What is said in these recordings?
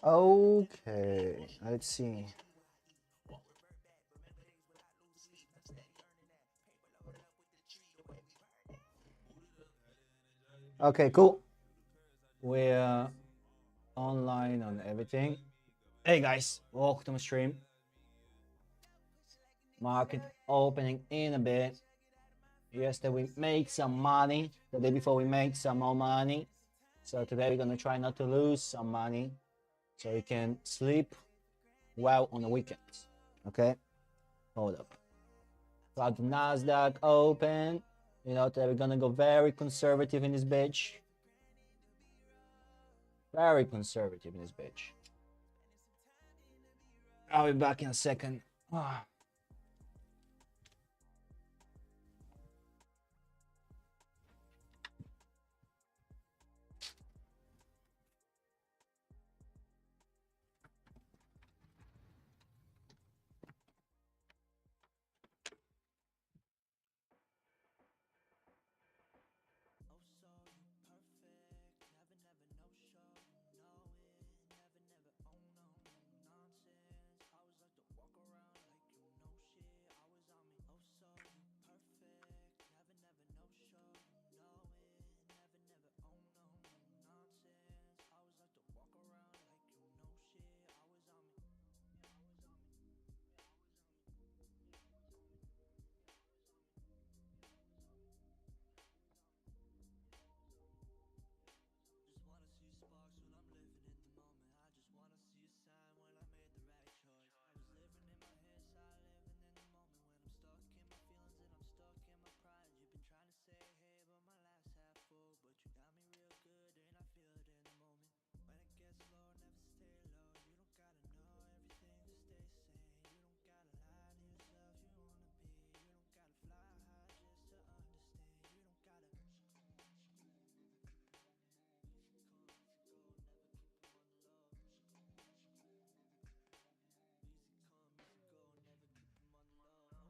Okay, let's see. Okay, cool. We're online on everything. Hey guys, welcome to my stream. Market opening in a bit. Yesterday we made some money. The day before we made some more money. So today we're gonna try not to lose some money, so we can sleep well on the weekends. Okay, hold up. Got the Nasdaq open. You know, today we're gonna go very conservative in this bitch. Very conservative in this bitch. I'll be back in a second. Ah.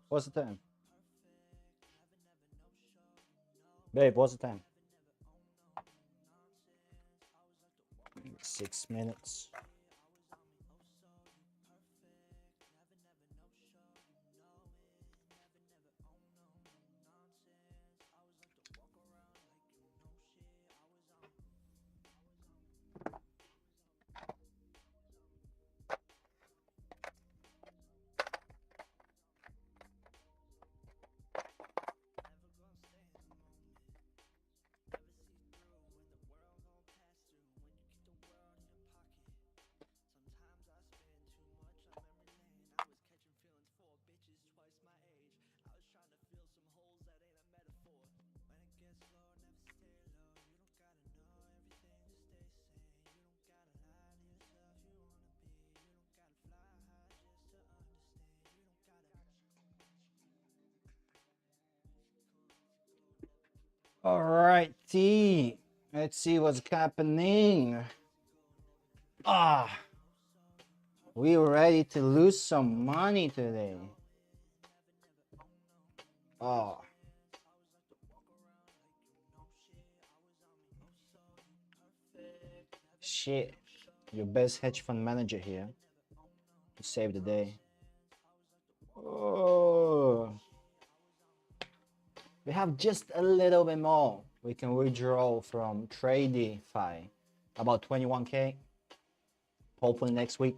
What's the time? Babe, what's the time? 6 minutes. All right, T. Let's see what's happening. Ah, we were ready to lose some money today. Oh, shit. Your best hedge fund manager here to save the day. Oh, we have just a little bit more. We can withdraw from Tradify about 21K. Hopefully next week.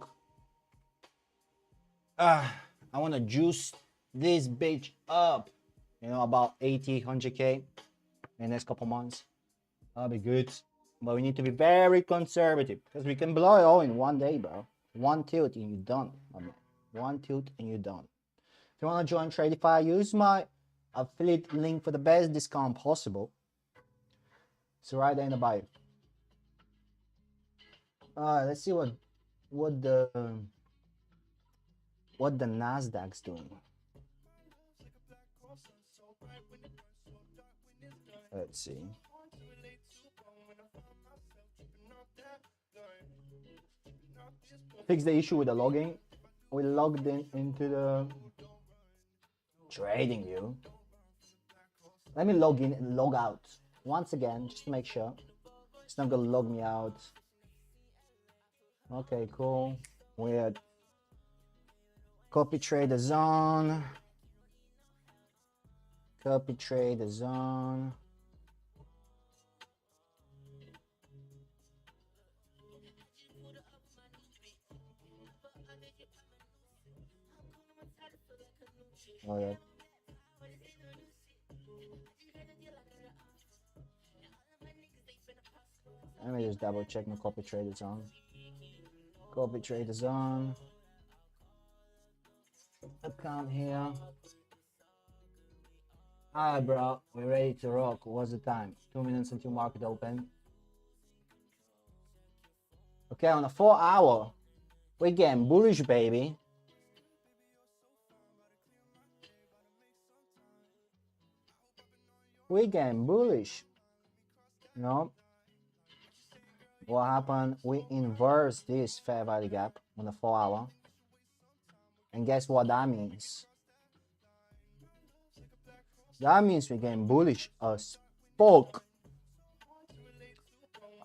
I want to juice this bitch up. You know, about 80, 100K in the next couple months. That'll be good. But we need to be very conservative because we can blow it all in one day, bro. One tilt and you're done. One tilt and you're done. If you want to join Tradify, use my affiliate link for the best discount possible. It's right there in the bio. Let's see what the Nasdaq's doing. Let's see. Fix the issue with the logging. We logged in into the trading view. Let me log in and log out once again, just to make sure. It's not gonna log me out. Okay, cool. Weird. Copy trader zone. Copy trader zone. Oh yeah. Let me just double check my copy trader zone. Copy trader zone. Account here. Alright, bro, we're ready to rock. What's the time? 2 minutes until market open. Okay, on a 4 hour, we're getting bullish, baby. We're getting bullish. You know what happened? We inverse this fair value gap on the 4 hour. And guess what that means? That means we're getting bullish as fuck.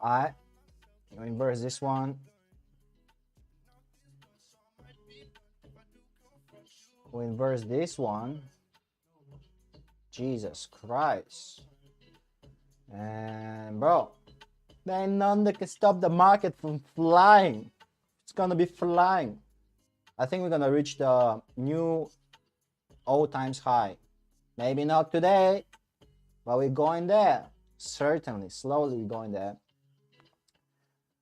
Alright. Inverse this one. We inverse this one. Jesus Christ. And bro, there ain't none that can stop the market from flying. It's gonna be flying. I think we're gonna reach the new all-times high. Maybe not today, but we're going there. Certainly, slowly we're going there.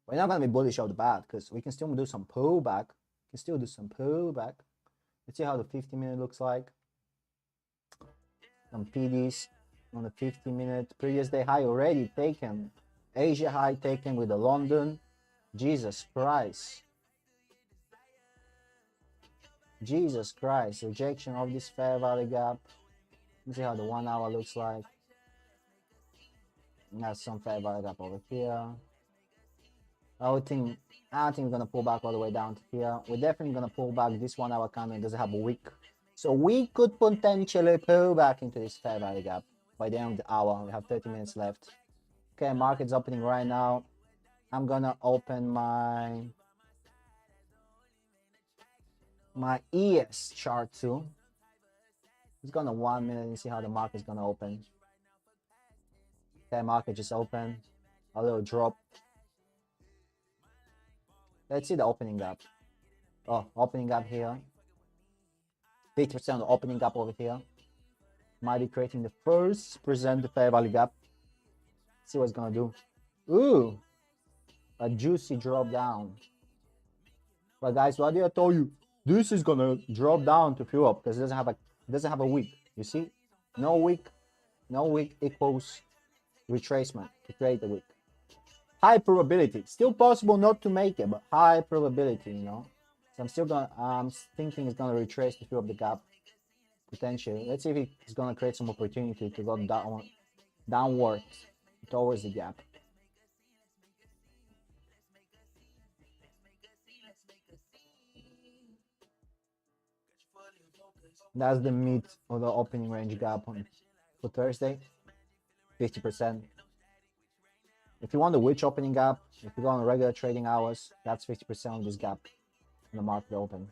We're not gonna be bullish out the bat because we can still do some pullback. Let's see how the 50-minute looks like. Some PDs on the 50-minute. Previous day high already taken. Asia high taken with the London. Jesus Christ. Jesus Christ. Rejection of this fair value gap. Let's see how the 1 hour looks like. There's some fair value gap over here. I think we're gonna pull back all the way down to here. We're definitely gonna pull back. This 1 hour candle doesn't have a wick, so we could potentially pull back into this fair value gap by the end of the hour. We have 30 minutes left. Okay, market's opening right now. I'm gonna open my ES chart too. It's gonna 1 minute and see how the market's gonna open. Okay, market just opened. A little drop. Let's see the opening gap. Oh, opening gap here. 50% of the opening gap over here. Might be creating the first present fair value gap. See what it's gonna do. Ooh, a juicy drop down. But guys, what did I tell you? This is gonna drop down to fill up because it doesn't have a wick. You see, no wick equals retracement to create the wick. High probability, still possible not to make it, but high probability, you know. So I'm thinking it's gonna retrace to fill up the gap potentially. Let's see if it's gonna create some opportunity to go downward towards the gap. That's the mid of the opening range gap for Thursday, 50%. If you want the witch opening gap, if you go on regular trading hours, that's 50% of this gap in the market open.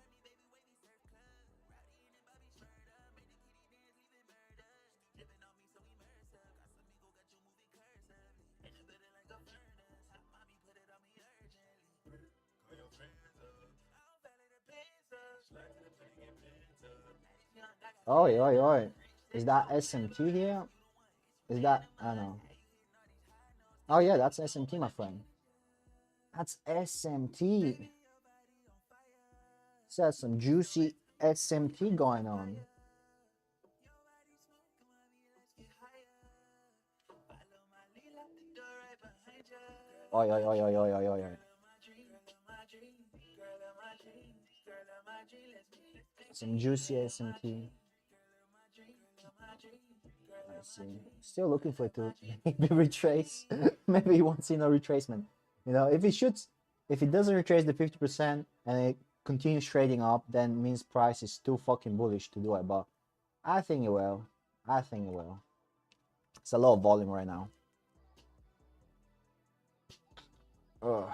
Oi, oi, oi. Is that SMT here? Is that, I don't know. Oh yeah, that's SMT, my friend. That's SMT. So that's some juicy SMT going on. Oi, oi, oi, oi, oi, oi, oi, oi. Some juicy SMT. I see. Still looking for it to maybe retrace. Maybe he won't see no retracement. You know, if he shoots If it doesn't retrace the 50% and it continues trading up, then means price is too fucking bullish to do it. But I think it will. I think it will. It's a lot of volume right now. Ugh.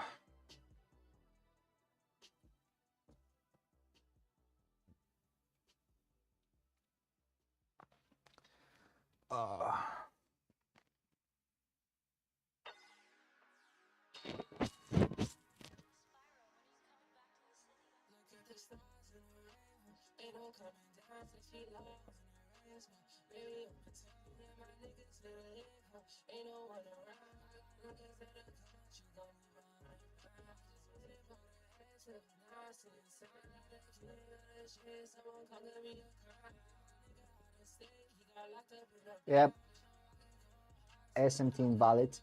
Yep. SMT invalid.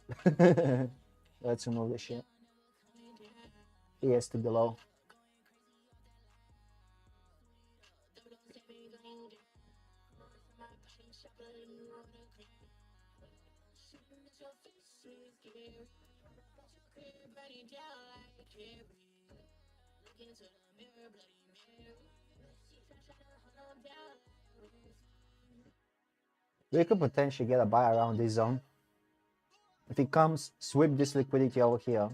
Let's remove the shit. ES to below. We could potentially get a buy around this zone. If it comes, sweep this liquidity over here.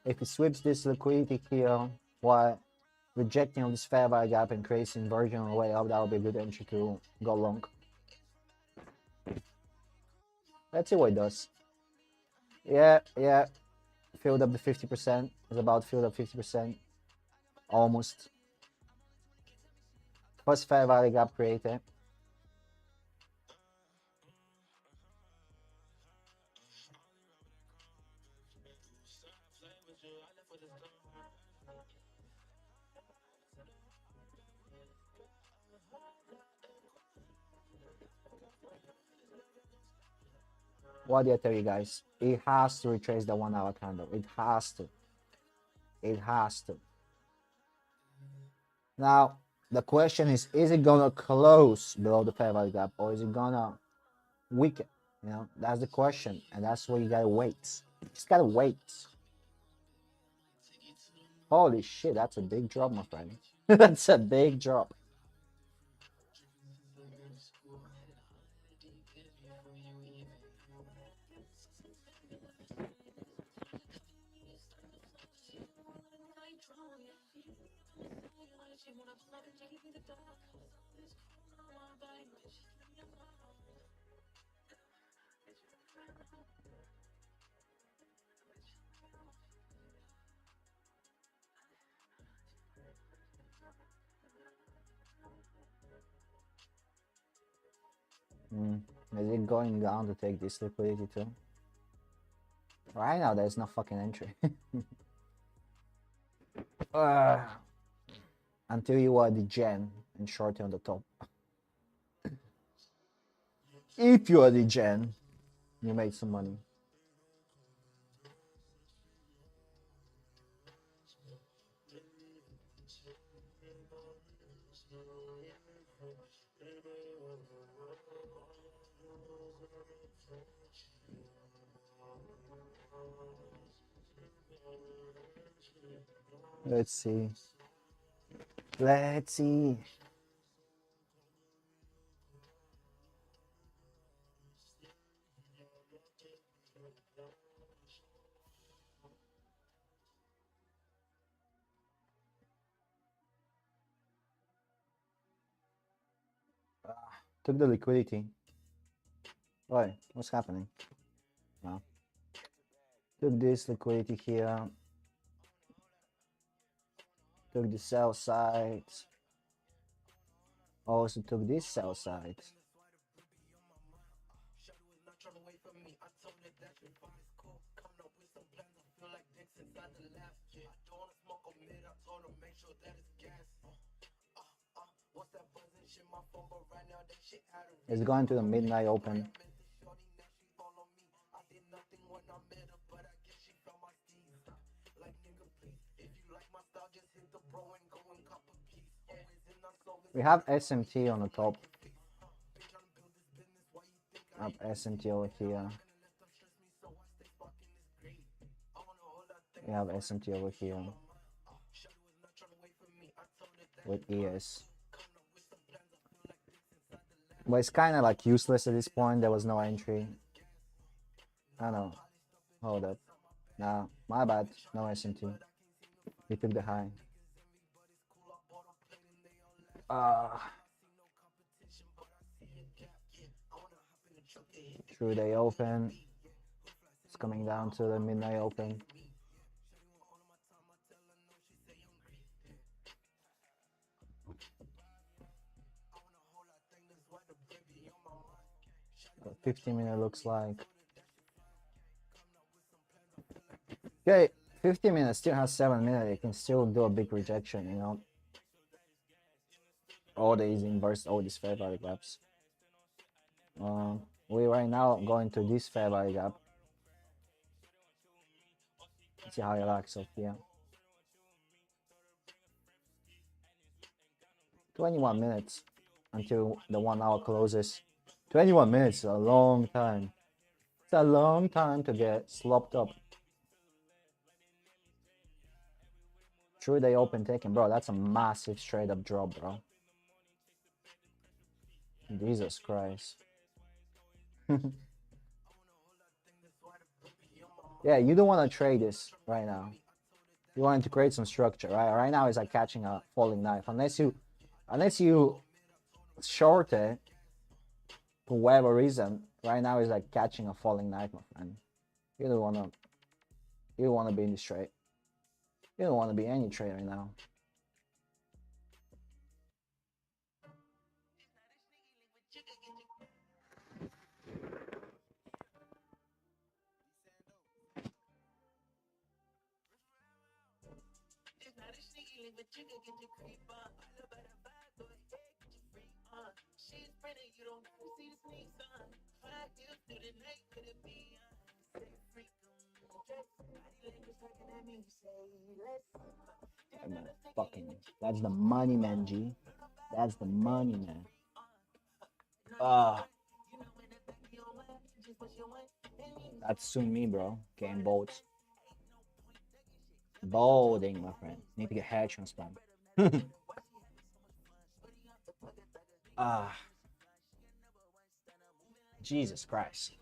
If it sweeps this liquidity here, while rejecting this fair value gap and creates inversion on the way up, that would be a good entry to go long. Let's see what it does. Yeah. Filled up the 50%. It's about filled up 50%. Almost. First fair value gap created. What do I tell you guys? It has to retrace the 1 hour candle. It has to. It has to. Now, the question is it gonna close below the fair value gap or is it gonna weaken? You know, that's the question. And that's where you gotta wait. You just gotta wait. Holy shit, that's a big drop, my friend. That's a big drop. Is it going down to take this liquidity too? Right now, there's no fucking entry. Until you are the gen and short on the top. If you are the gen, you made some money. Let's see. Let's see. Took the liquidity. Why? What's happening? No. Took this liquidity here. Took the sell side. Also took this sell side. It's going to the midnight open. We have SMT on the top. Up SMT over here. We have SMT over here with ES. But it's kind of like useless at this point. There was no entry. I know. Hold up. Nah, my bad. No SMT. We took the high. Through the open. It's coming down to the midnight open. Got 15 minutes looks like. Okay, 15 minutes still has 7 minutes. You can still do a big rejection, you know. All these inverse, all these fair value gaps. We right now going to this fair value gap. Let's see how it acts up here. 21 minutes until the 1 hour closes. 21 minutes is a long time. It's a long time to get slopped up. Through the open taken, bro. That's a massive straight up drop, bro. Jesus Christ. Yeah, you don't want to trade this right now. You want to create some structure, right? Right now it's like catching a falling knife. Unless you short it for whatever reason, right now it's like catching a falling knife, my friend. You don't wanna be in this trade. You don't want to be any trade right now. Man, fucking, that's the money, man, G. That's the money, man. That's soon me, bro. Game bolts. Bolding, my friend. Need to get hair transplant. Jesus Christ.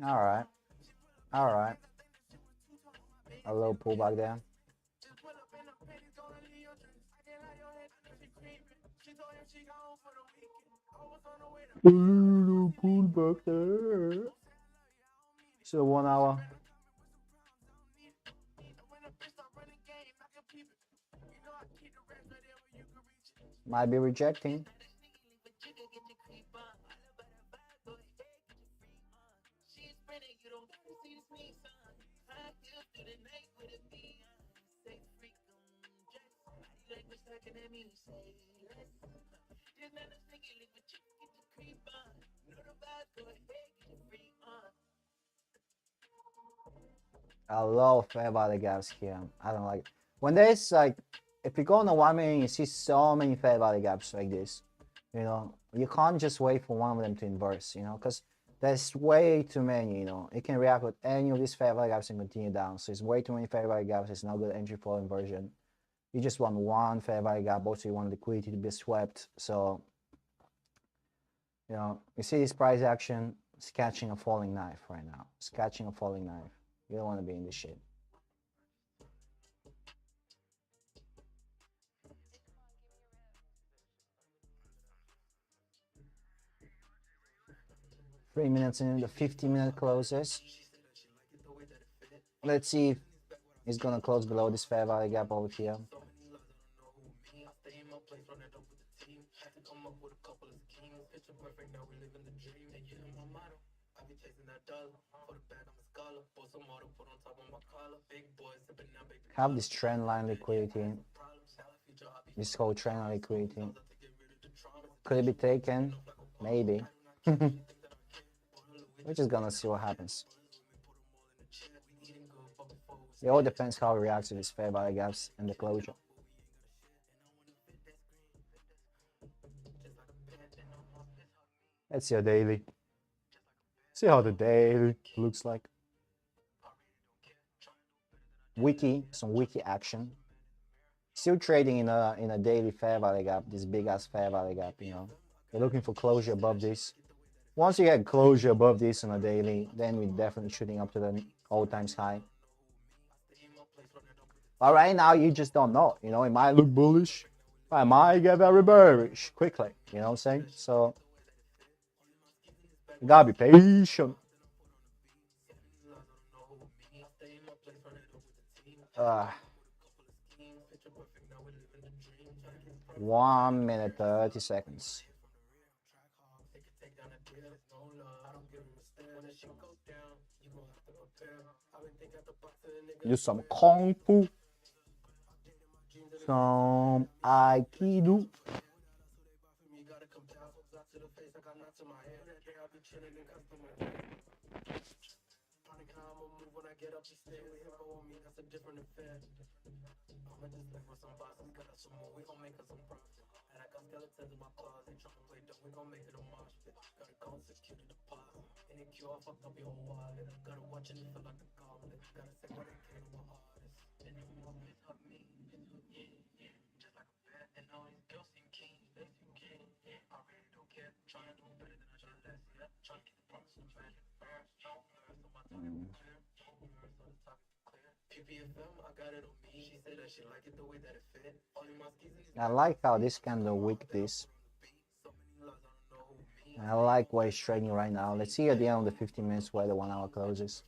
Alright. Alright. A little pullback there. A little pullback there. So 1 hour. Might be rejecting. I love fair value gaps here. I don't like it. When there's like, if you go on a 1 minute, you see so many fair value gaps like this. You know, you can't just wait for one of them to inverse, you know, because there's way too many, you know. It can react with any of these fair value gaps and continue down. So it's way too many fair value gaps. It's not good entry for inversion. You just want one fair value gap. Also, you want liquidity to be swept. So, you know, you see this price action. It's catching a falling knife right now. It's catching a falling knife. You don't want to be in this shit. Three minutes in, the 50-minute closes. Let's see if it's gonna close below this fair value gap over here. Have this trend line liquidity, this whole trend line liquidity. Could it be taken? Maybe. We're just gonna see what happens. It all depends how it reacts to these fair value gaps and the closure. Let's see a daily. See how the daily looks like. Wiki, some wiki action. Still trading in a daily fair value gap, this big ass fair value gap, you know. We're looking for closure above this. Once you get closure above this on a daily, then we're definitely shooting up to the all times high. But right now, you just don't know. You know, it might look bullish. It might get very bearish quickly. You know what I'm saying? So, you gotta be patient. Uh, 1 minute 30 seconds. Use some kung fu, some aikido. I like how this candle wick this. I like what it's trading right now. Let's see at the end of the 15 minutes where the 1 hour closes.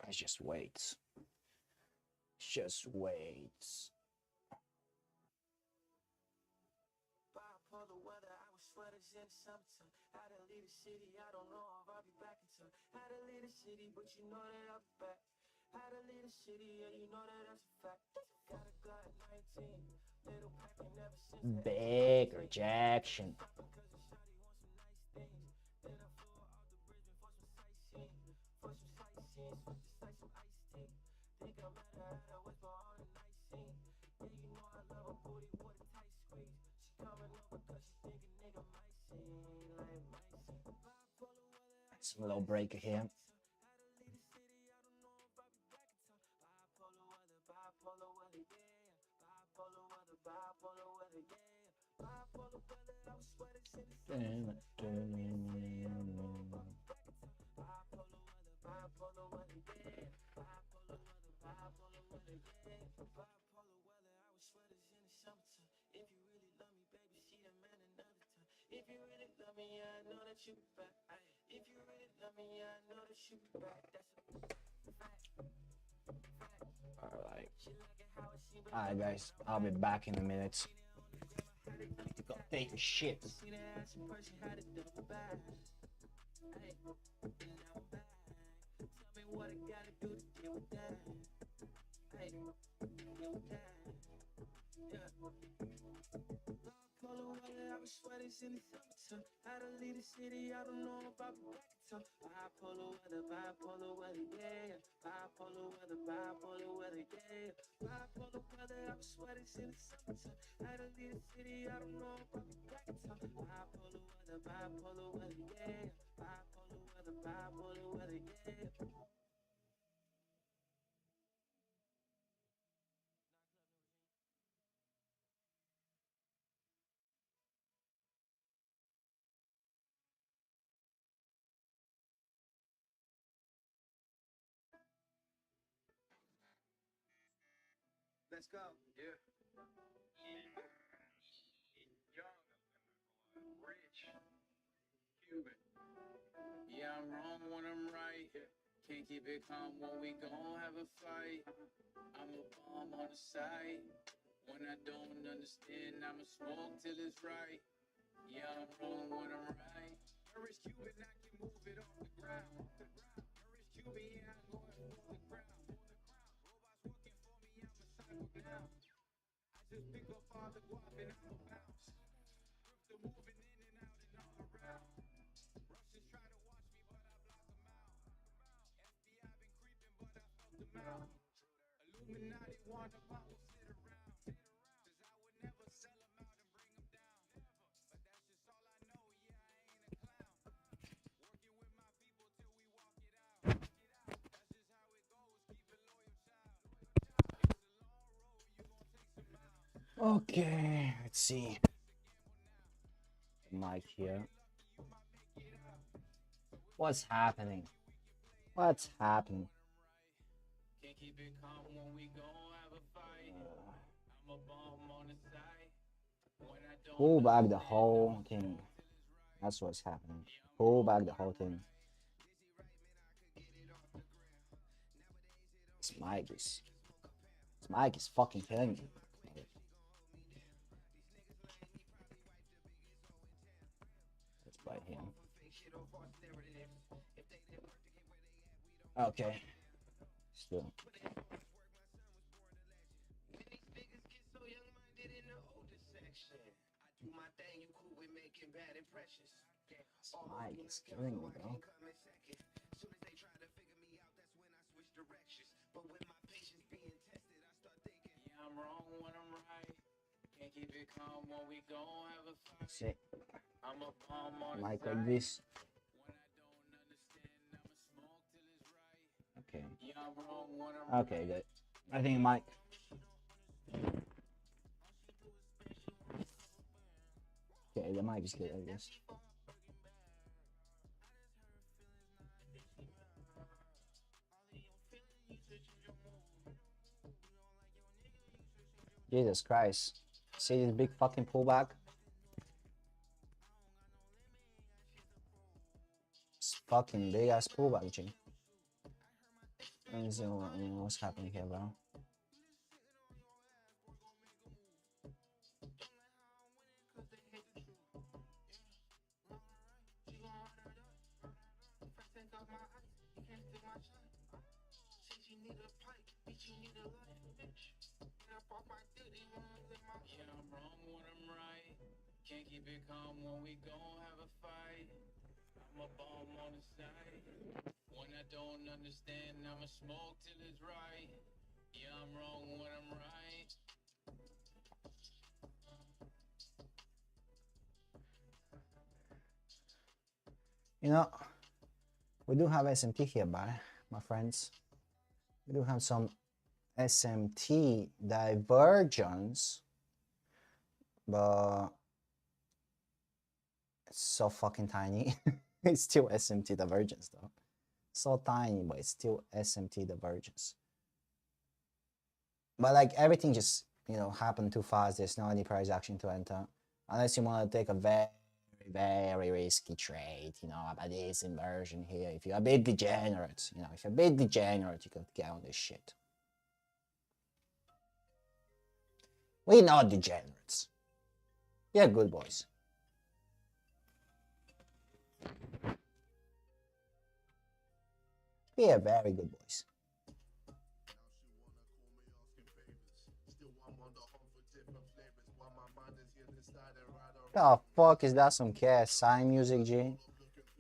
Let's just wait. Just wait. Big rejection. Some little breaker here. Alright guys, I'll be back in a minute. Need to go take a shit. Let's go. Yeah. Rich. Yeah, I'm wrong when I'm right. Can't keep it calm when we gon' have a fight. I'm a bomb on the side. When I don't understand, I'ma smoke till it's right. Yeah, I'm wrong when I'm right. Irish Cuban, I can move it off the ground. Irish Cuban, yeah, I'm going for the crown. Robots working for me, I'm a cyborg now. I just pick up all the guap and I'm a bounce. Crypto moving in and out and all around. Russians try to watch me, but I block them out. FBI been creeping, but I felt them out. Illuminati want the power sit around. Cause I would never sell them out and bring them down. But that's just all I know, yeah, I ain't a clown. Working with my people till we walk it out. That's just how it goes, keep it loyal, child. It's a long road, you gon' take some miles. Okay, let's see. Mic here. What's happening? What's happening? Can't keep it calm when we gon' have a fight. I'm a bomb on the side. When I don't Pull back the understand, whole I'ma thing. smoke till it's right. That's what's happening. Pull back the whole thing. This mic is fucking killing me. Let's play him. Okay. Still. This mic is killing me, bro. Yeah, I'm wrong when I'm right. Can't keep it calm when we gon' have a fight. See, I'm a bomb on the mic like side. this. When I don't understand, I'ma smoke till it's right. Okay. Yeah, I'm wrong when I'm Okay, right. good. I think mic. Okay, the mic is good, I guess. Jesus Christ. See this big fucking pullback? It's fucking big ass pullback, G. Let me see what's happening here, bro. Yeah, I'm wrong when I'm right. Can't keep it calm when we gon' have a fight. I'm a bomb on the side. When I don't understand, I'ma smoke till it's right. Yeah, I'm wrong when I'm right. You know, we do have SMT here, my friends. We do have some SMT divergence, but it's so fucking tiny. It's still SMT divergence though. So tiny, but it's still SMT divergence. But like everything just, you know, happened too fast. There's no any price action to enter. Unless you want to take a very risky trade, you know, about this inversion here. If you're a bit degenerate, you know, if you're a bit degenerate, you could get on this shit. We're not degenerates. We're good boys. We are very good boys. The fuck is that? Some KSI music, G?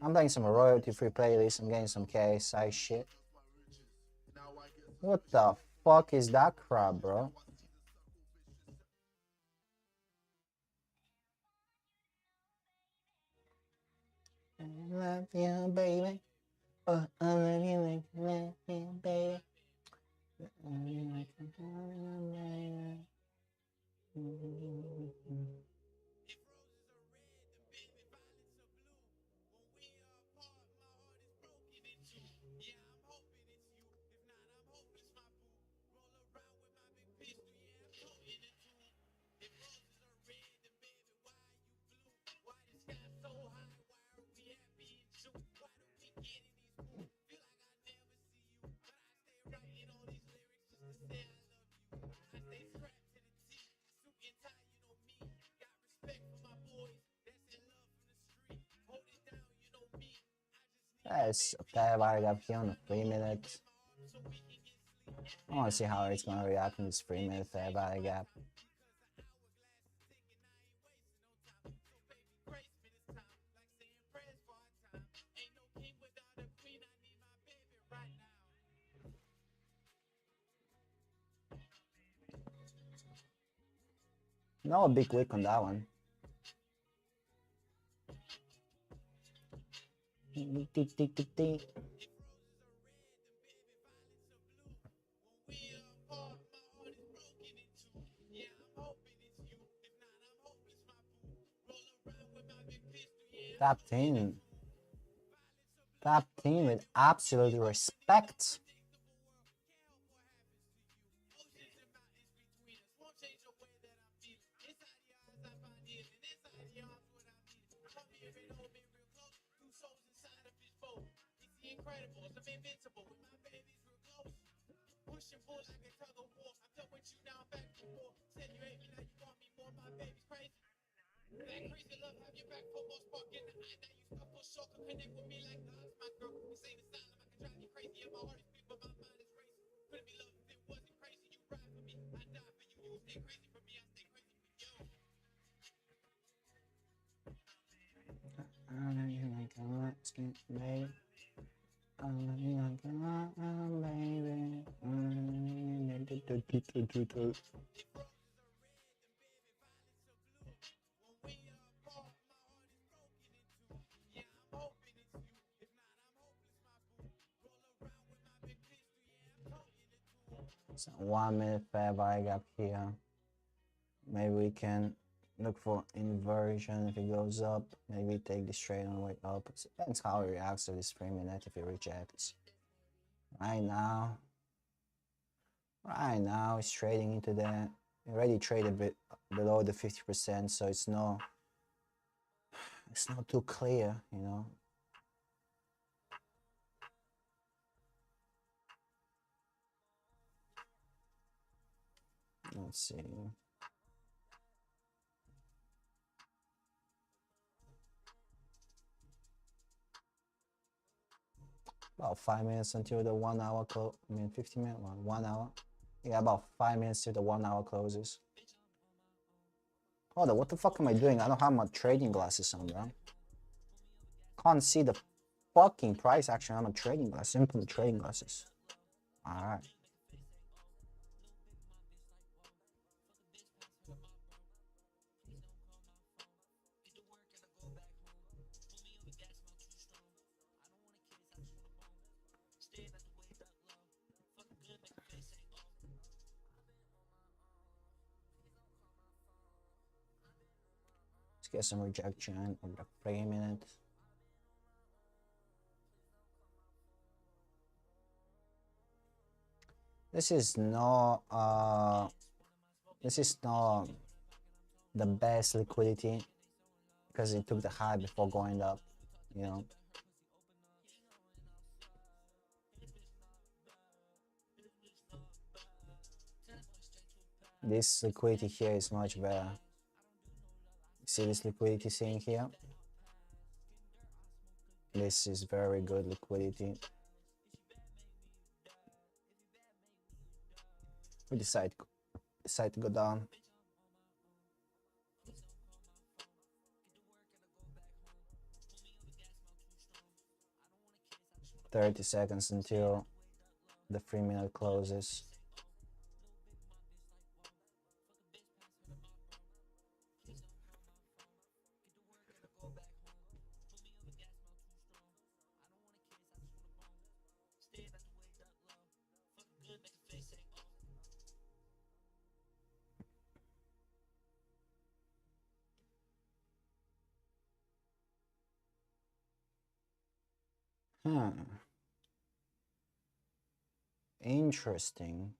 I'm playing some royalty-free playlist. I'm getting some KSI shit. What the fuck is that crap, bro? I love you, baby. Oh, I love you like love you, baby. That's a fair value gap here on a 3 minute. I want to see how it's gonna react in this 3 minute fair value gap. No big wick on that one. Top 10. Top 10 with absolute respect. So 1 minute fair value gap here. Maybe we can look for inversion if it goes up. Maybe take this trade on the way up. It depends how it reacts to this 3 minute if it rejects. Right now it's trading into the, it already traded a bit below the 50%, so it's not too clear, you know. Let's see. About 5 minutes until the 1 hour close. I mean 50 minutes, 1 hour. Yeah, about 5 minutes till the 1 hour closes. Hold on, what the fuck am I doing? I don't have my trading glasses on, bro. Can't see the fucking price action on my trading glasses. Simple trading glasses. Alright. Let's get some rejection of the 3 minutes. This is not the best liquidity because it took the high before going up, you know. This liquidity here is much better. See this liquidity sitting here? This is very good liquidity. We decide to go down. 30 seconds until the 3 minute closes. Interesting.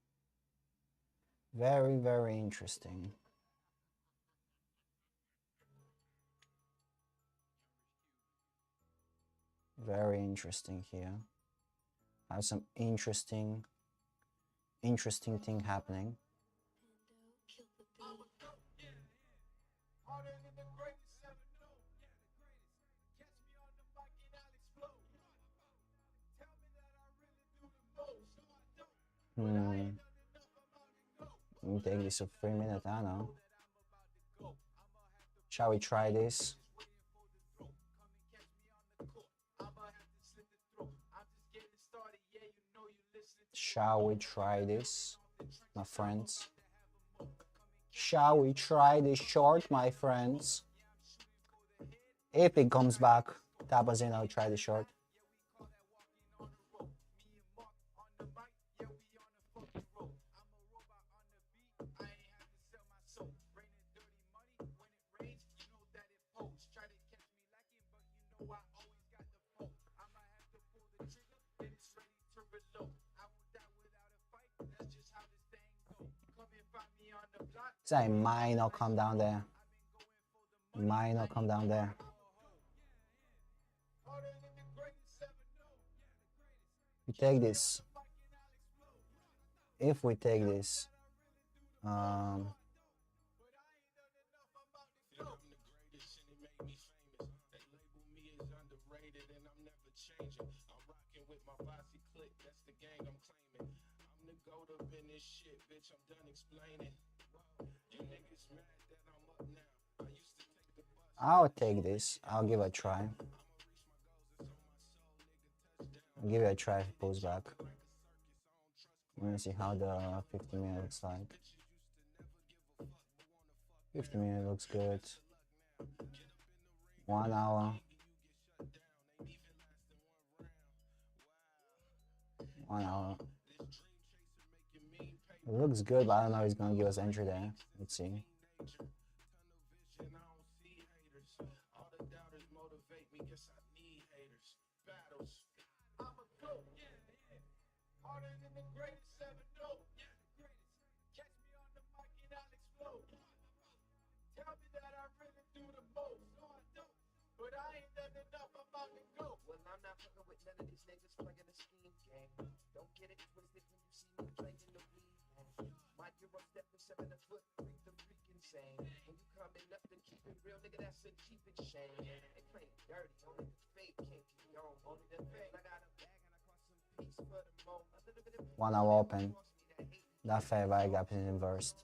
Very, very interesting. Very interesting here. Have some interesting interesting thing happening. Let me take this for 3 minutes, I don't know. Shall we try this? Shall we try this, my friends? Shall we try this short, my friends? If it comes back, Tabazin, I'll try the short. So I might not come down there. Might not come down there. We take this. If we take this, I'll take this. I'll give it a try. I'll give it a try if it pulls back. Let me see how the 50 minutes looks like. 50 minutes looks good. 1 hour. 1 hour. It looks good, but I don't know if he's gonna give us entry there. Let's see. One hour open. That fair value gap is inversed.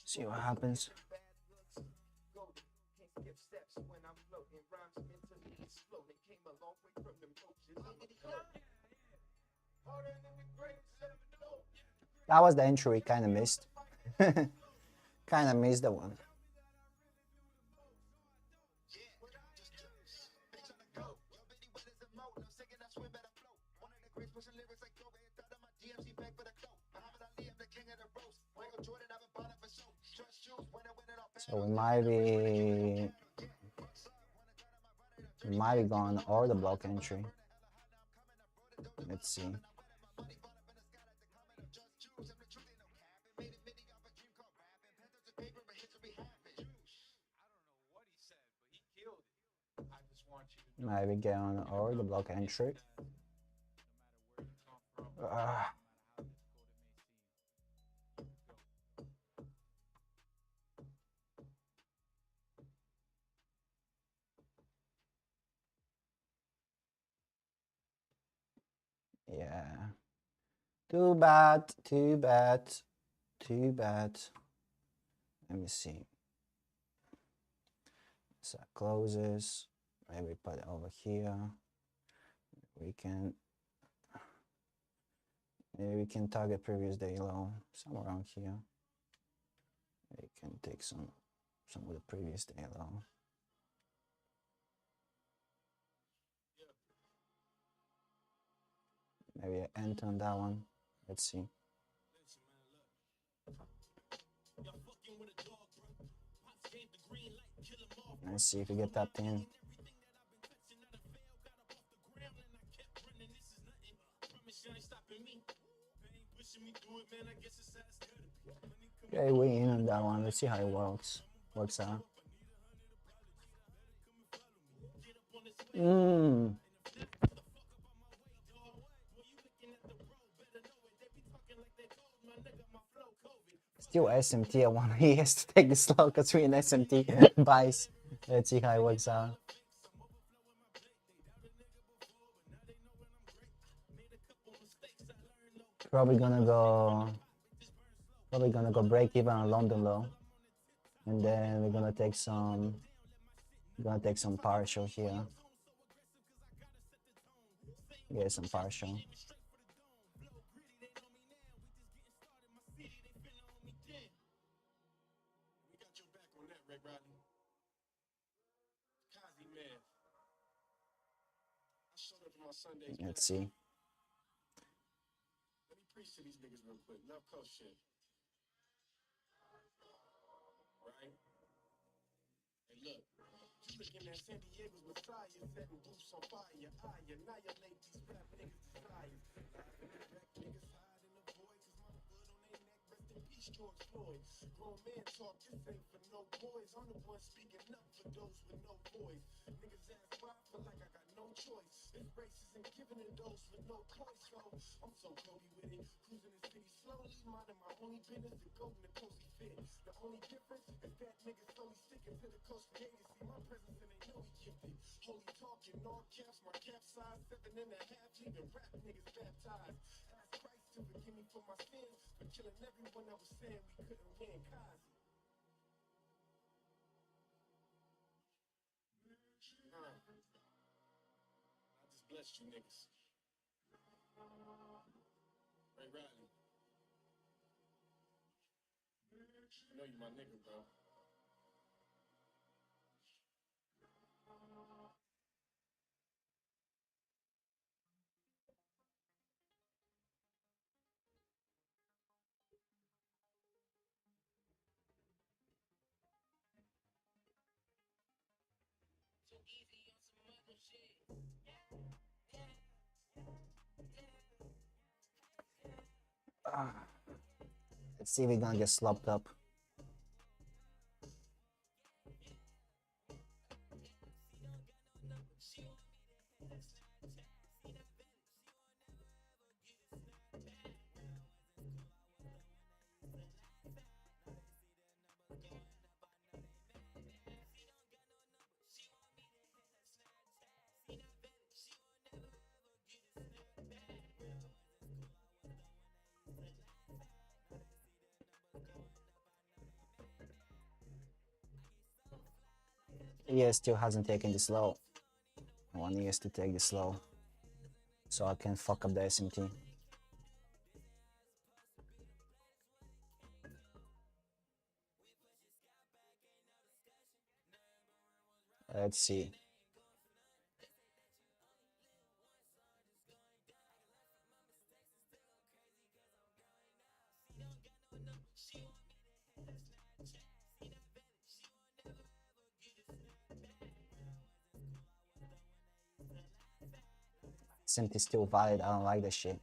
See what happens. That was the entry we kind of missed. Kind of missed the one. So we might be going over the block entry. Let's see. Maybe get on over the block entry. Yeah. Too bad, too bad, too bad. Let me see. So it closes. Maybe put it over here. Maybe we can target previous day low, somewhere around here. We can take some of the previous day low. Maybe I enter on that one. Let's see. Let's see if we get tapped in. Okay, we in on that one. Let's see how it works. Works out. Still SMT. I want he has to take the slow because we're in SMT buys. Let's see how it works out. Probably gonna go break even on London low, and then we're gonna take some partial here. Get some partial. Let's see. Let me preach to these niggas real quick. Left coast shit. Right? Hey, look. You looking at San Diego's Messiah, setting boots on fire. I annihilate these rap niggas' desires. Laughing at wreck niggas hide in the void, cause my foot on their neck. Rest in peace, George Floyd. Grown man talk, this ain't for no boys. I'm the one speaking up for those with no voice. Niggas ask why, I feel like I got no choice. This race isn't giving to those with no choice, so I'm so Kobe with it. Cruising the city slowly, minding my only business to go in the cozy fit. The only difference is that niggas slowly sticking to the coast created. See my presence and they know he gifted. Holy talking, all caps, my cap size 7.5, leaving rap niggas baptized. Ask Christ to forgive me for my sins, for killing everyone that was saying we couldn't win. Kazi. I just blessed you niggas. Ray Riley. You know you my nigga, bro. Let's see if we're gonna get slopped up. ES still hasn't taken the slow. I want ES to take the slow so I can fuck up the SMT. Let's see. SMT still valid. I don't like this shit.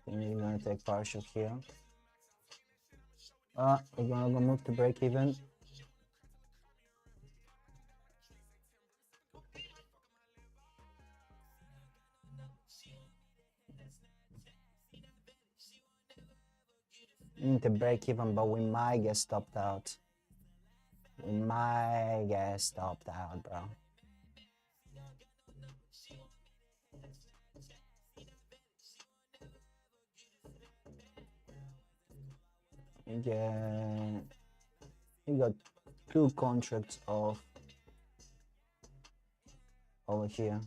We're gonna take partial here. We're gonna go move to break even. We need to break even, but we might get stopped out. We might get stopped out, bro. Yeah, we got 2 contracts off over here.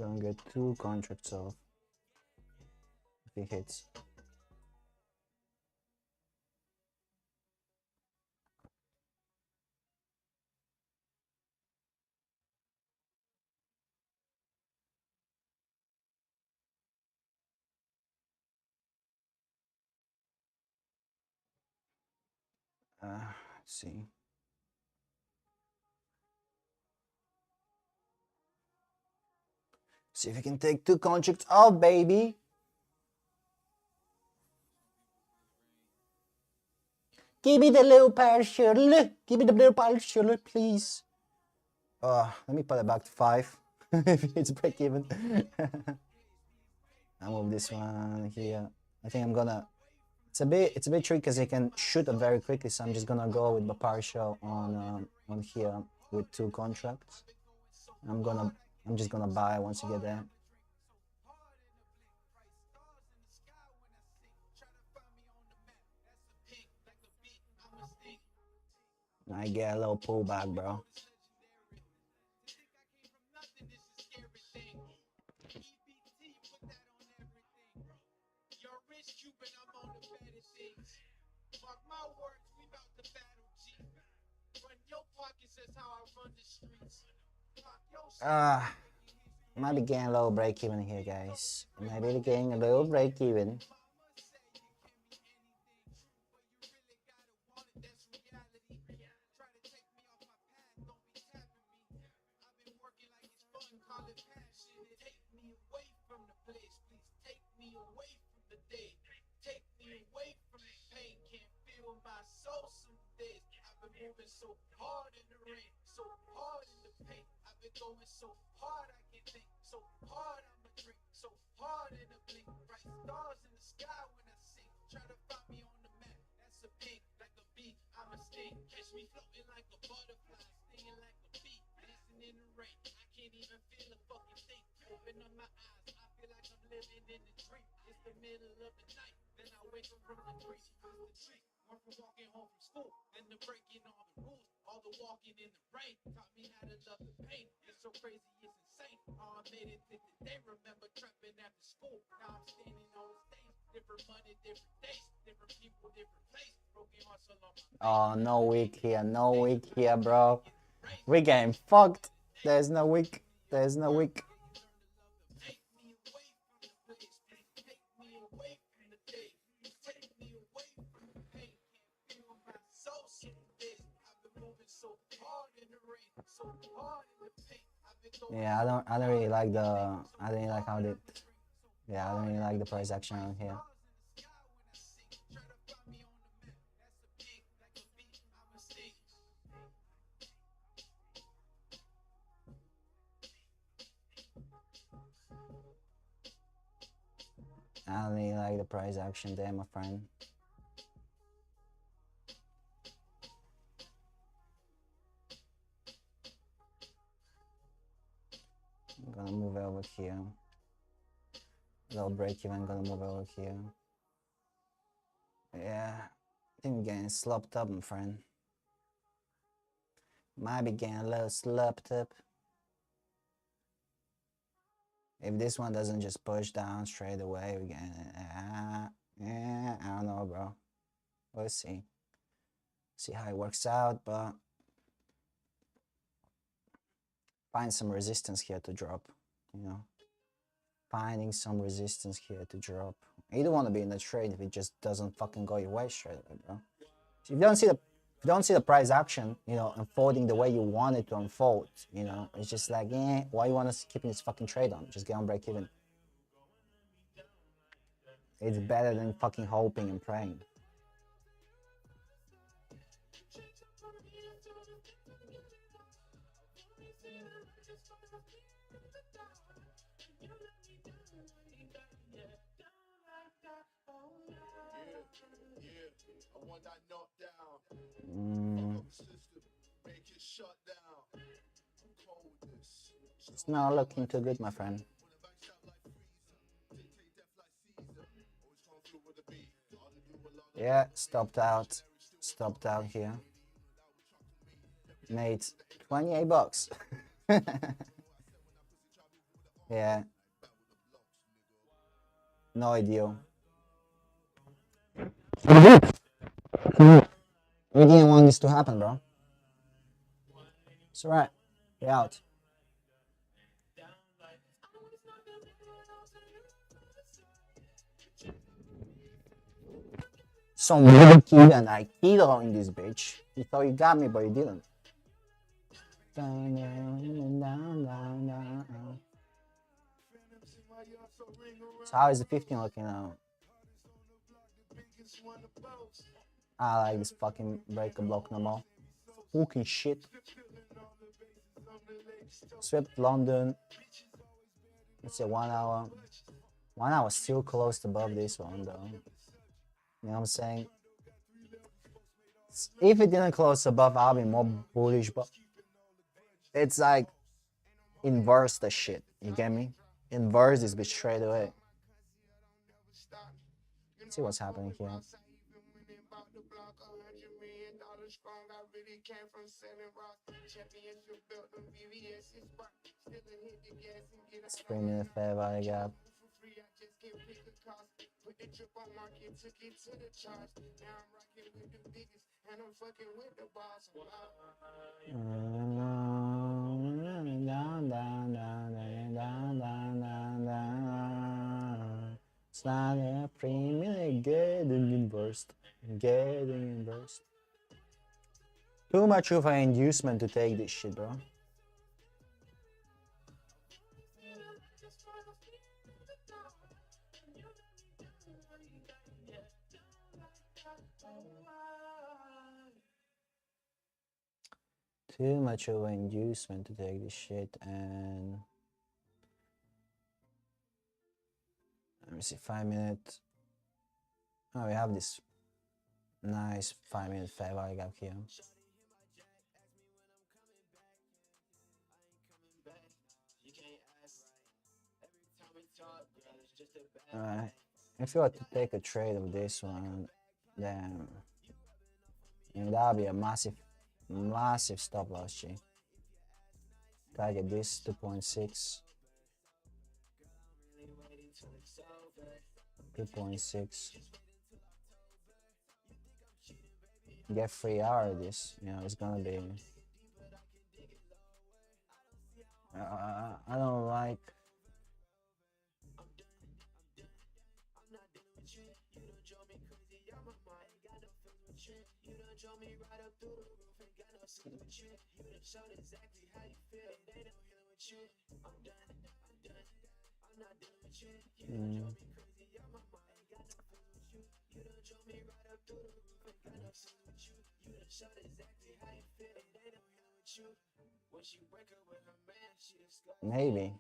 I'm gonna get 2 contracts off if he hits. Let's see. See if we can take 2 contracts off, baby. Give me the little partial. Give me the little partial, please. Let me put it back to 5. If it's break even. I move this one here. I think I'm gonna. It's a bit tricky because he can shoot it very quickly, so I'm just gonna go with the partial on here with 2 contracts. I'm just gonna buy once you get there. I get a little pullback, bro. Might be getting a little break even here, guys. Might be getting a little break even. So hard in the rain, so hard in the paint. I've been going so hard I can think, so hard I'ma drink, so hard in the blink. Bright stars in the sky when I sing. Try to find me on the map, that's a pink, like a bee, I'm a sting. Catch me floating like a butterfly, stinging like a bee, dancing in the rain. I can't even feel a fucking thing. Open up my eyes, I feel like I'm living in a dream. It's the middle of the night, then I wake up from the dream. The trick, went from walking home from school, then to breaking all the rules. All the walking in the rain taught me how to love the pain. It's so crazy, it's insane. How I made it to today. Remember trapping after school. Now I'm standing on the stage. Different money, different days, different people, different place. Broken hearts along my Oh, no week here, no week here, bro. We getting fucked. There's no week. There's no week. Yeah, I don't really like the, I don't really like how they, yeah, I don't really like the price action on here. I don't really like the price action there, my friend. I'm gonna move over here. Little break even, gonna move over here. Yeah, I think we're getting slopped up, my friend. Might be getting a little slopped up. If this one doesn't just push down straight away, we're getting, yeah, I don't know, bro. We'll see. See how it works out, but find some resistance here to drop, you know. Finding some resistance here to drop. You don't want to be in the trade if it just doesn't fucking go your way straight away, bro. So if you don't see the price action, you know, unfolding the way you want it to unfold, you know, it's just like, why you want to keep this fucking trade on? Just get on break even. It's better than fucking hoping and praying. It's not looking too good, my friend. Yeah, stopped out here. Made 28 bucks. Yeah. No idea. We didn't want this to happen, bro. It's alright. We're out. Some weird kid and I killed in this bitch. You thought you got me, but you didn't. So how is the 15 looking now? I like this fucking break a block no more. Fucking shit. Swept London. Let's say 1 hour. 1 hour still close above this one though. You know what I'm saying? If it didn't close above, I'll be more bullish, but it's like inverse the shit. You get me? Inverse this bitch straight away. Let's see what's happening here. It's 3-minute fair value gap. It's not a 3-minute getting inversed. Getting inversed. Too much of an inducement to take this shit, bro. Too much of an inducement to take this shit, and let me see, 5 minutes. Oh, we have this nice 5-minute fair value gap here. Alright, if you were to take a trade of this one, then that'll be a massive stop loss, G. Target this 2.6. 2.6. Get 3 hours of this, it's gonna be. I don't like. Maybe.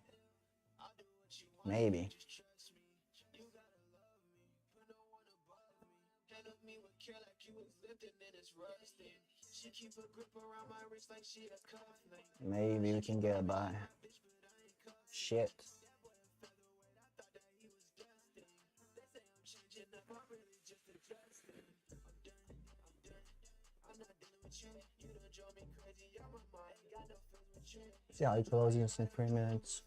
Maybe we can get a buy. Shit. See how it closes in 3 minutes.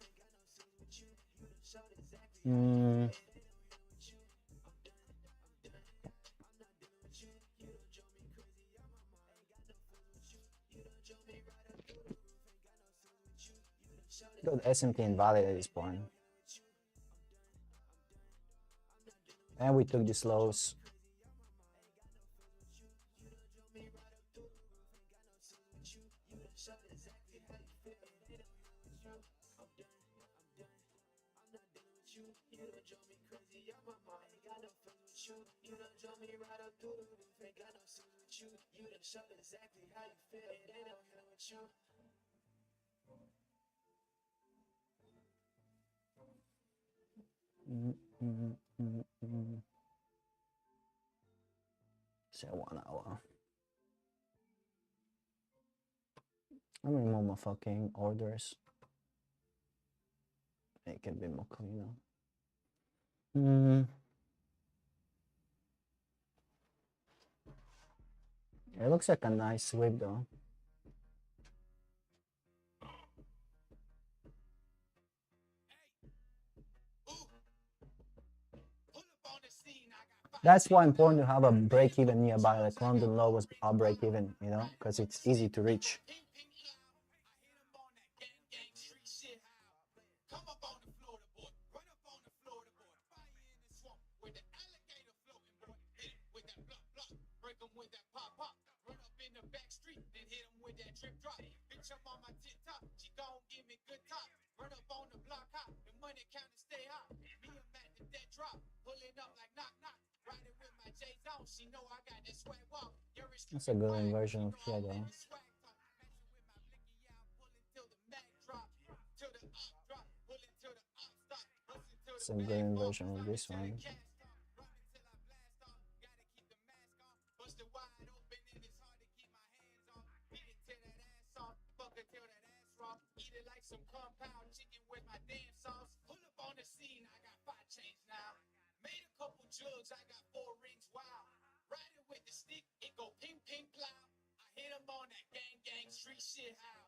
Got SMT invalid at this point. And we took these lows. Say 1 hour. Let me remove my fucking orders. Make it a bit more cleaner. It looks like a nice sweep though. That's why important to have a break even nearby, like London low was our break even, you know, because it's easy to reach. Come up on the Florida boy, run up on the Florida boy, fire in the swamp with the alligator floating boy, hit it with that block block, break 'em with that pop pop, run up in the back street, then hit 'em with that drip drop. Bitch, I'm on my tip top, she gon' give me good top, run up on the block hot, the money counter stay hot. Me and Matt the dead drop, pulling up like knock knock, riding with my J's on, she know I got that swag walk. That's a good inversion of here though. It's a good inversion of this one. Eat it like some compound chicken with my damn sauce. Pull up on the scene, I got 5 chains now. Made a couple jugs, I got 4 rings, wow. Riding with the stick, it go ping ping plow. I hit 'em on that gang gang street shit how.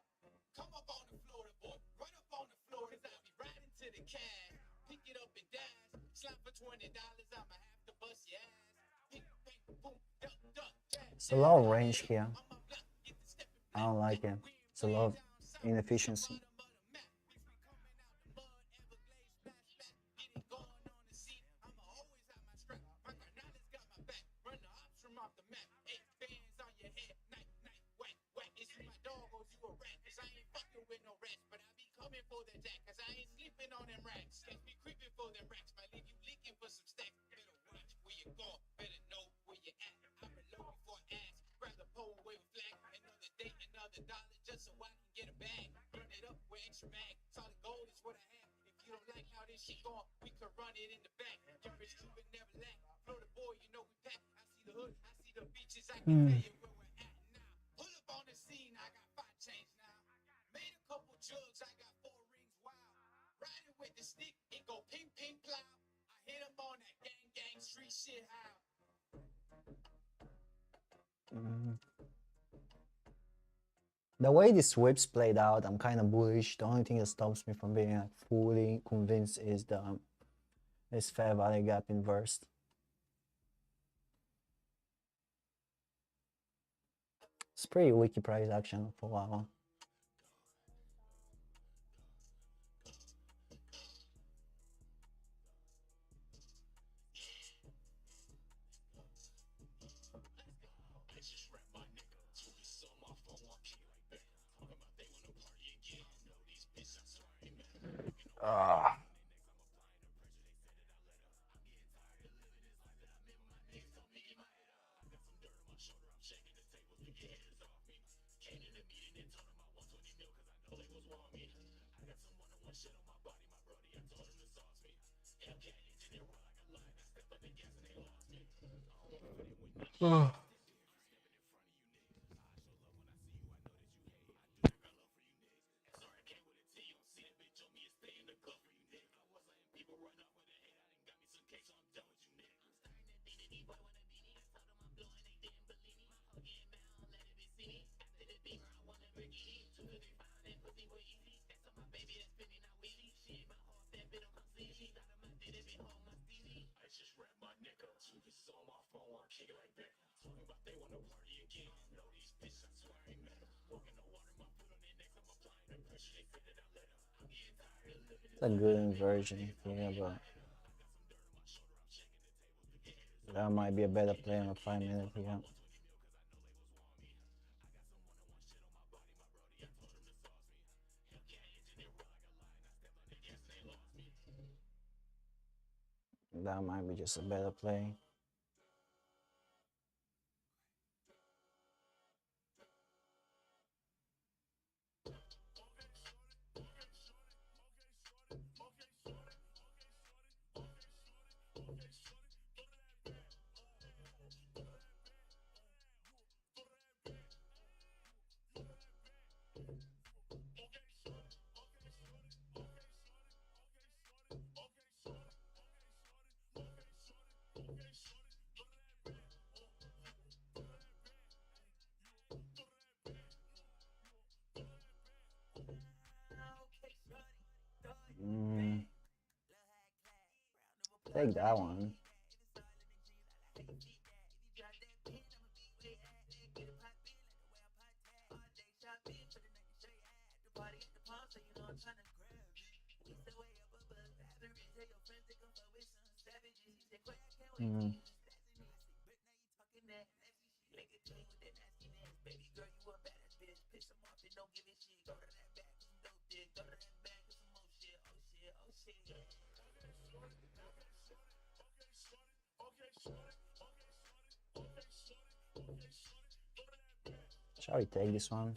Come up on the Florida boy, run up on the floor, cause I be riding to the cash. Pick it up and dash, slap for $20, I'ma have to bust your ass. Ping ping boom, duck duck dash. It's a lot of range here. I don't like it. It's a lot of inefficiency. For that jack, cause I ain't sleeping on them racks. Catch me creeping for them racks, might leave you leaking for some stacks. Better watch where you go, better know where you at. I'm reload before ass, grab the pole, wave a flag. Another day, another dollar, just so I can get a bag. Run it up with extra mag, solid gold is what I have. If you don't like how this shit going, we could run it in the back. Your rich Cuban never lack. Florida boy, you know we pack. I see the hood, I see the beaches, I can tell you where we're at now. Pull up on the scene, I got 5 chains now. Made a couple jugs, I got 4 rings, wow. Riding with the stick, it go ping ping plow. I hit 'em on that gang gang street shit how. The way this whips played out, I'm kind of bullish. The only thing that stops me from being like fully convinced is the fair value gap inversed. It's pretty wiki price action for a while. Ah. It's a good inversion here, but that might be a better play on a 5-minute here. That might be just a better play. Take that one. Mm. Shall we take this one?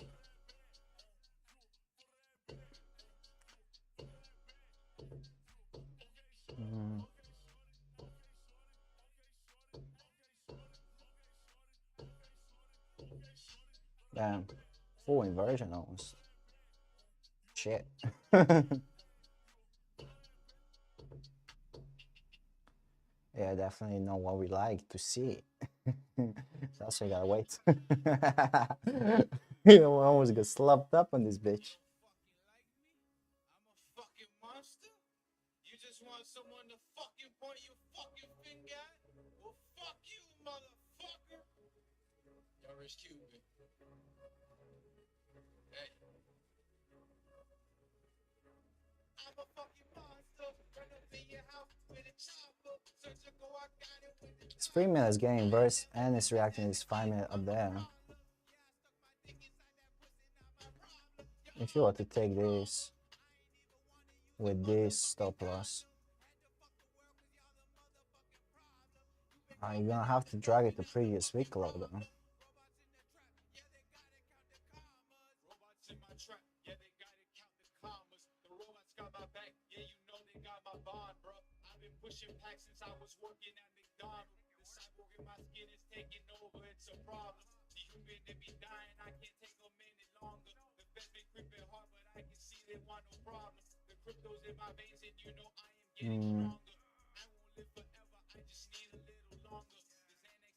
Mm. Damn, full inversion almost. Shit. Yeah, definitely know what we like to see. That's why I gotta wait. You know, I almost got slapped up on this bitch. I'm a fucking monster. You just want someone to fucking point your fucking finger at? Well, fuck you, motherfucker. Yo, Rich Cuban. Hey. I'm a fucking monster. Run up in your house with a chopper. Surgical, I got it with the It's 3 minutes getting verse and it's reacting is 5 minutes up there. If you were to take this with this stop loss, you're gonna have to drag it to previous week low though. robots in my trap. Yeah, they gotta count the commas. The robots got my back. Yeah, you know they got my bond, bro. I've been pushing packs since I was working at McDonald's. The cyborg in my skin is taking over. It's a problem. The human to be dying. I can't take a minute longer. The feds been creeping hard, but I can see they want no problem. The crypto's in my veins, and you know I am getting stronger. I won't live forever. I just need a little longer.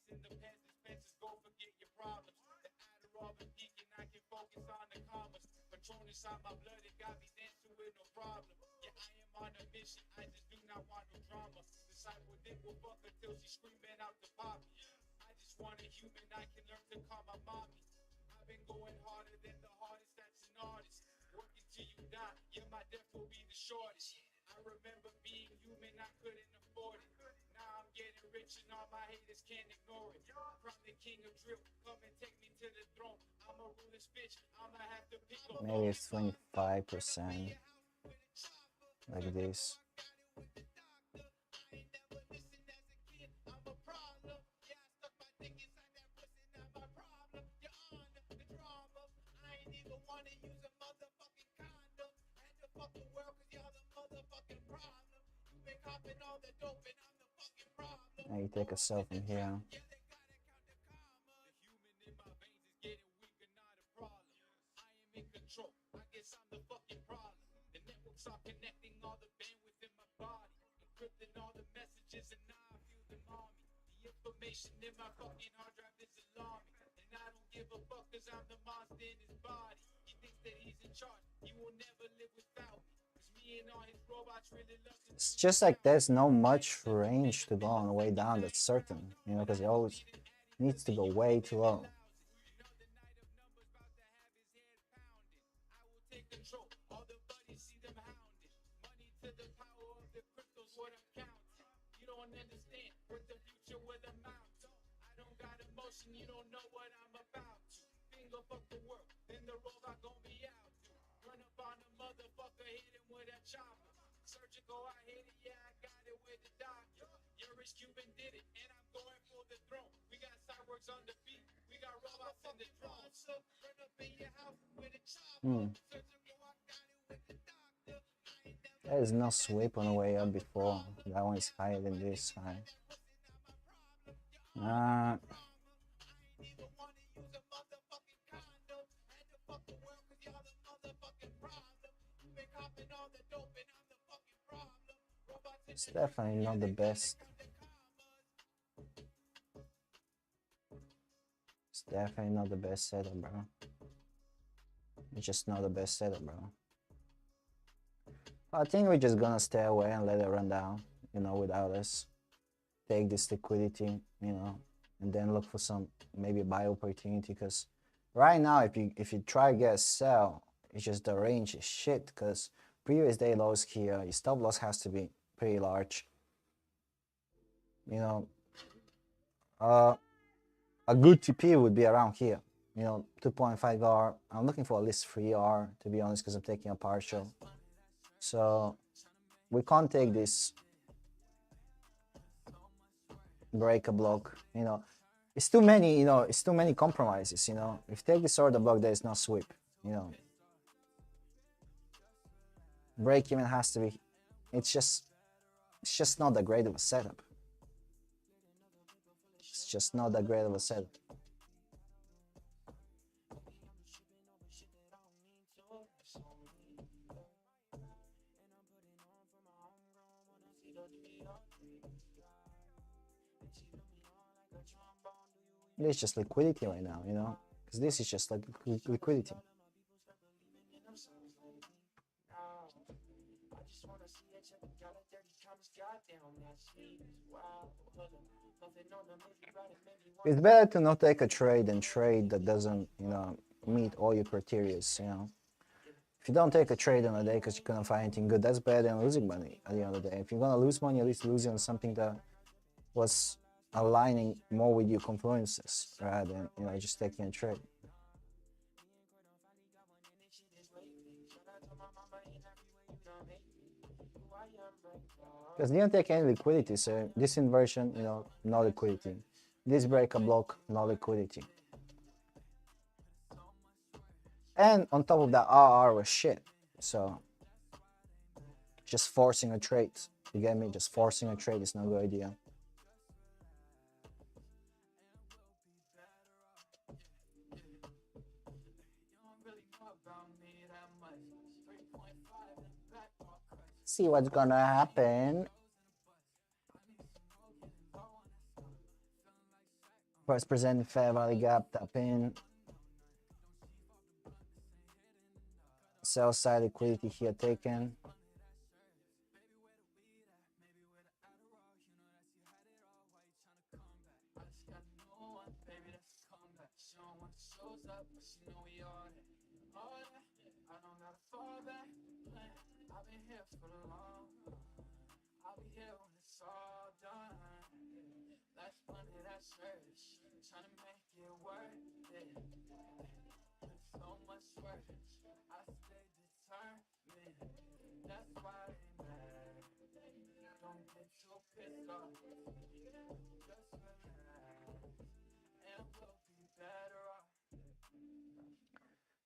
The Xanax in the past dispenses. Go forget your problems. The Adderall been geeking. I can focus on the commas. Patron inside my blood, it got me dancing with no problem. Yeah, I am on a mission, I just do not want no drama. The cyber dick will fuck her till she's screaming out the poppy. I just want a human I can learn to call my mommy. I've been going harder than the hardest, that's an artist. Working till you die, yeah, my death will be the shortest. I remember being human, I couldn't afford it. Now I'm getting rich and all my haters can't ignore it. From the king of drill, come and take me to the throne. I'ma rule this bitch, I'ma have to pick up. Maybe it's 25% like this. Now you take a cell from here. I guess I'm the fucking problem. The networks are connecting all the bandwidth in my body, encrypting all the messages, and now I feel them on me. The information in my fucking hard drive is alarming, and I don't give a fuck cause I'm the monster in his body. He thinks that he's in charge, he will never live without me. Cause me and all his robots really love to. It's just like there's no much range to go on the way down, that's certain, you know, because it always needs to go way too low. Control all the buddies, see them hounded. Money to the power of the crypto's what I'm counting. You don't understand what the future will amount to. I don't got emotion, you don't know what I'm about to. Finger fuck the world, then the robot gon' be out to. Run up on a motherfucker, hit him with a chopper. Surgical, I hit it, yeah, I got it with the doctor. Your Rich Cuban did it, and I'm going for the throne. We got cyborgs on the beat, we got robots on the drone. So run up in your house with a chopper. There is no sweep on the way up before. That one is higher than this high. It's definitely not the best. It's definitely not the best setup, bro. It's just not the best setup, bro. I think we're just gonna stay away and let it run down, you know, without us. Take this liquidity, you know, and then look for some maybe buy opportunity. Because right now, if you try to get a sell, it's just the range is shit. Because previous day lows here, your stop loss has to be pretty large. You know, A good TP would be around here. 2.5 R. I'm looking for at least 3 R, to be honest, because I'm taking a partial. So we can't take this break a block. It's too many. It's too many compromises. If you take this order block, there is no sweep. Break even has to be. It's just not that great of a setup. It's just not that great of a setup. It's just liquidity right now, because this is just like liquidity. It's better to not take a trade than trade that doesn't, meet all your criteria. If you don't take a trade on a day because you couldn't find anything good, that's better than losing money at the end of the day. If you're gonna lose money, at least losing on something that was aligning more with your confluences rather than just taking a trade. Because didn't take any liquidity, so this inversion, no liquidity. This break a block, no liquidity. And on top of that, RR was shit. So just forcing a trade, you get me? Just forcing a trade is not a good idea. See what's gonna happen. First present fair value gap, tap in. Sell side liquidity here taken.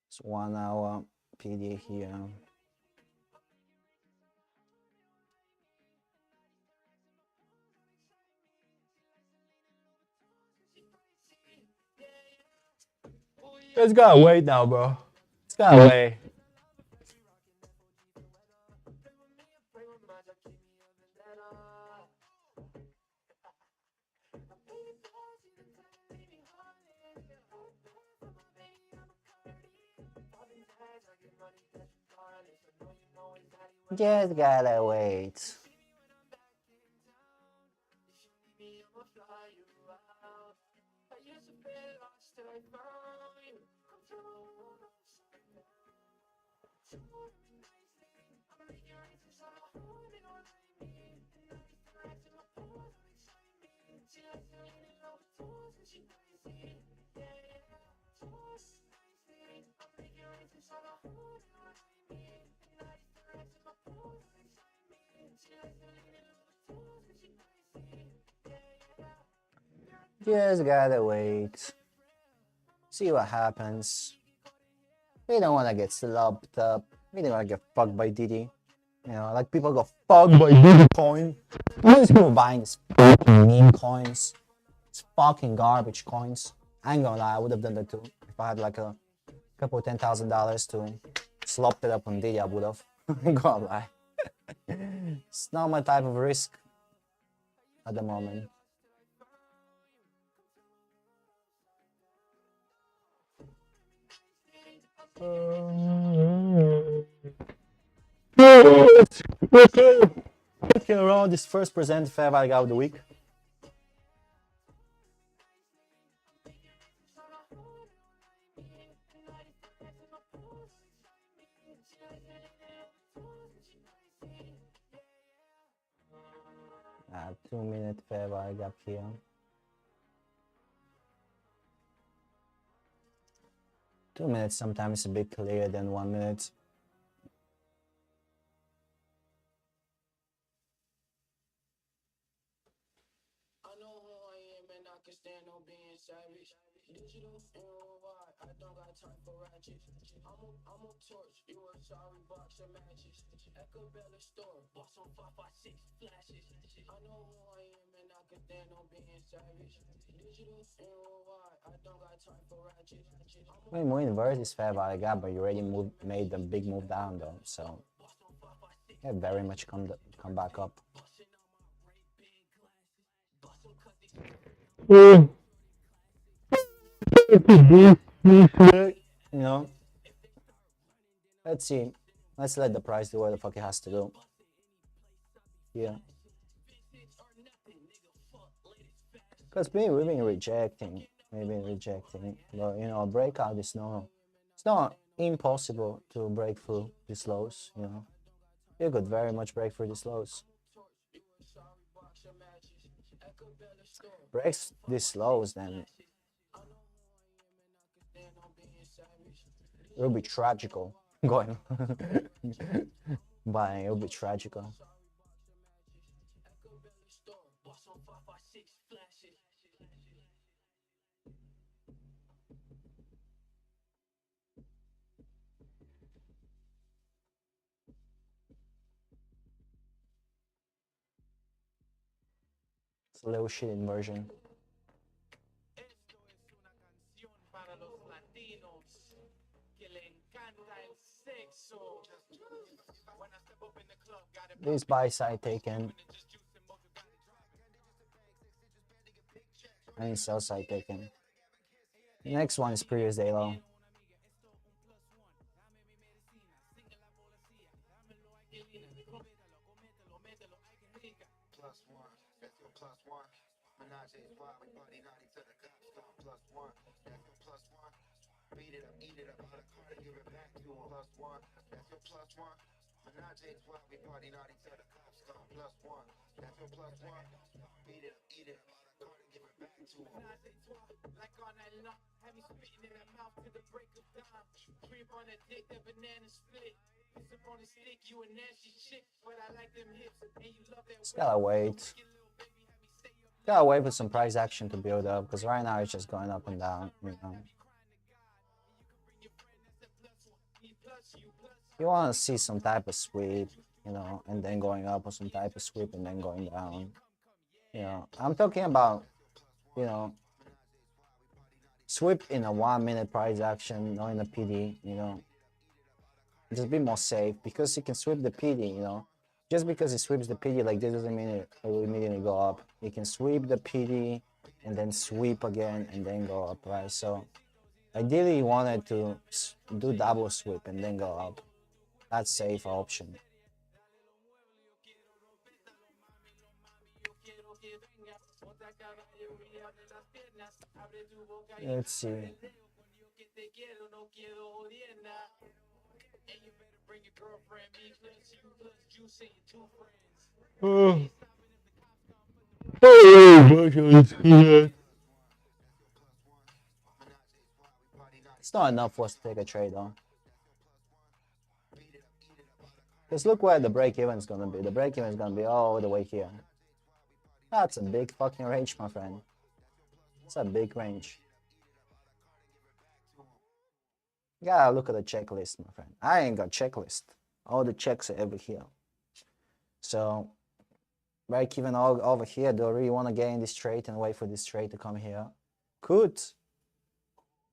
It's 1 hour PD here. It's gotta wait now, bro. It's gotta wait. Just gotta wait. Just gotta wait. See what happens. We don't wanna get slopped up. We don't wanna get fucked by Diddy. Like people got fucked by Diddy coin. These people buying these fucking meme coins. It's fucking garbage coins. I ain't gonna lie, I would have done that too. If I had like a couple $10,000 to slop it up on Diddy, I would have. I ain't gonna lie. It's not my type of risk at the moment. Looking around this first present fair value gap of the week. A 2-minute fair value gap here. 2 minutes sometimes a bit clearer than 1 minute. I know who I am and I can stand on being savage. Digital and worldwide, I don't got time for ratchets. I'm a torch, you a sorry box of matches. Ecobella store, bought some 556 flashes. I know who I am and I can stand on being savage. Digital and worldwide, I don't got time for ratchets. I mean, moving inverse is fair value gap, but you already made the big move down though, so yeah, very much come back up. You know, let's see. Let's let the price do what the fuck it has to do. Yeah. Because we've been rejecting, but you know, a breakout is it's not impossible to break through these lows. You know, you could very much break through these lows. Breaks these lows, then it will be tragical going. Buying, it will be tragical. It's a little shit inversion. This buy side taken. And sell side taken. The next one is previous day low. Beat it up, eat it up, out of car to give it back to him. +1, that's your +1. Menage why we party naughty till the cops come. +1, that's your +1. Beat it up, eat it up, out of car to give it back to him. Like all night long, have me spitting in that mouth to the break of dawn. Creep on that dick, that banana split. Piss up on the stick, you a nasty chick, but I like them hips, and you love that. Just gotta wait. Gotta wait for some price action to build up, because right now it's just going up and down, you know. You want to see some type of sweep, you know, and then going up, or some type of sweep and then going down. You know, I'm talking about, you know, sweep in a 1 minute price action, not in a PD, you know. Just be more safe, because you can sweep the PD, you know. Just because it sweeps the PD like this doesn't mean it will immediately go up. You can sweep the PD and then sweep again and then go up, right? So ideally you wanted to do double sweep and then go up. That's safe option. Let's see. It's not enough for us to take a trade on. Because look where the break-even is going to be. The break-even is going to be all the way here. That's a big fucking range, my friend. It's a big range. You gotta look at the checklist, my friend. I ain't got checklist. All the checks are over here. So, break-even all over here. Do I really want to get in this trade and wait for this trade to come here? Could.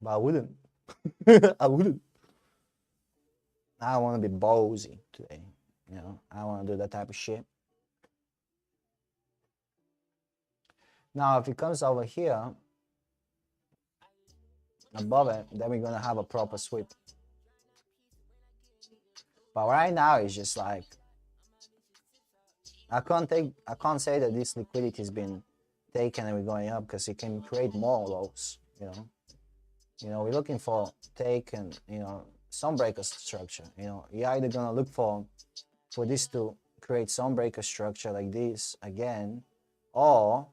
But I wouldn't. I wouldn't. I want to be ballsy today. You know, I want to do that type of shit. Now, if it comes over here, above it, then we're going to have a proper sweep. But right now, it's just like, I can't say that this liquidity has been taken and we're going up, because it can create more lows, you know. You know, we're looking for take and, you know, some breaker structure. You know, you're either gonna look for this to create some breaker structure like this again, or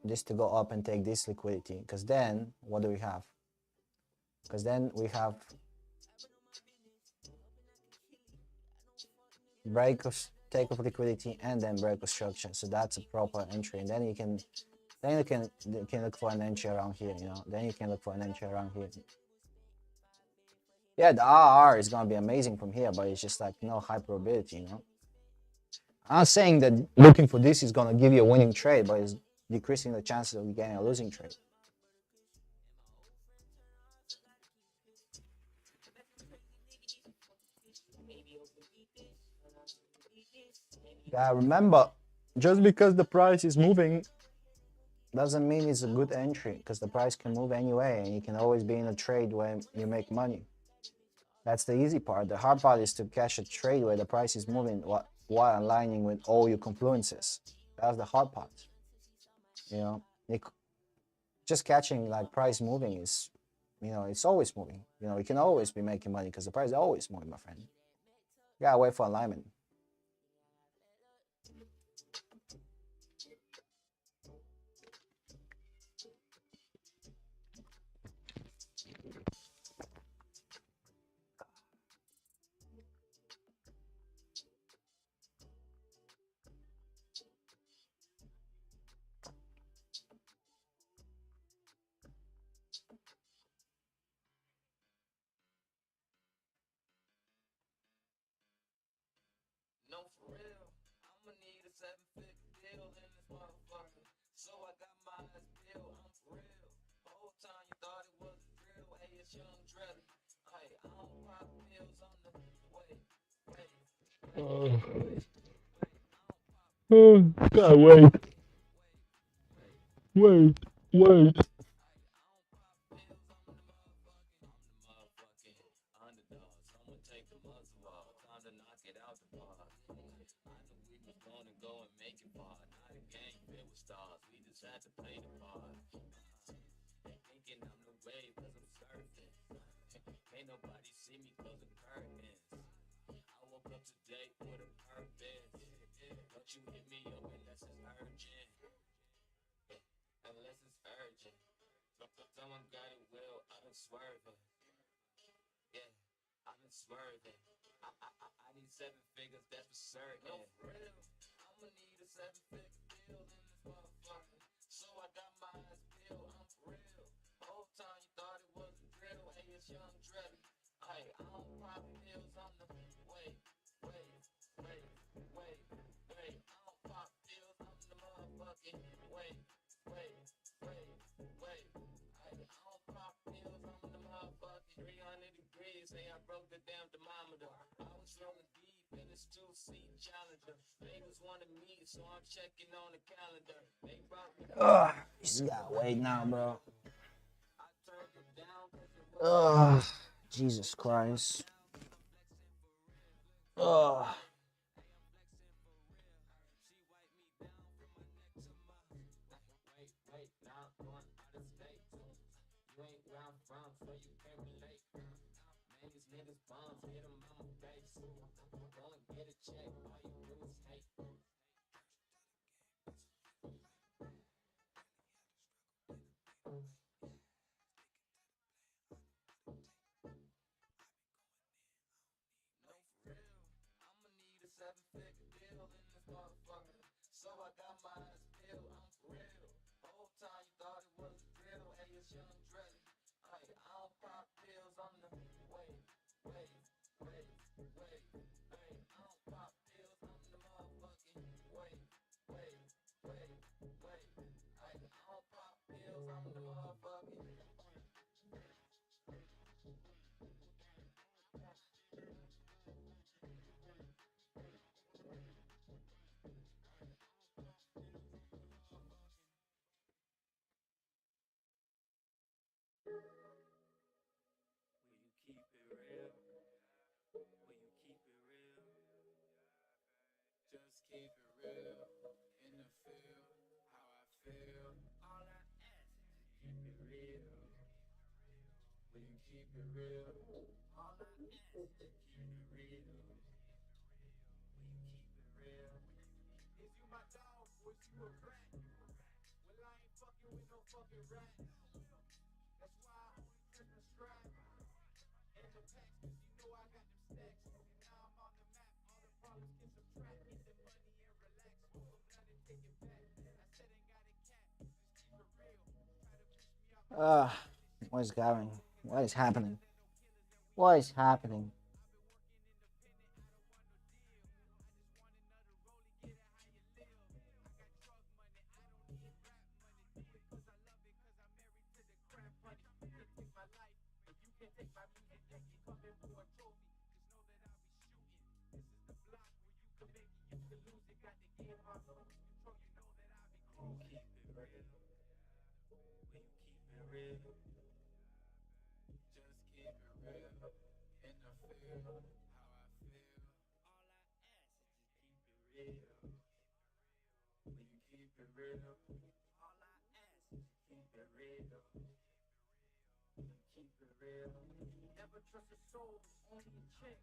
this to go up and take this liquidity, because then what do we have? Because then we have break of take of liquidity and then break of structure. So that's a proper entry, and then you can look for an entry around here. You know, then you can look for an entry around here. Yeah, the RR is gonna be amazing from here, but it's just like no high probability. You know, I'm not saying that looking for this is gonna give you a winning trade, but it's decreasing the chances of you getting a losing trade. Yeah, remember, just because the price is moving doesn't mean it's a good entry, because the price can move anyway and you can always be in a trade where you make money. That's the easy part. The hard part is to catch a trade where the price is moving while aligning with all your confluences. That's the hard part. You know, just catching like price moving is, you know, it's always moving. You know, you can always be making money because the price is always moving, my friend. You gotta wait for alignment. No, for real. I'ma need a 7-figure deal in this motherfucker. So I got my eyes peeled. I'm for real. Whole time you thought it was a drill. Hey, it's young Dreddy. Hey, I don't pop pills on the way. God, wait, wait. Underdog. Someone take the muzzle off. Time to knock it out the park. I knew we was gonna go and make it far. Not a game filled with stars. We just had to play the part. Thinking I'm the wave cause I'm surfing. Ain't nobody see me close the curtains. I woke up today with a purpose. Don't you hit me up unless it's urgent. Unless it's urgent. Someone got it well, I've been swerving. Yeah, I've been swerving. I need 7 figures, that's for certain. No, for real. I'ma need a 7-figure deal in this motherfucker. So I got my eyes peeled, I'm for real. Whole time you thought it was a drill. Hey, it's young Dreddy. Hey, I don't pop pills on the way. I don't pop pills on the motherfucking way. Hey, I don't pop pills on the motherfucking 300 degrees. Hey, I broke the damn thermometer. I was rolling deep in this 2-seat Challenger. Neighbors wanted me, so I'm checking on the calendar. They brought me. Ugh, you just gotta wait now, bro. I turned it down cause it was. Ugh, Jesus Christ. Ugh. Now I'm going out of state. You ain't where I'm from, so you can't relate. Man, these niggas bums, hit them on my face. Go and get a check, all you do is hate. No, for real. I'ma need a 7-figure deal in this motherfucker. So I got my eyes peeled, I'm for real. Whole time you thought it was a drill. Hey, it's young Dreddy. Hey, I don't pop pills on the way. Hey, I don't pop pills on the motherfucking way. Hey, I don't pop pills on the motherfucking. Will you keep it real? Will you keep it real? Just keep it real. In the field, how I feel. All I ask is keep it real. Will you keep it real? All I ask is keep it real. Will you keep it real? Is you my dog or is you a rat? Well, I ain't rats. That's why I only dress my strap and the packs, cause you know I got them stacks. And now I'm on the map, all the problems get subtract. Get the money and relax, hold them down and take it back. I said ain't got a cat, just keep it real. Try to push me out, What is going? What is happening? What is happening? Never trust a soul, only a check.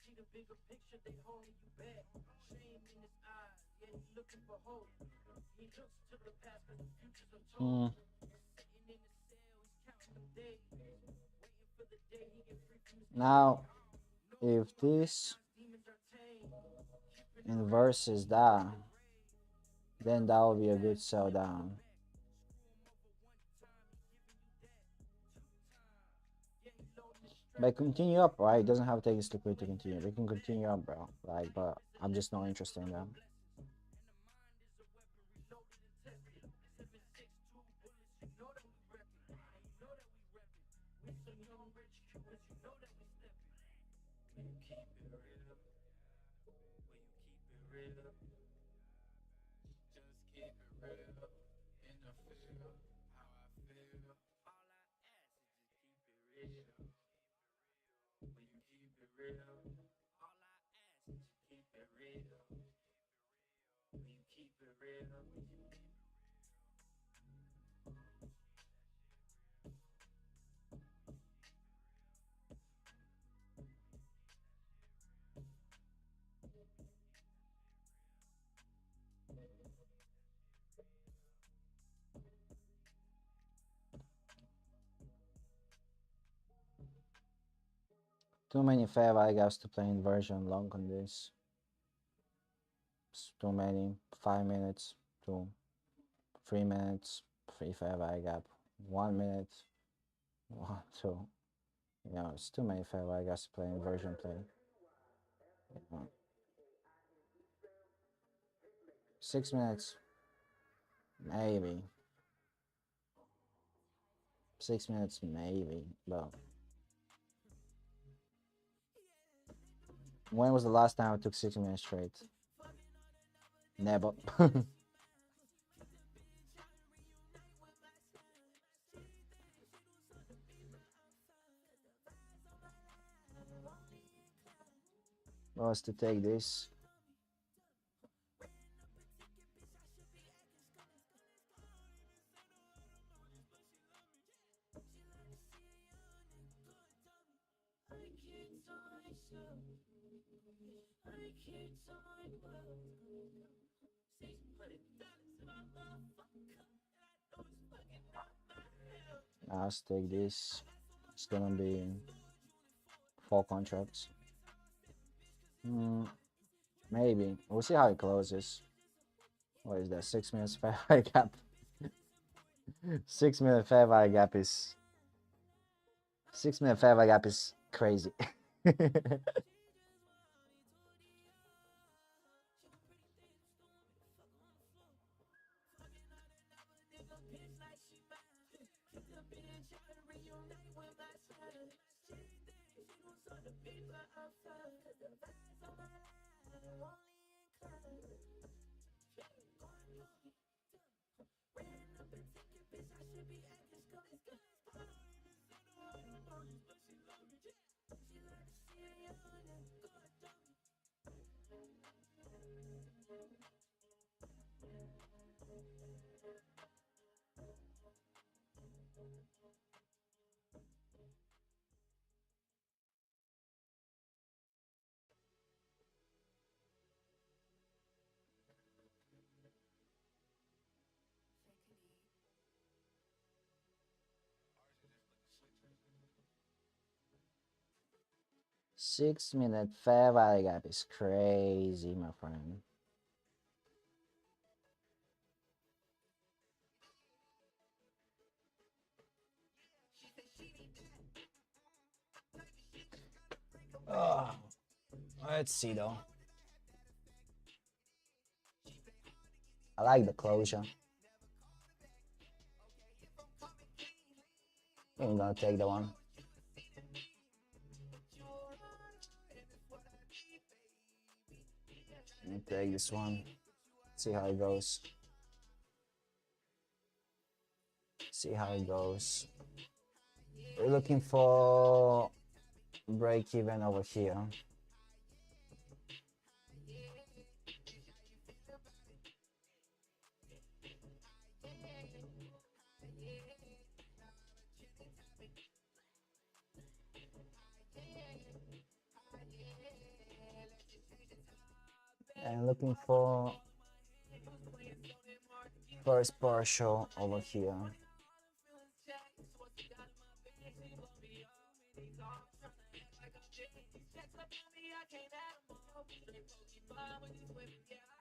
See the bigger picture, they holding you back. Shame in his eyes, yeah, he looking for hope. He looks to the past, cause the future's untold. Sitting in the cell, he's counting them days. Waiting for the day he get free from his Now, if this demons are tame. inverses that, then that will be a good sell down. But continue up, right? It doesn't have to take this liquid to continue. We can continue up, bro. Like, but I'm just not interested in that. Too many fair value gaps to play inversion long on this. It's too many. 5 minutes, 2, 3 minutes, 3 fair value gap, 1 minute, 1, 2. You know, it's too many fair value gaps to play inversion play. You know. 6 minutes, maybe. 6 minutes, maybe, but when was the last time I took 6 minutes straight? Never. Was to take this. Let's take this. It's gonna be 4 contracts. Maybe. We'll see how it closes. What is that? 6 minutes fair value gap. 6 minute fair value gap is 6 minute fair value gap is crazy. 6 minute fair value gap is crazy, my friend. Oh, let's see though. I like the closure. I'm gonna take the one. Let me take this one. See how it goes. See how it goes. We're looking for break even over here. And looking for first partial over here.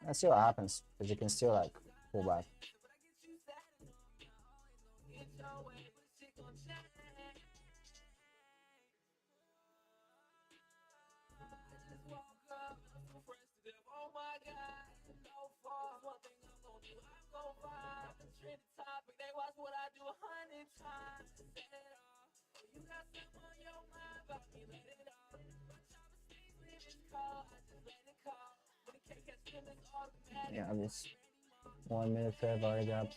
Let's see what happens, because you can still like pull back. Yeah, this 1 minute fair value gap.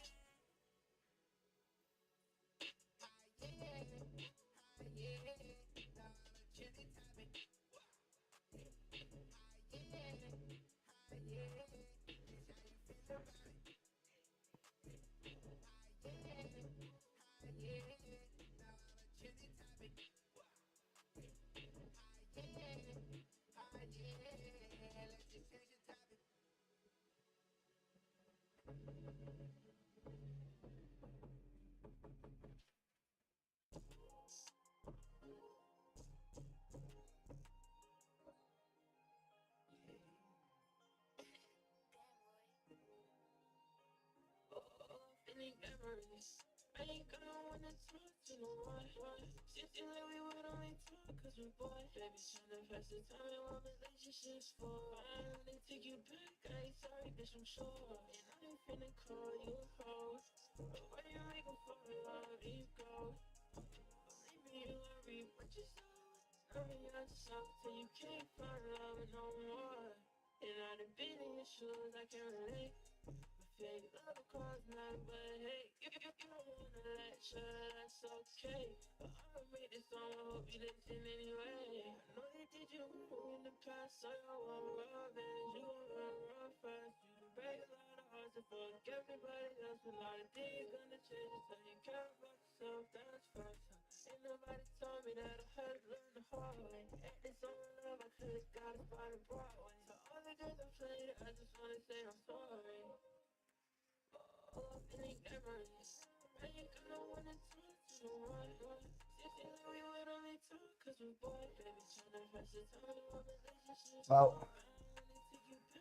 Well,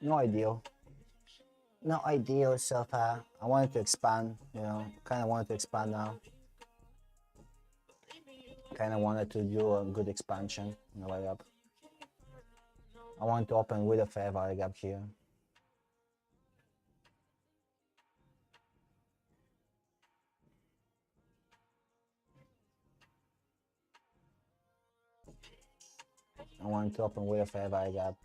no ideal. No ideal so far. I wanted to expand, kind of wanted to expand now. Kind of wanted to do a good expansion on the way up. I want to open with a fair value gap here. I want to open with a fair value gap.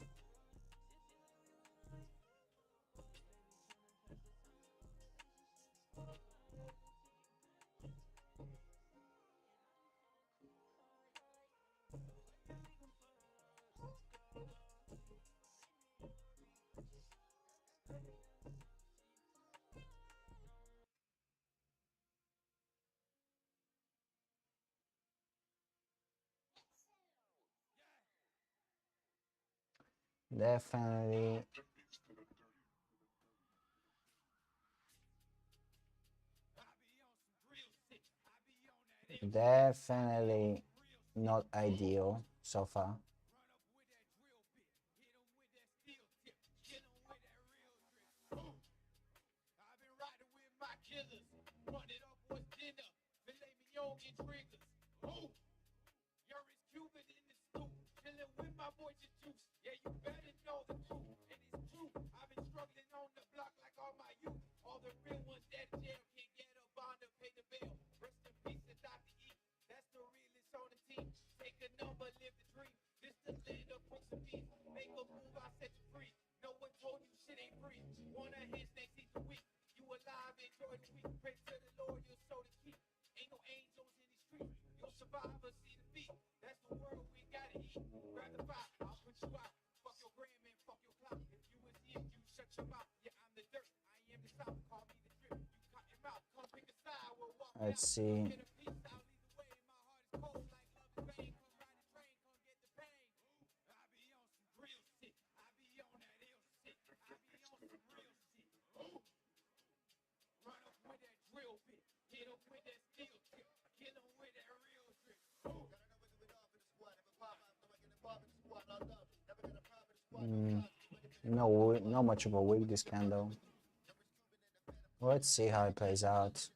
Definitely. Definitely not ideal so far. killers. Run it up, what's dinner? Filet mignon and triggers. Ooh, you're as Cuban in the stew. Chilling with my boy Juice. Yeah, you better know the truth. And it's true. I've been struggling on the block like all my youth. All the real ones that jail can't get a bond to pay the bill. Rest in peace to Dr. E. That's the realest on the team. Take a number, live the dream. This the land of Brooks and Peace. Make a move, I set you free. No one told you shit ain't free. Wanna hit next season week. You alive, enjoy the week. Pray to the Lord, your soul to keep. Ain't no angels in these streets. You'll survive or see the beat. That's the world we gotta eat. Grab the fire, I'll put you out. Fuck your gram and fuck your clout. If you was here, you shut your mouth. Yeah, I'm the dirt. I am the south. Call me the drip. You cut him out. Come pick a side. We'll walk out. Let's see. Get a piece out either way. My heart is cold like love is pain. Come ride the train. Come get the pain. I be on some real shit. I be on that ill shit. I be on some real shit. Ooh. Run up with that drill bit. Hit him with that steel tip. Kill him with that real drip. Ooh. No, not much of a week this candle. Let's see how it plays out.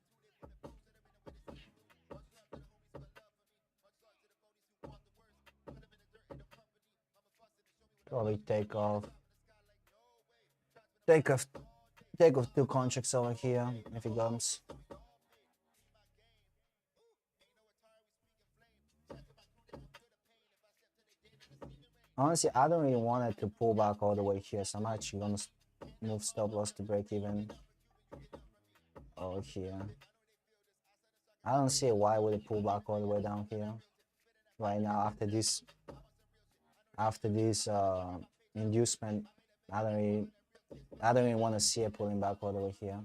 Probably take off two contracts over here if it comes. Honestly, I don't really want it to pull back all the way here, so I'm actually gonna move stop loss to break even over here. I don't see why would it pull back all the way down here right now after this inducement. I don't really want to see it pulling back all the way here.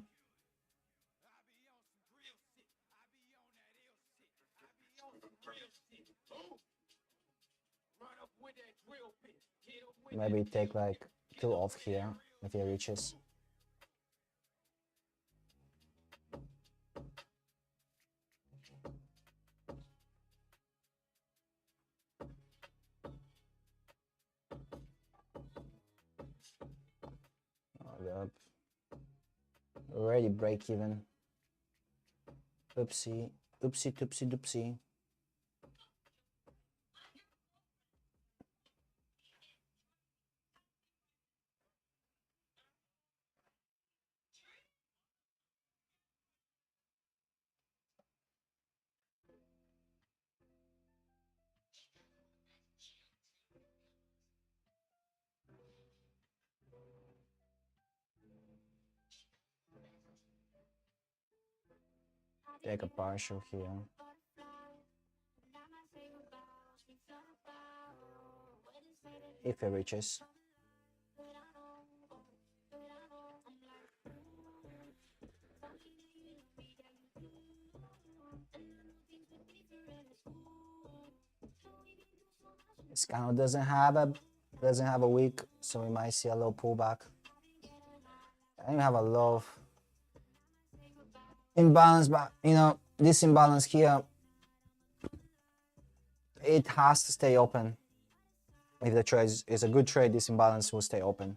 Maybe take like 2 off here if it reaches. Hold up. Already break even. Oopsie, oopsie, doopsie, doopsie. Take a partial here. If it reaches. This candle doesn't have a week, so we might see a little pullback. I think we have a lot of imbalance, but you know, this imbalance here, it has to stay open. If the trade is a good trade, this imbalance will stay open.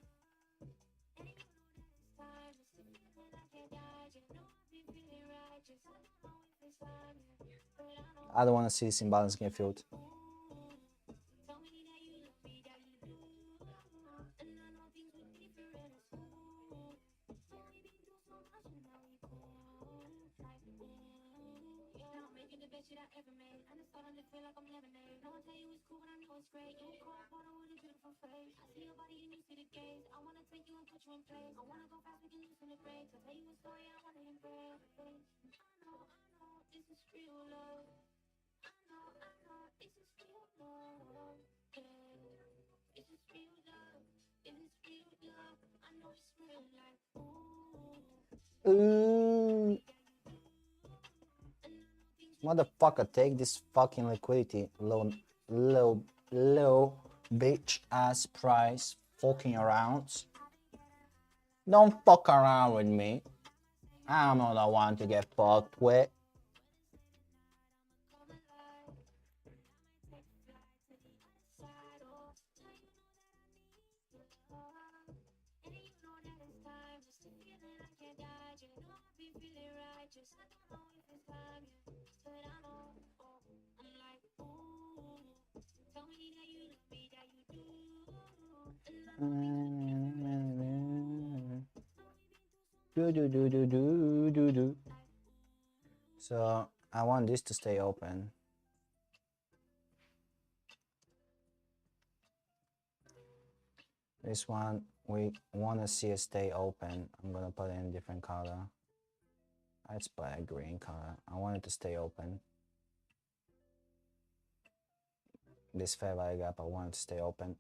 I don't want to see this imbalance get filled. Motherfucker, take this fucking liquidity, low bitch ass price, fucking around. Don't fuck around with me. I'm not the one to get fucked with. Do do do do do do do. So I want this to stay open. This one we want to see it stay open. I'm gonna put it in a different color. Let's put a green color. I want it to stay open. This fair value gap, I want it to stay open.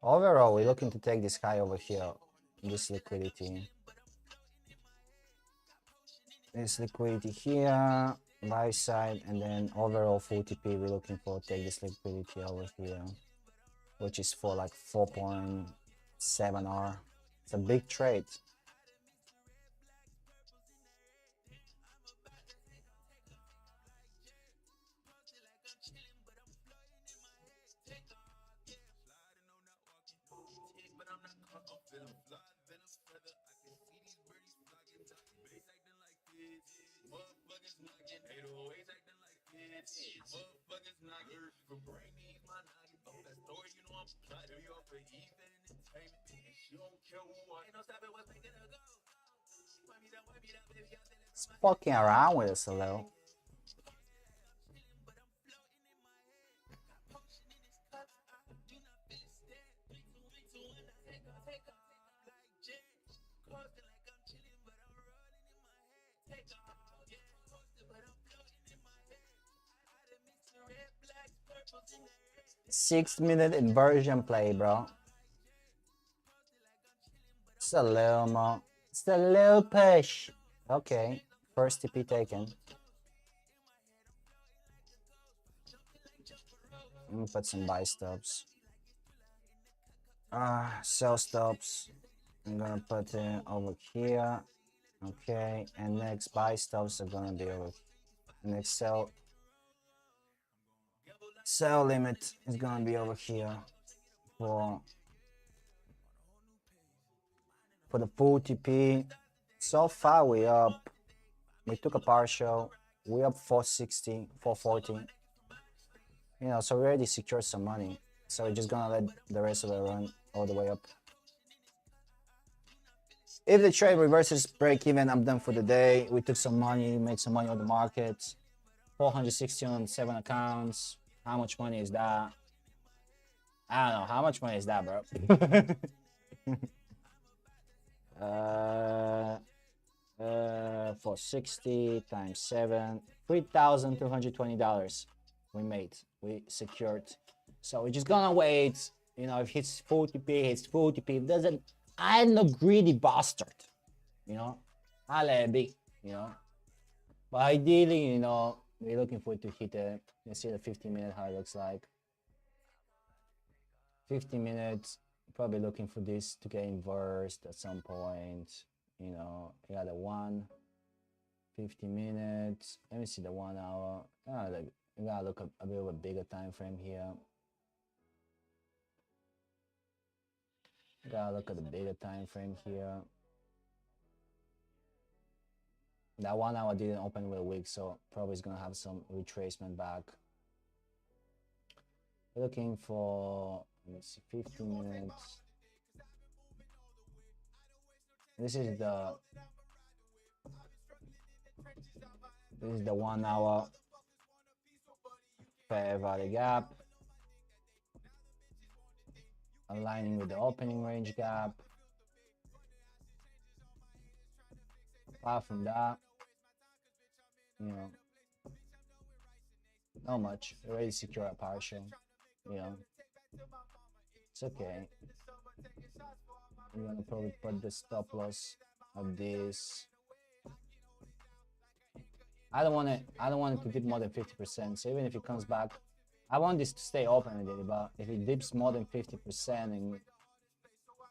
Overall, we're looking to take this high over here, this liquidity. This liquidity here, buy side, and then overall full TP, we're looking for take this liquidity over here, which is for like 4.7 R. It's a big trade. It's fucking around with us a little. Six-minute inversion play, bro. It's a little more. It's a little push. Okay, first TP taken. I'm gonna put some buy stops. Sell stops. I'm gonna put it over here. Okay, and next buy stops are gonna be over. Next sell limit is gonna be over here for the full TP. So far we up. We took a partial. We up 460, 440. You know, so we already secured some money. So we're just gonna let the rest of it run all the way up. If the trade reverses break even, I'm done for the day. We took some money, made some money on the market. 460 on 7 accounts. How much money is that? I don't know. How much money is that, bro? 460 times 7. $3,220 we made. We secured. So we're just gonna wait. You know, if it's full TP, it's full TP. If doesn't, I'm no greedy bastard. You know, I'll let it be. You know, but ideally, you know, we're looking for it to hit it. You see the 15-minute how it looks like. 15 minutes. Probably looking for this to get inversed at some point. You know, you got a 50 minutes. Let me see the 1 hour. You gotta look at a bit of a bigger time frame here. Gotta look at the bigger time frame here. That 1 hour didn't open with a wick, so probably it's gonna have some retracement back. Looking for, let me see, 15 minutes. This is the 1 hour fair value gap, aligning with the opening range gap. Apart from that, you know, not much. Already secure a partial, you know, it's okay. I'm gonna probably put the stop loss of this. I don't want it to dip more than 50%. So even if it comes back, I want this to stay open a little, but if it dips more than 50%, and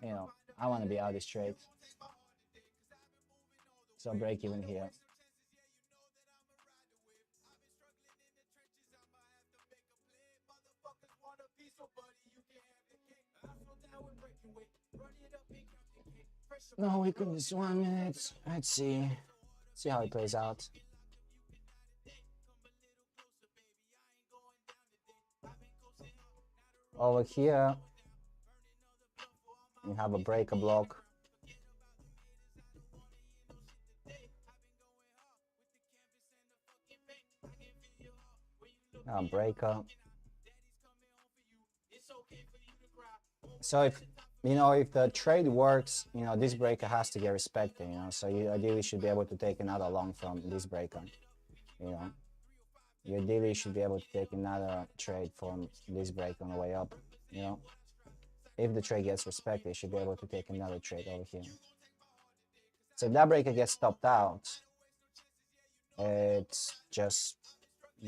you know, I want to be out of this trade. So break even here. No weakness, 1 minute. Let's see. See how it plays out. Over here, we have a breaker block. Breaker. So if if the trade works, this breaker has to get respected. So you ideally should be able to take another long from this breaker. You ideally should be able to take another trade from this breaker on the way up. If the trade gets respected, you should be able to take another trade over here. So if that breaker gets stopped out, it's just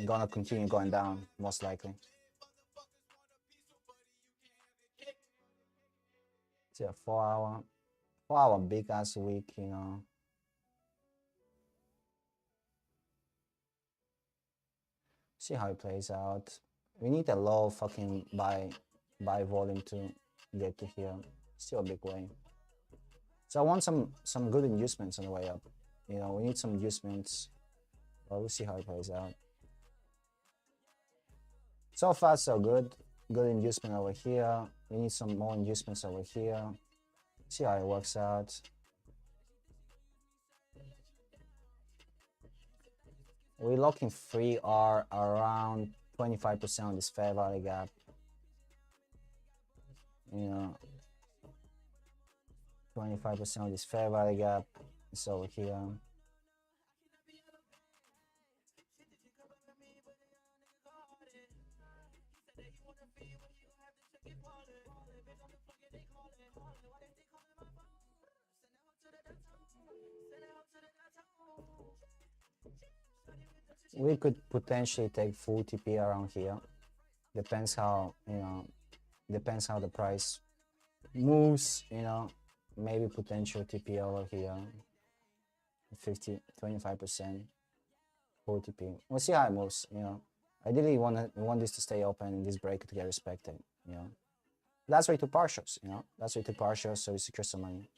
gonna continue going down, most likely. See a 4 hour big ass week, See how it plays out. We need a low fucking buy volume to get to here. Still a big way. So I want some good inducements on the way up. We need some inducements. Well, we'll see how it plays out. So far, so good. Good inducement over here. We need some more inducements over here. See how it works out. We're locking 3R around 25% on this fair value gap. 25% of this fair value gap is over here. We could potentially take full TP around here. Depends how depends how the price moves. Maybe potential TP over here. 25% full TP. We'll see how it moves. Ideally, we want this to stay open and this breaker to get respected. That's why we took partials. That's why we took partials, so we secure some money.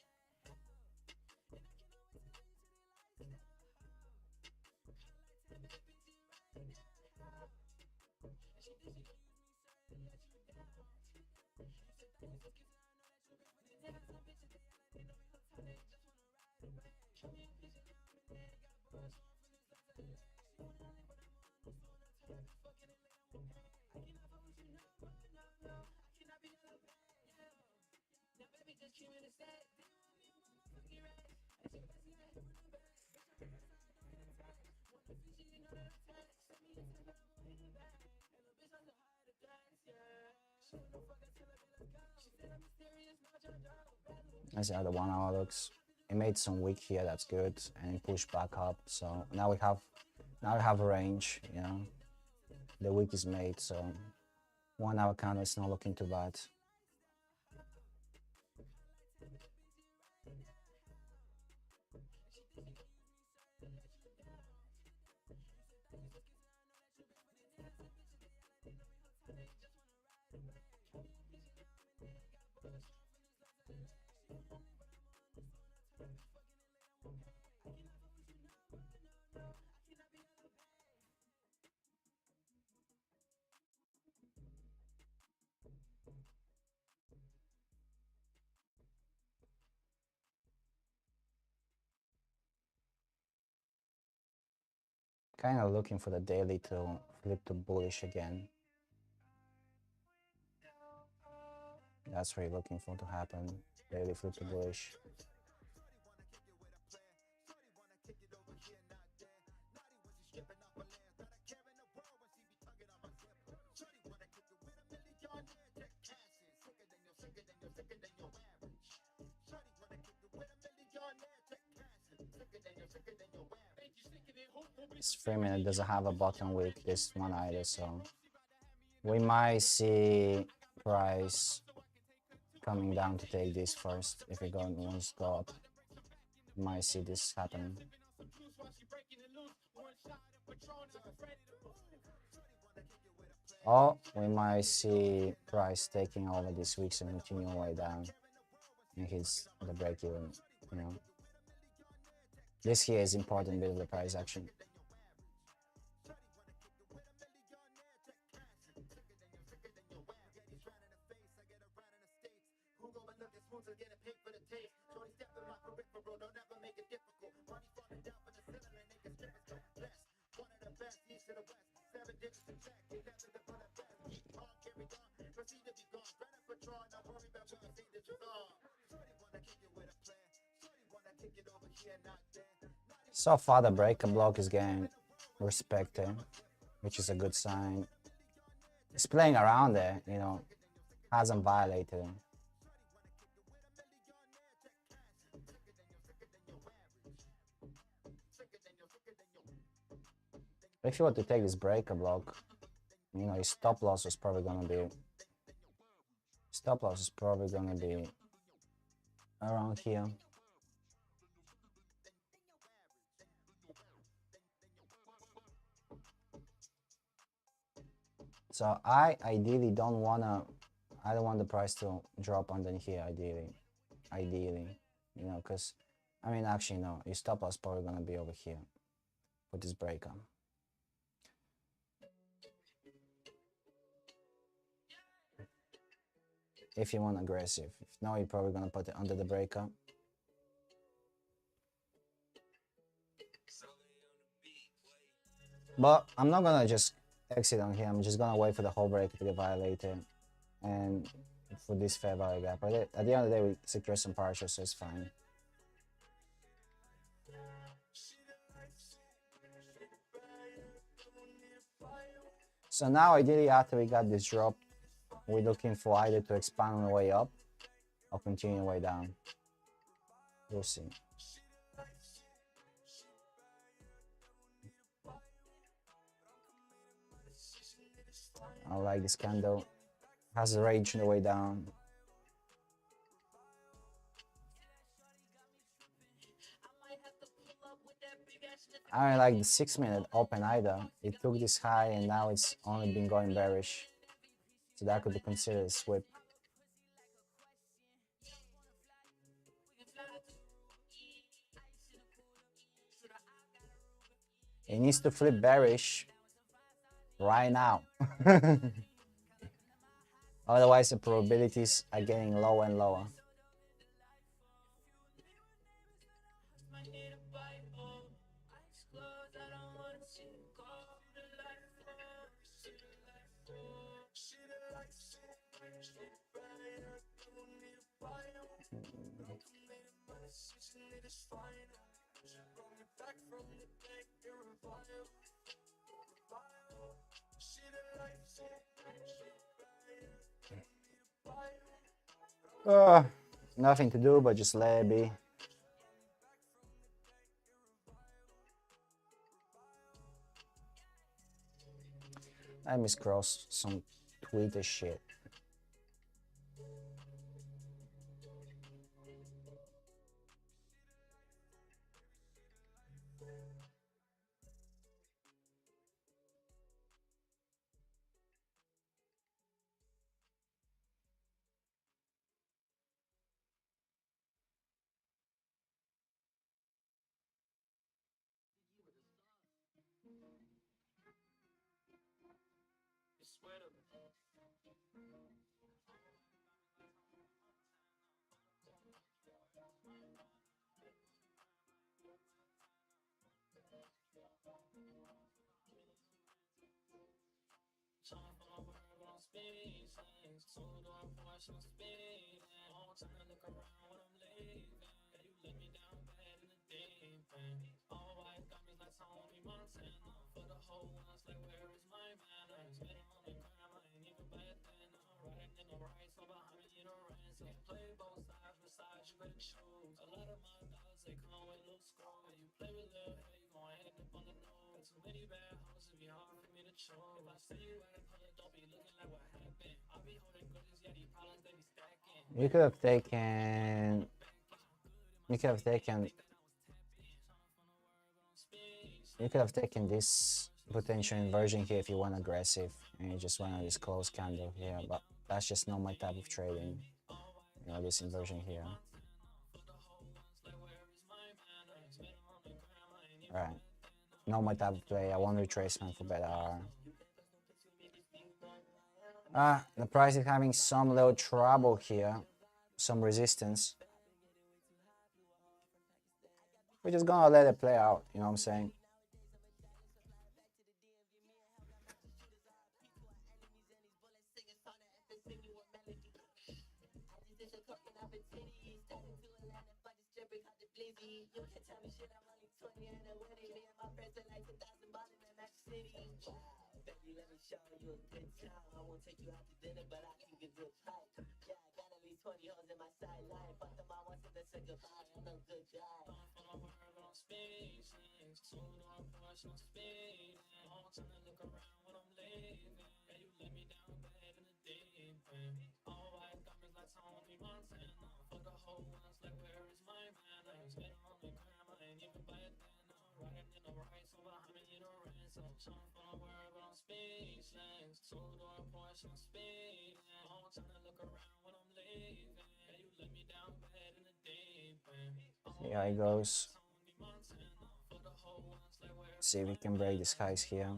That's how the 1 hour looks. It made some wick here, that's good, and it pushed back up. So now we have a range. The wick is made, so 1 hour candle is not looking too bad. Kind of looking for the daily to flip to bullish again. That's what you're looking for to happen. Daily flip to bullish. This 3 minute doesn't have a bottom wick, this one either, so we might see price coming down to take this first. If it wants to go up, we might see this happen. Or we might see price taking over this week and continue way down and hits the break even. You know, this here is important bit of the price action. So far, the breaker block is getting respected, which is a good sign. It's playing around there, you know, hasn't violated him. If you were to take this breaker block, you know, his stop loss is probably gonna be around here. So I ideally don't want the price to drop under here, ideally, you know, because, I mean, actually, no, your stop loss is probably going to be over here with this breaker. If you want aggressive. If no, you're probably going to put it under the breaker. But I'm not going to just exit on here. I'm just going to wait for the whole breaker to get violated. And for this fair value gap. But at the end of the day, we secure some partial, so it's fine. So now, ideally, after we got this drop, we're looking for either to expand on the way up or continue the way down. We'll see. I like this candle. Has a range on the way down. I don't like the 6-minute open either. It took this high and now it's only been going bearish. So that could be considered a sweep. It needs to flip bearish right now. Otherwise, the probabilities are getting lower and lower. Nothing to do but just let it be. I miscrossed some Twitter shit. You could have taken. You could have taken. You could have taken this potential inversion here if you want aggressive and you just want this close candle here, but that's just not my type of trading. You know, this inversion here. Right. Not my type of play. I want retracement for better. The price is having some little trouble here. Some resistance. We're just gonna let it play out, you know what I'm saying? See how it goes. See if we can break the skies here.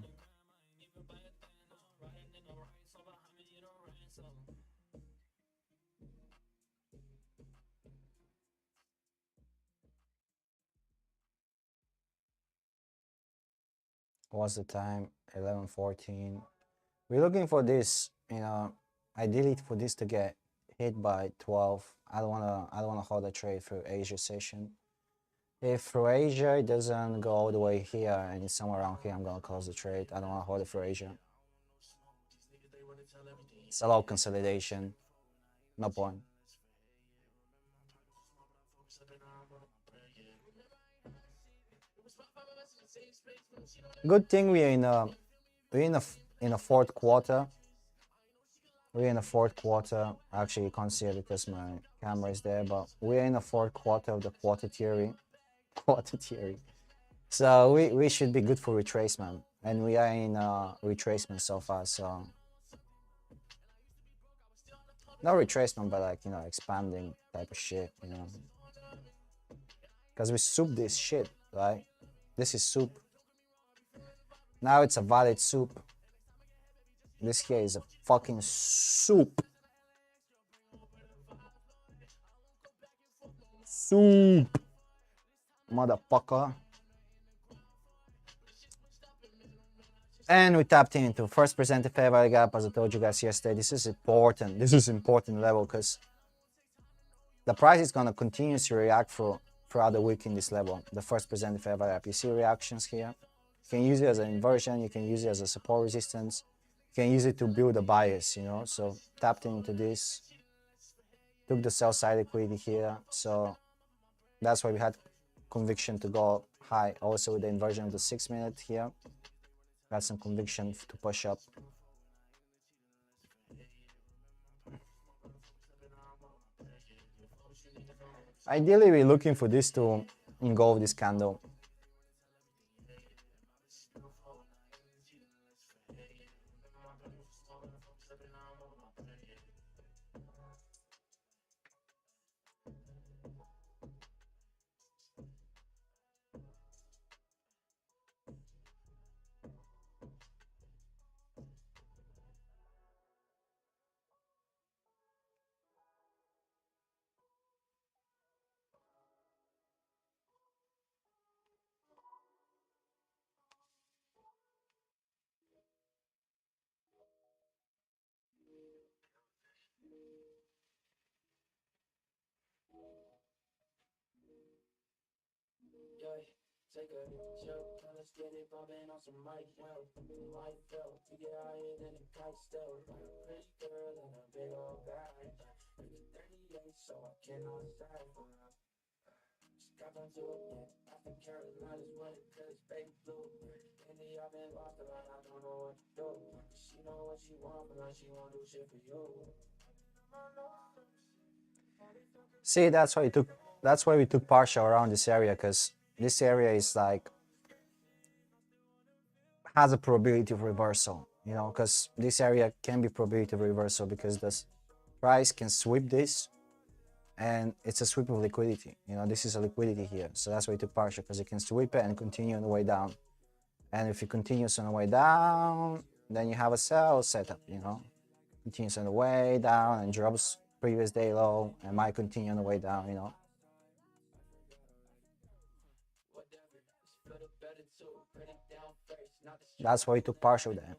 What's the time? 11:14. We're looking for this, you know, ideally for this to get hit by 12. I don't wanna hold a trade through Asia session. If through Asia it doesn't go all the way here and it's somewhere around here, I'm gonna close the trade. I don't wanna hold it through Asia. It's a lot of consolidation. No point. Good thing we're in a fourth quarter. We're in the fourth quarter. Actually, you can't see it because my camera is there, but we're in the fourth quarter of the quarter theory. Quarter theory. So we should be good for retracement, and we are in retracement so far. So not retracement, but like, you know, expanding type of shit, you know. Because we soup this shit, right? This is soup. Now it's a valid soup. This here is a fucking soup. Soup. Motherfucker. And we tapped into first presented fair value gap, as I told you guys yesterday. This is important. This is important level because the price is going to continuously react throughout the week in this level. The first presented fair value gap. You see reactions here. You can use it as an inversion. You can use it as a support resistance. You can use it to build a bias, you know. So tapped into this. Took the sell side liquidity here. So that's why we had conviction to go high. Also with the inversion of the 6 minute here. Got some conviction to push up. Ideally, we're looking for this to engulf this candle. Take a chill, let's get it bumping on some mic. Well, light fell to get higher than a kite still. Pretty girl and a big old bag. It's 38, so I cannot stand for her. Strap onto a bit. I think Carolina's winning cause baby blue. Lately I've been lost a lot, I don't know what to do. She know what she want, but now she won't do shit for you. See, that's why we took partial around this area, because this area is like has a probability of reversal, you know, because this area can be probability of reversal because this price can sweep this and it's a sweep of liquidity. You know, this is a liquidity here, so that's why you took partial, because you can sweep it and continue on the way down. And if it continues on the way down, then you have a sell setup. You know, continues on the way down and drops previous day low and might continue on the way down. You know, that's why you took partial then.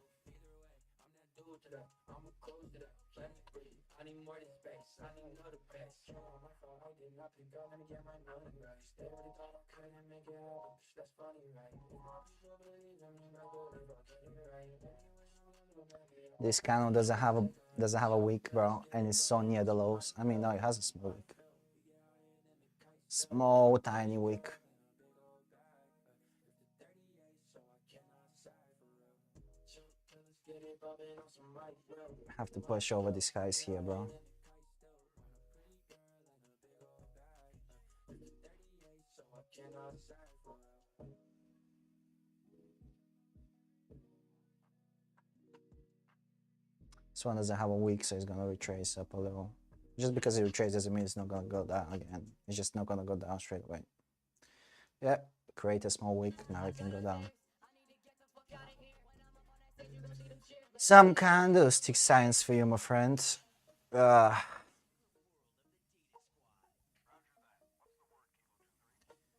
This candle doesn't have a wick, bro, and it's so near the lows. I mean, no, it has a small wick, small tiny wick. Have to push over these guys here, bro. This one doesn't have a wick, so it's gonna retrace up a little. Just because it retraces doesn't mean it's not gonna go down again. It's just not gonna go down straight away. Yeah, create a small wick, now it can go down. Some candlestick science for you, my friends.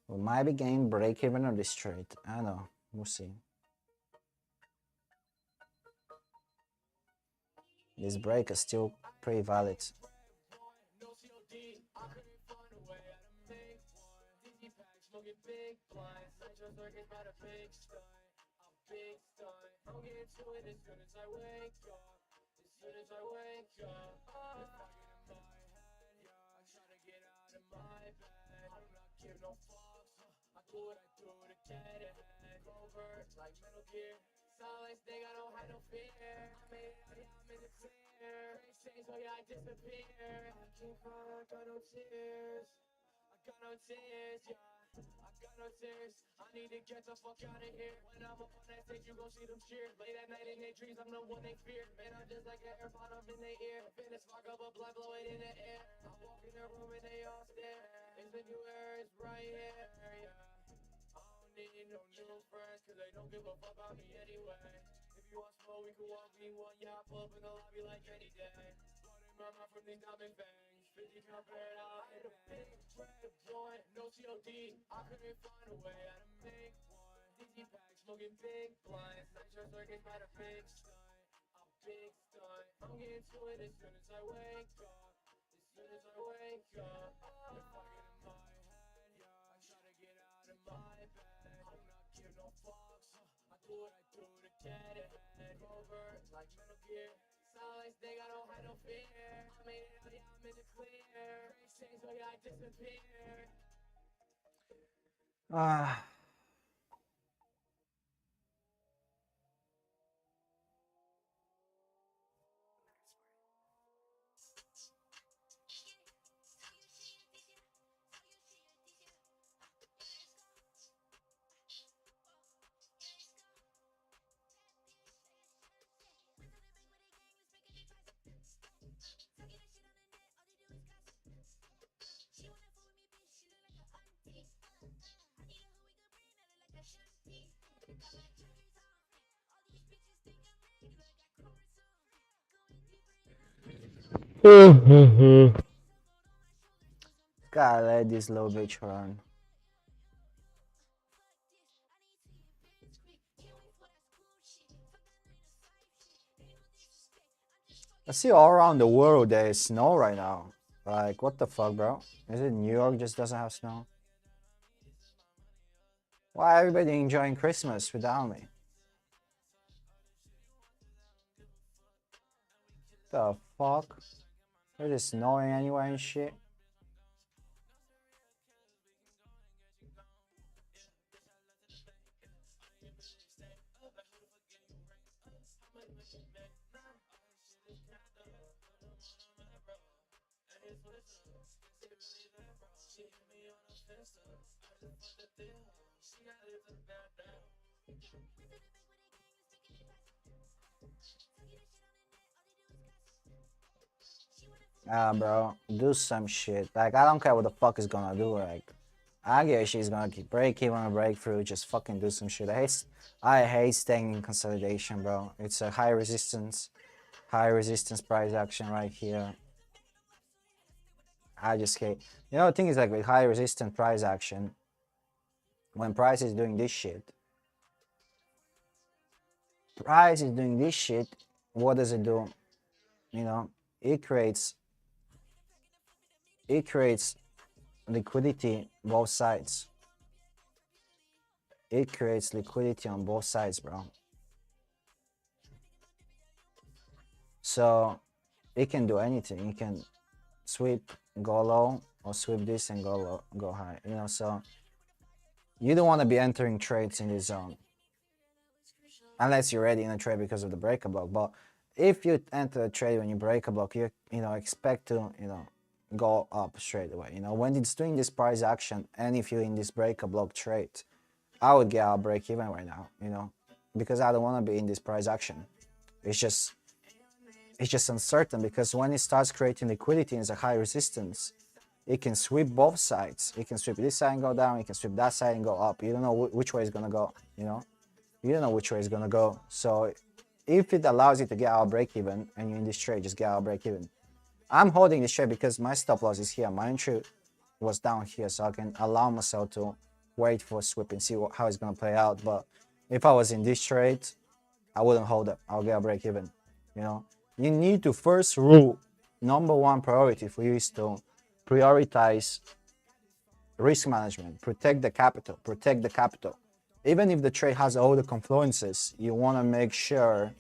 We might be getting break even on this trade. I don't know. We'll see. This break is still pretty valid. Ah. Gotta let this little bitch run. I see all around the world there is snow right now. Like, what the fuck, bro? Is it New York just doesn't have snow? Why everybody enjoying Christmas without me? The fuck? Is it snowing anywhere and shit? Bro, do some shit. Like, I don't care what the fuck is gonna do. Like, I guess she's gonna keep break even or breakthrough. Just fucking do some shit. I hate staying in consolidation, bro. It's a high resistance price action right here. I just hate. You know, the thing is like with high resistance price action, when price is doing this shit, what does it do? You know, it creates it creates liquidity both sides. It creates liquidity on both sides, bro. So it can do anything. It can sweep, go low, or sweep this and go low, go high. You know, so you don't want to be entering trades in this zone unless you're ready in a trade because of the breaker block. But if you enter a trade when you break a block, you expect to go up straight away. You know, when it's doing this price action, and if you're in this breaker block trade, I would get out break even right now. You know, because I don't want to be in this price action. It's just uncertain because when it starts creating liquidity and it's a high resistance, it can sweep both sides. It can sweep this side and go down. It can sweep that side and go up. You don't know which way it's gonna go. You don't know which way it's gonna go. So if it allows you to get out break even and you're in this trade, just get out break even. I'm holding this trade because my stop loss is here. My entry was down here, so I can allow myself to wait for a sweep and see how it's gonna play out. But if I was in this trade, I wouldn't hold it. I'll get a break even. You need to first rule. Number one priority for you is to prioritize risk management. Protect the capital. Protect the capital. Even if the trade has all the confluences, you want to make sure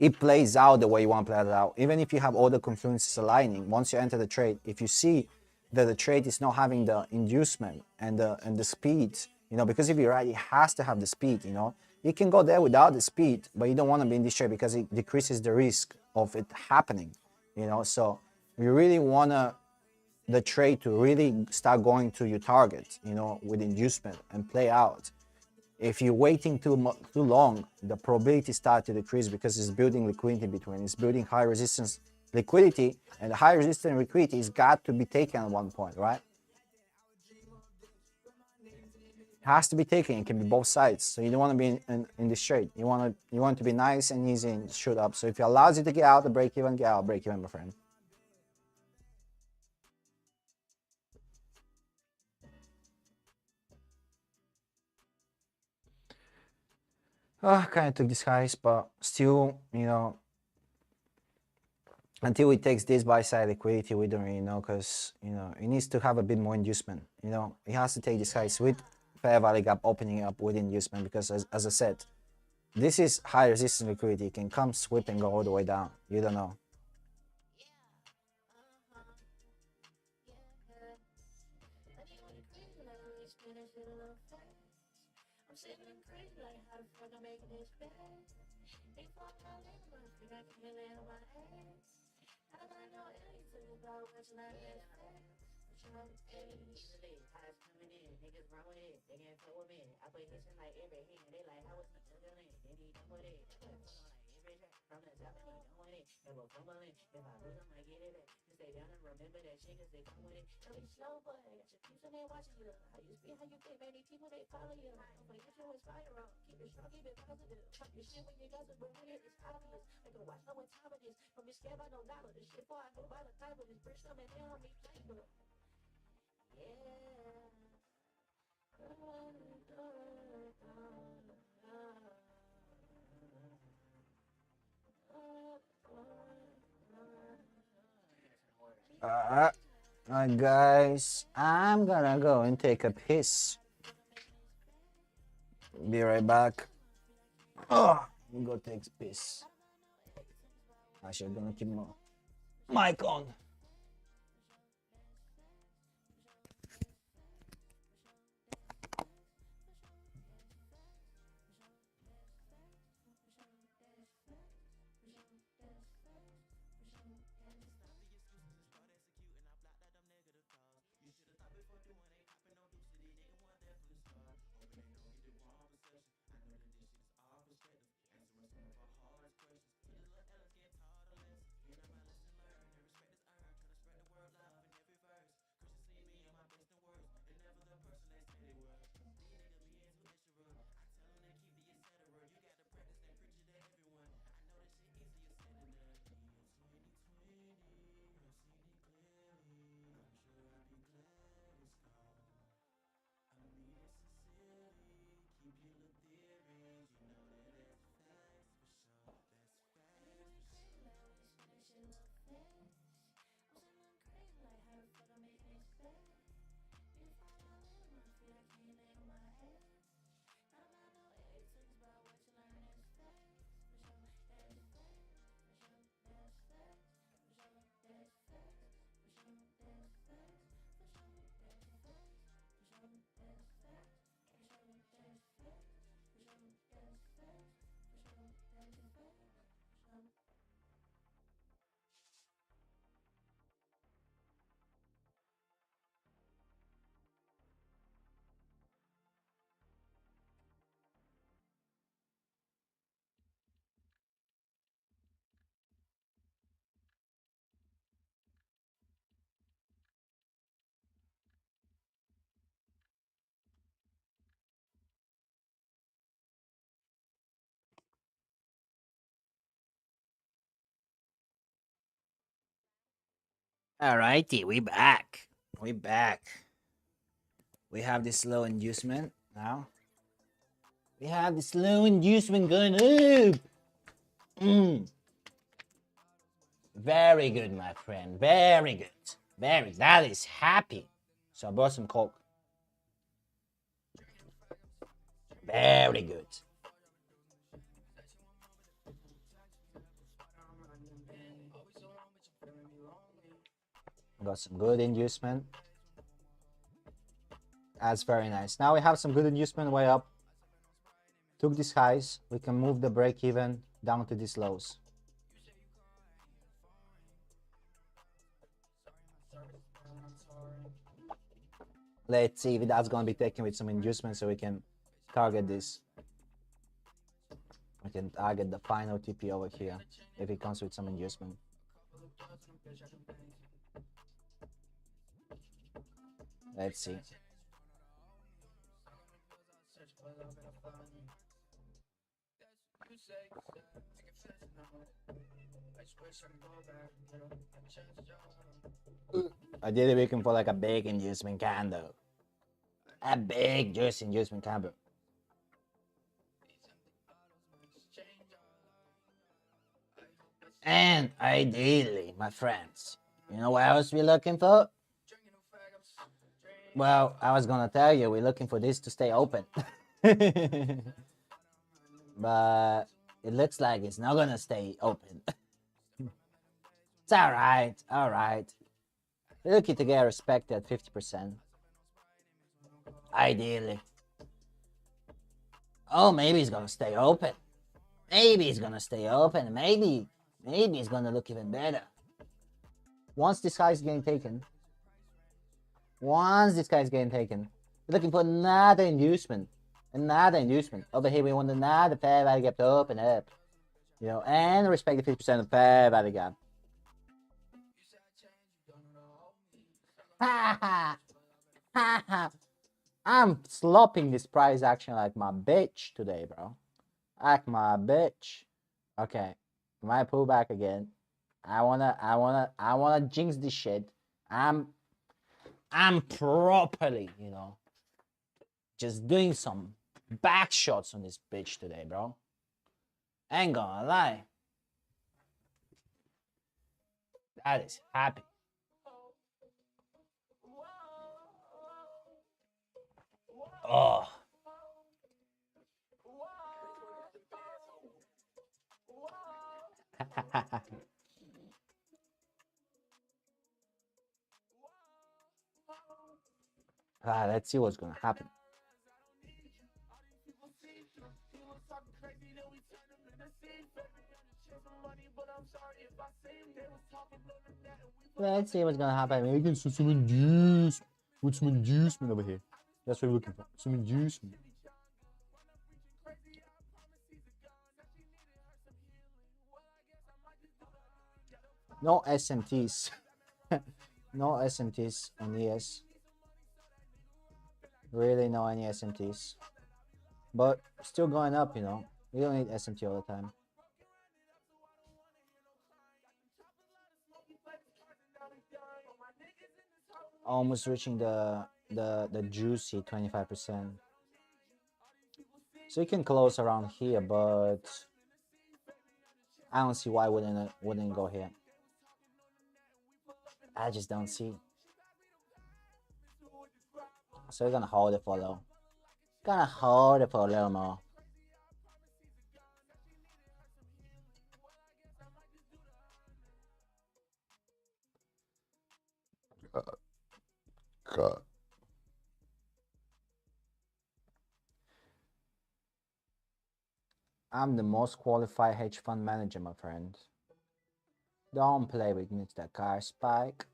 it plays out the way you want to play it out. Even if you have all the confluences aligning, once you enter the trade, if you see that the trade is not having the inducement and the speed, because if you're right, it has to have the speed. You can go there without the speed, but you don't want to be in this trade because it decreases the risk of it happening. So you really want the trade to really start going to your target, with inducement and play out. If you're waiting too long, the probability starts to decrease because it's building liquidity between. It's building high resistance liquidity, and the high resistance liquidity has got to be taken at one point, right? Has to be taken. It can be both sides. So you don't want to be in this trade. You want it to be nice and easy and shoot up. So if it allows you to get out the break even, get out break even, my friend. Kind of took this highs, but still, until it takes this buy side liquidity, we don't really know because it needs to have a bit more inducement. It has to take this highs with fair value gap opening up with inducement because as I said, this is high resistance liquidity. It can come sweep and go all the way down. You don't know. Guys, I'm gonna go and take a piss. Be right back. Go take a piss. Actually, I'm gonna keep my mic on. Alrighty, we back. We back. We have this slow inducement now. We have the slow inducement going up. Very good, my friend. Very good. Very. That is happy. So I brought some Coke. Very good. Got some good inducement. That's very nice. Now we have some good inducement way up. Took these highs. We can move the break even down to these lows. Let's see if that's going to be taken with some inducement so we can target this. We can target the final TP over here if it comes with some inducement. Let's see. Ideally, we can put like a big inducement candle. A big juice inducement candle. And ideally, my friends, you know what else we're looking for? Well, I was gonna tell you, we're looking for this to stay open. But it looks like it's not gonna stay open. It's alright, alright. We're looking to get respected at 50%. Ideally. Oh, maybe it's gonna stay open. Maybe it's gonna stay open. Maybe it's gonna look even better. Once this guy is getting taken. We're looking for another inducement. Another inducement. Over here, we want another fair value gap to open up. You know, and respect the 50% of fair value gap. Ha ha! Ha ha! I'm slopping this price action like my bitch today, bro. Like my bitch. Okay. Might pull back again. I wanna jinx this shit. I'm properly, you know, just doing some back shots on this bitch today, bro. Ain't gonna lie. That is happy. Oh. Let's see what's gonna happen. Let's see what's gonna happen. We can see some inducement. Put some inducement over here. That's what we're looking for. Some inducement. No SMTs. No SMTs on ES. Really no any SMTs. But still going up, you know. We don't need SMT all the time. Almost reaching the juicy 25%. So you can close around here, but I don't see why wouldn't go here. I just don't see. So we're gonna hold it for a little. Gonna hold it for a little more. God. I'm the most qualified hedge fund manager, my friend. Don't play with Mr. CashSpike.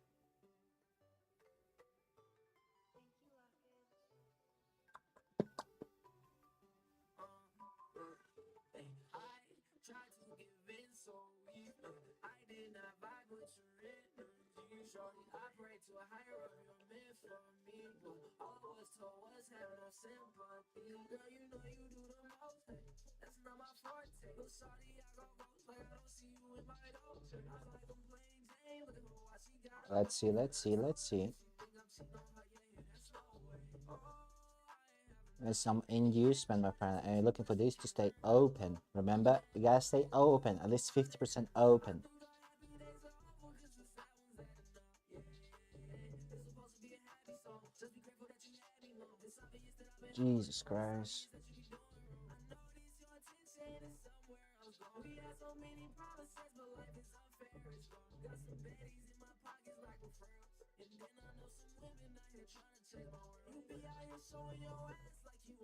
Let's see, let's see, let's see. There's some inducement, my friend, and you're looking for this to stay open. Remember, you gotta stay open, at least 50% open. Jesus Christ.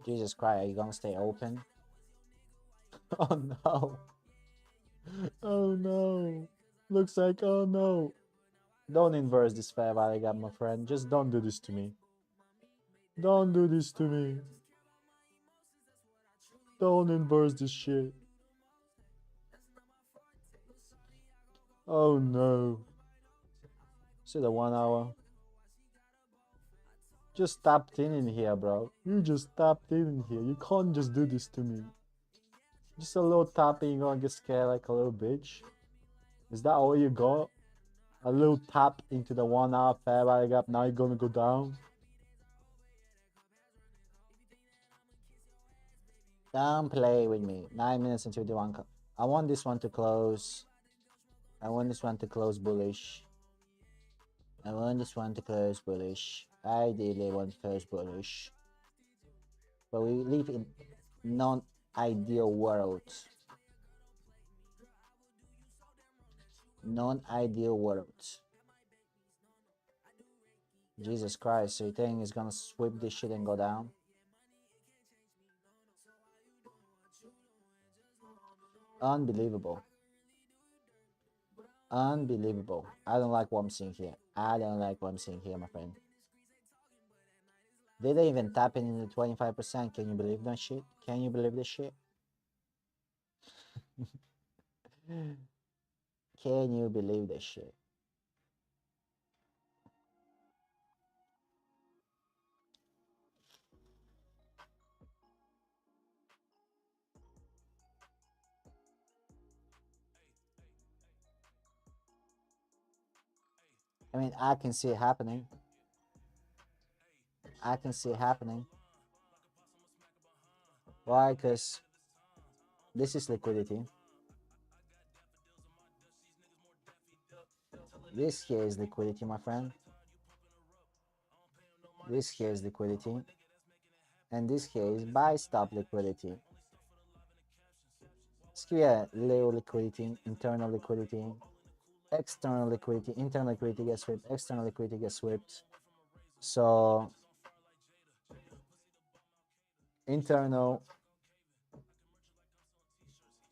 Jesus Christ, are you gonna stay open? Oh no. Oh no. Looks like, oh no. Don't inverse this fair value gap, my friend. Just don't do this to me. Don't do this to me. Don't inverse this shit. Oh no. See the 1 hour. Just tapped in here, bro. You just tapped in here. You can't just do this to me. Just a little tapping, you're gonna get scared like a little bitch. Is that all you got? A little tap into the 1 hour fair value gap. Now you're gonna go down. Don't play with me. 9 minutes and 51. I want this one to close. I want this one to close bullish. I want this one to close bullish. I ideally want to close bullish. But we live in non-ideal world. Non-ideal world. Jesus Christ, so you think it's gonna sweep this shit and go down? Unbelievable. Unbelievable. I don't like what I'm seeing here. I don't like what I'm seeing here, my friend. They didn't even tap in the 25%. Can you believe that shit? Can you believe this shit? Can you believe this shit? I mean, I can see it happening. I can see it happening. Why? Because this is liquidity. This here is liquidity, my friend. This here is liquidity. And this here is buy stop liquidity. Let's give a little liquidity, internal liquidity, external liquidity, internal liquidity gets swept, external liquidity gets swept. So internal,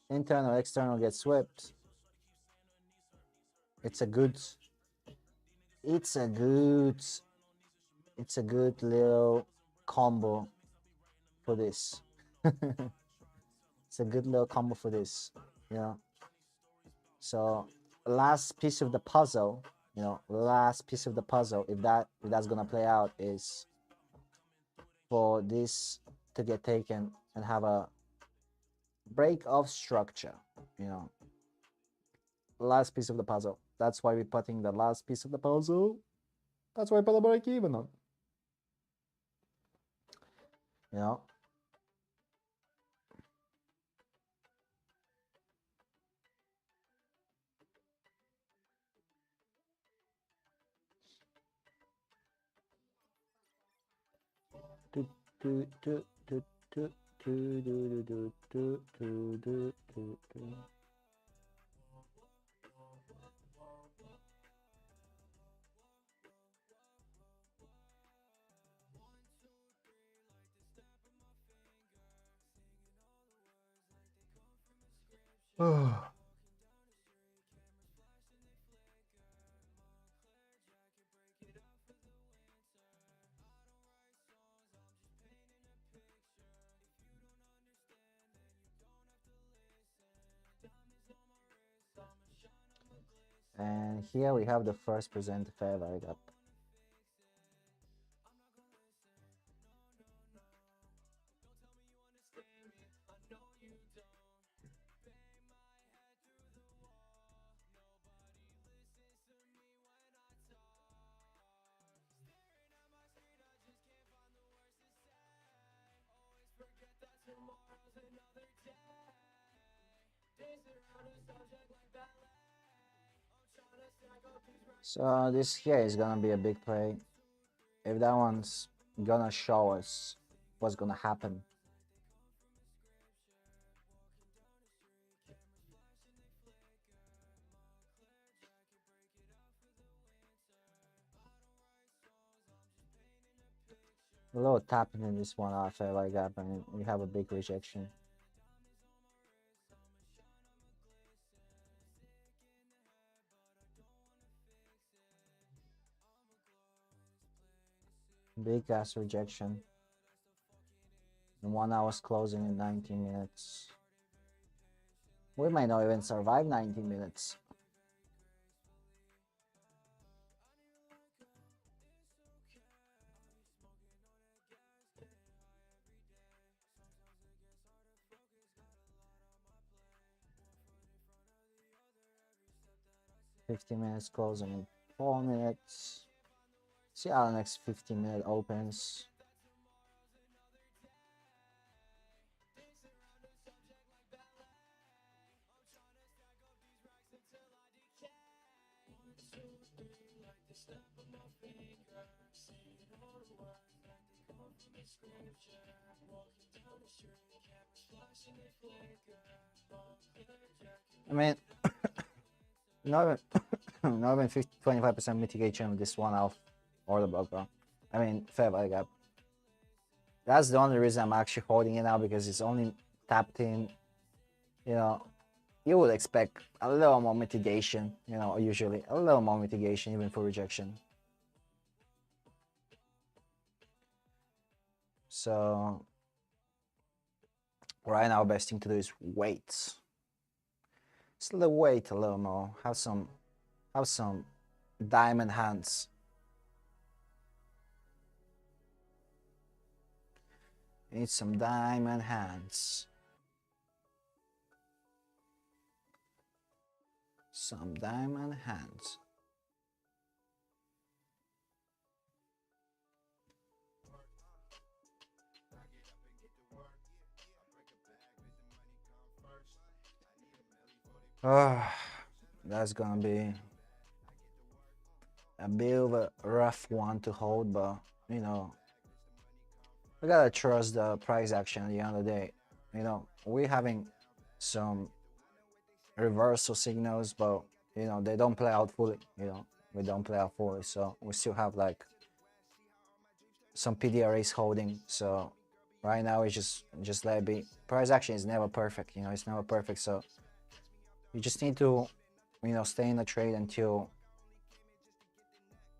external gets swept. It's a good little combo for this. It's a good little combo for this, you know. So last piece of the puzzle, you know, last piece of the puzzle, if that's gonna play out, is for this to get taken and have a break of structure, you know. Last piece of the puzzle. That's why we're putting the last piece of the puzzle. That's why I put a break even on. You know. And here we have the first present fair value gap. So this here is gonna be a big play. If that one's gonna show us what's gonna happen. A little tapping in this one, I feel like that, and we have a big rejection. Big ass rejection. And 1 hour's closing in 19 minutes. We might not even survive 19 minutes. $50 closing in 4 minutes. See how the next 15-minute opens. I mean, not even, not even 25% mitigation of this 1 hour order block, bro. I mean, fair value gap. That's the only reason I'm actually holding it now, because it's only tapped in. You know, you would expect a little more mitigation, you know, usually a little more mitigation even for rejection. So right now, best thing to do is wait. Just wait a little more. Have some diamond hands. Need some diamond hands. Some diamond hands. That's gonna be a bit of a rough one to hold, but you know, we gotta trust the price action at the end of the day. You know, we're having some reversal signals, but you know, they don't play out fully. You know, we don't play out fully, so we still have like some PDRAs holding. So right now it's just let it be. Price action is never perfect. You know, it's never perfect. So you just need to, you know, stay in the trade until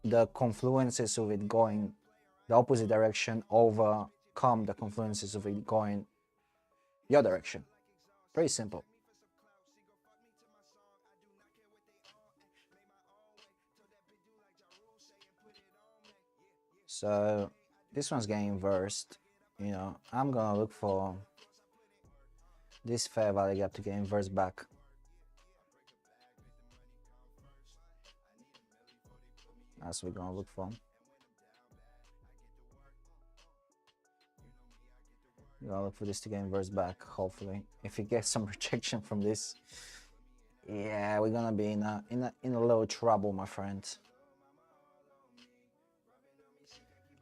the confluences of it going the opposite direction overcome the confluences of it going your direction. Pretty simple. So this one's getting inversed. You know, I'm gonna look for this fair value gap to get inversed back. That's what we're gonna look for. We're gonna look for this to get inversed back, hopefully. If we get some rejection from this, yeah, we're gonna be in a little trouble, my friend.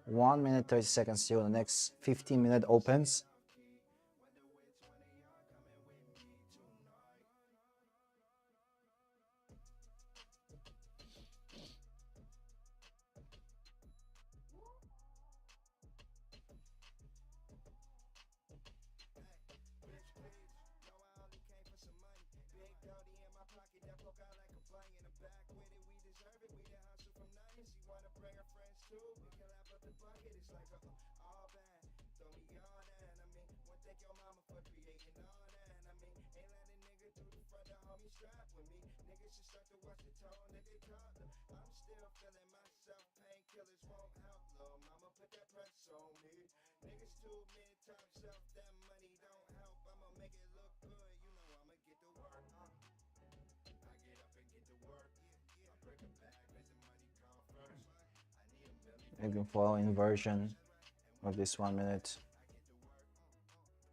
1 minute 30 seconds till the next 15-minute opens. You can follow inversion of this 1 minute.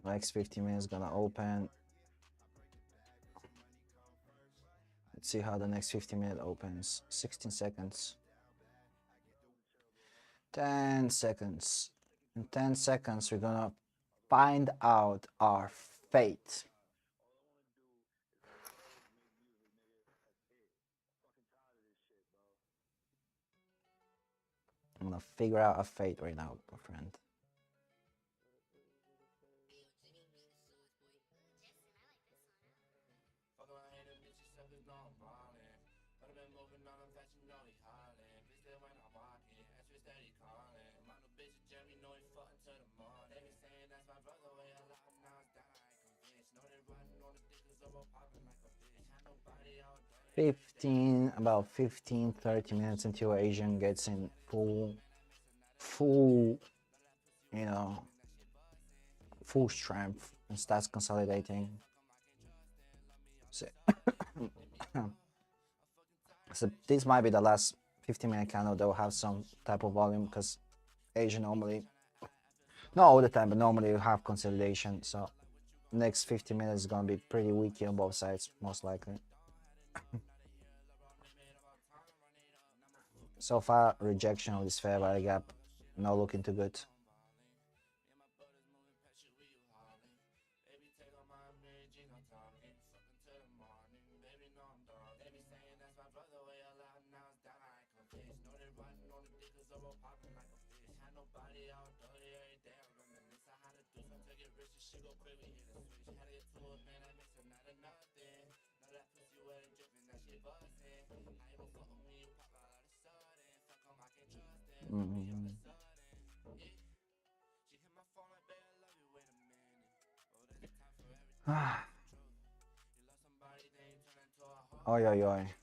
Next 15 minutes gonna open. Let's see how the next 15-minute opens. 16 seconds. 10 seconds. In 10 seconds, we're gonna find out our fate. I'm gonna figure out a fate right now, my friend. Fuck around here, them bitches suckers know I'm ballin'. But I been moving on them fast, you know he hollin'. Bitch, that when I'm walking, extra steady calling. My new bitch, Jeremy, know he fucking to the mall. They be saying that's my brother, way a lot, now it's down, I ain't convinced. Know they riding on the dick, cause I'm popping like a bitch. Had nobody out there. 15, about 15, 30 minutes until Asian gets in full, you know, full strength and starts consolidating. So, so this might be the last 15-minute candle that will have some type of volume, because Asian normally, not all the time, but normally you have consolidation. So next 15 minutes is gonna be pretty weak on both sides, most likely. So far, rejection of this fair value gap, not looking too good. Oi, oi, oi.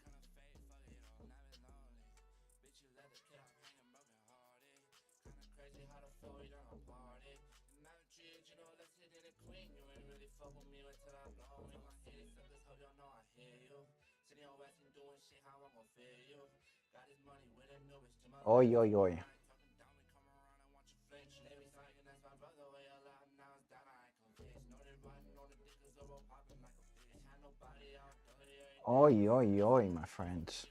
Oi, oi, oi. Oi, oi, oi, my friends.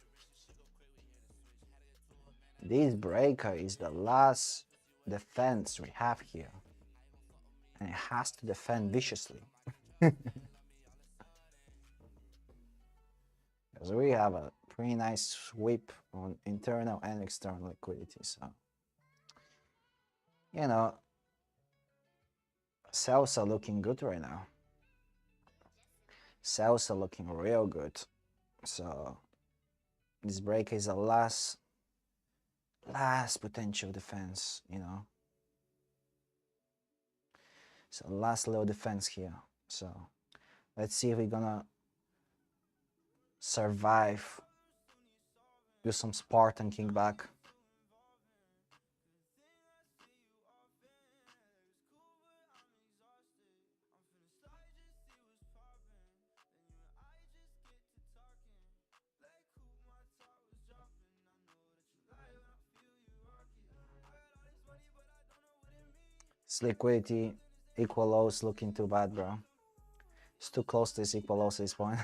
This breaker is the last defense we have here. And it has to defend viciously. Because we have a pretty nice sweep on internal and external liquidity. So, you know, sales are looking good right now. Sales are looking real good. So this break is the last potential defense, you know. So last little defense here. So let's see if we're gonna survive. Do some Spartan kickback. This liquidity, equal lows looking too bad, bro. It's too close to this equal lows at this point.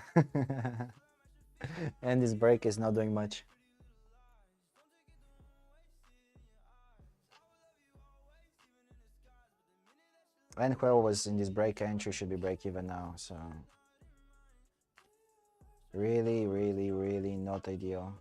And this break is not doing much. And whoever was in this break entry should be break even now, so really, really, really not ideal.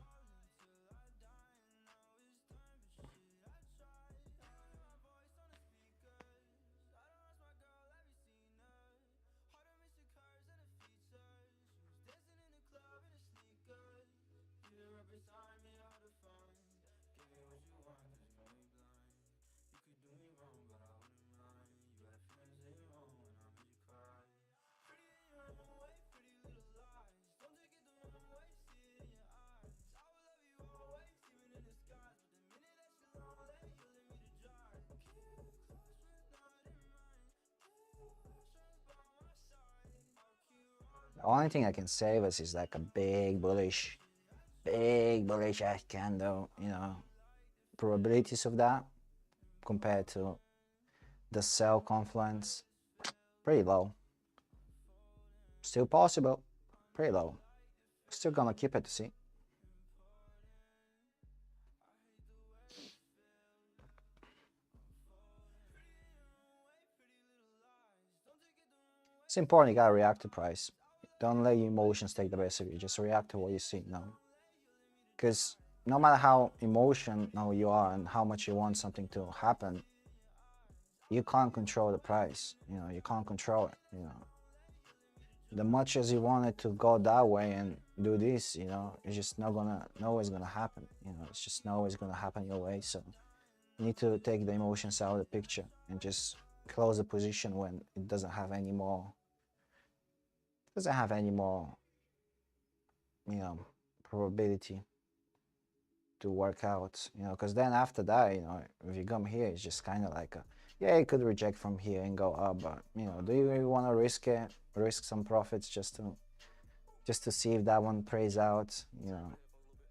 The only thing I can save us is like a big bullish ash candle, you know. Probabilities of that compared to the sell confluence, pretty low. Still possible, pretty low. Still gonna keep it, see. It's important you gotta react to price. Don't let your emotions take the best of you. Just react to what you see now. Because no matter how emotional you are and how much you want something to happen, you can't control the price. You can't control it. The much as you want it to go that way and do this, it's just not always gonna happen. It's just not always gonna happen your way. So you need to take the emotions out of the picture and just close the position when it doesn't have any more probability to work out, because then after that, if you come here, it's just kind of like yeah, it could reject from here and go up, but do you really want to risk some profits just to see if that one plays out?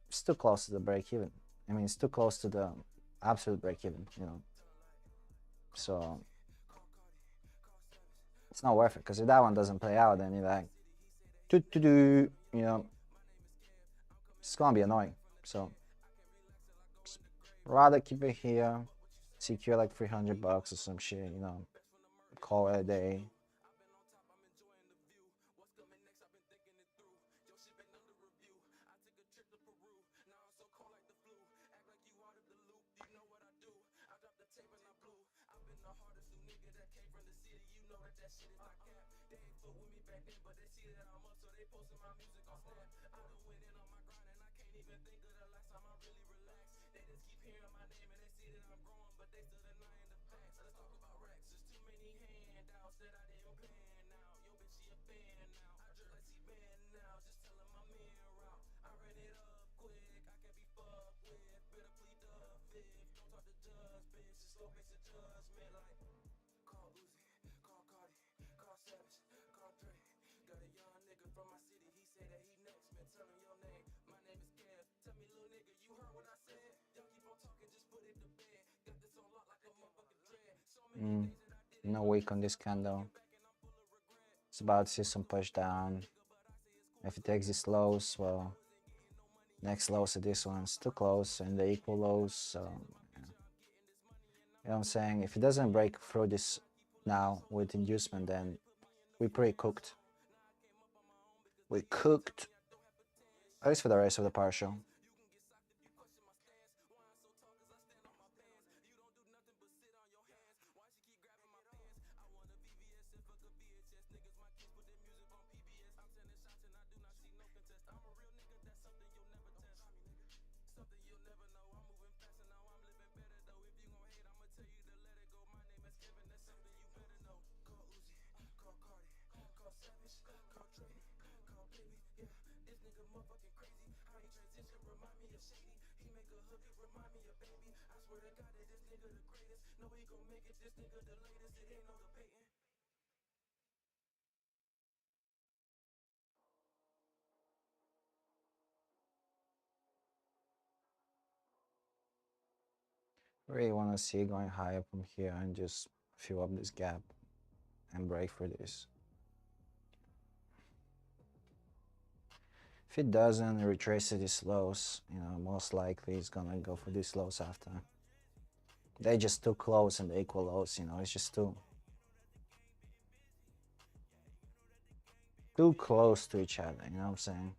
It's too close to the break even. I mean, it's too close to the absolute break even, so it's not worth it, because if that one doesn't play out, then you're like it's gonna be annoying. So rather keep it here, secure like $300 or some shit, call it a day. No weak on this candle. It's about to see some push down. If it takes these lows, well, next lows are this one's too close and the equal lows. So yeah. You know what I'm saying? If it doesn't break through this now with inducement, then we're pretty cooked. We're cooked, at least for the rest of the partial. Really want to see it going higher from here and just fill up this gap and break for this. If it doesn't retrace these lows, most likely it's gonna go for these lows after. They're just too close and the equal lows, it's just too close to each other, you know what I'm saying?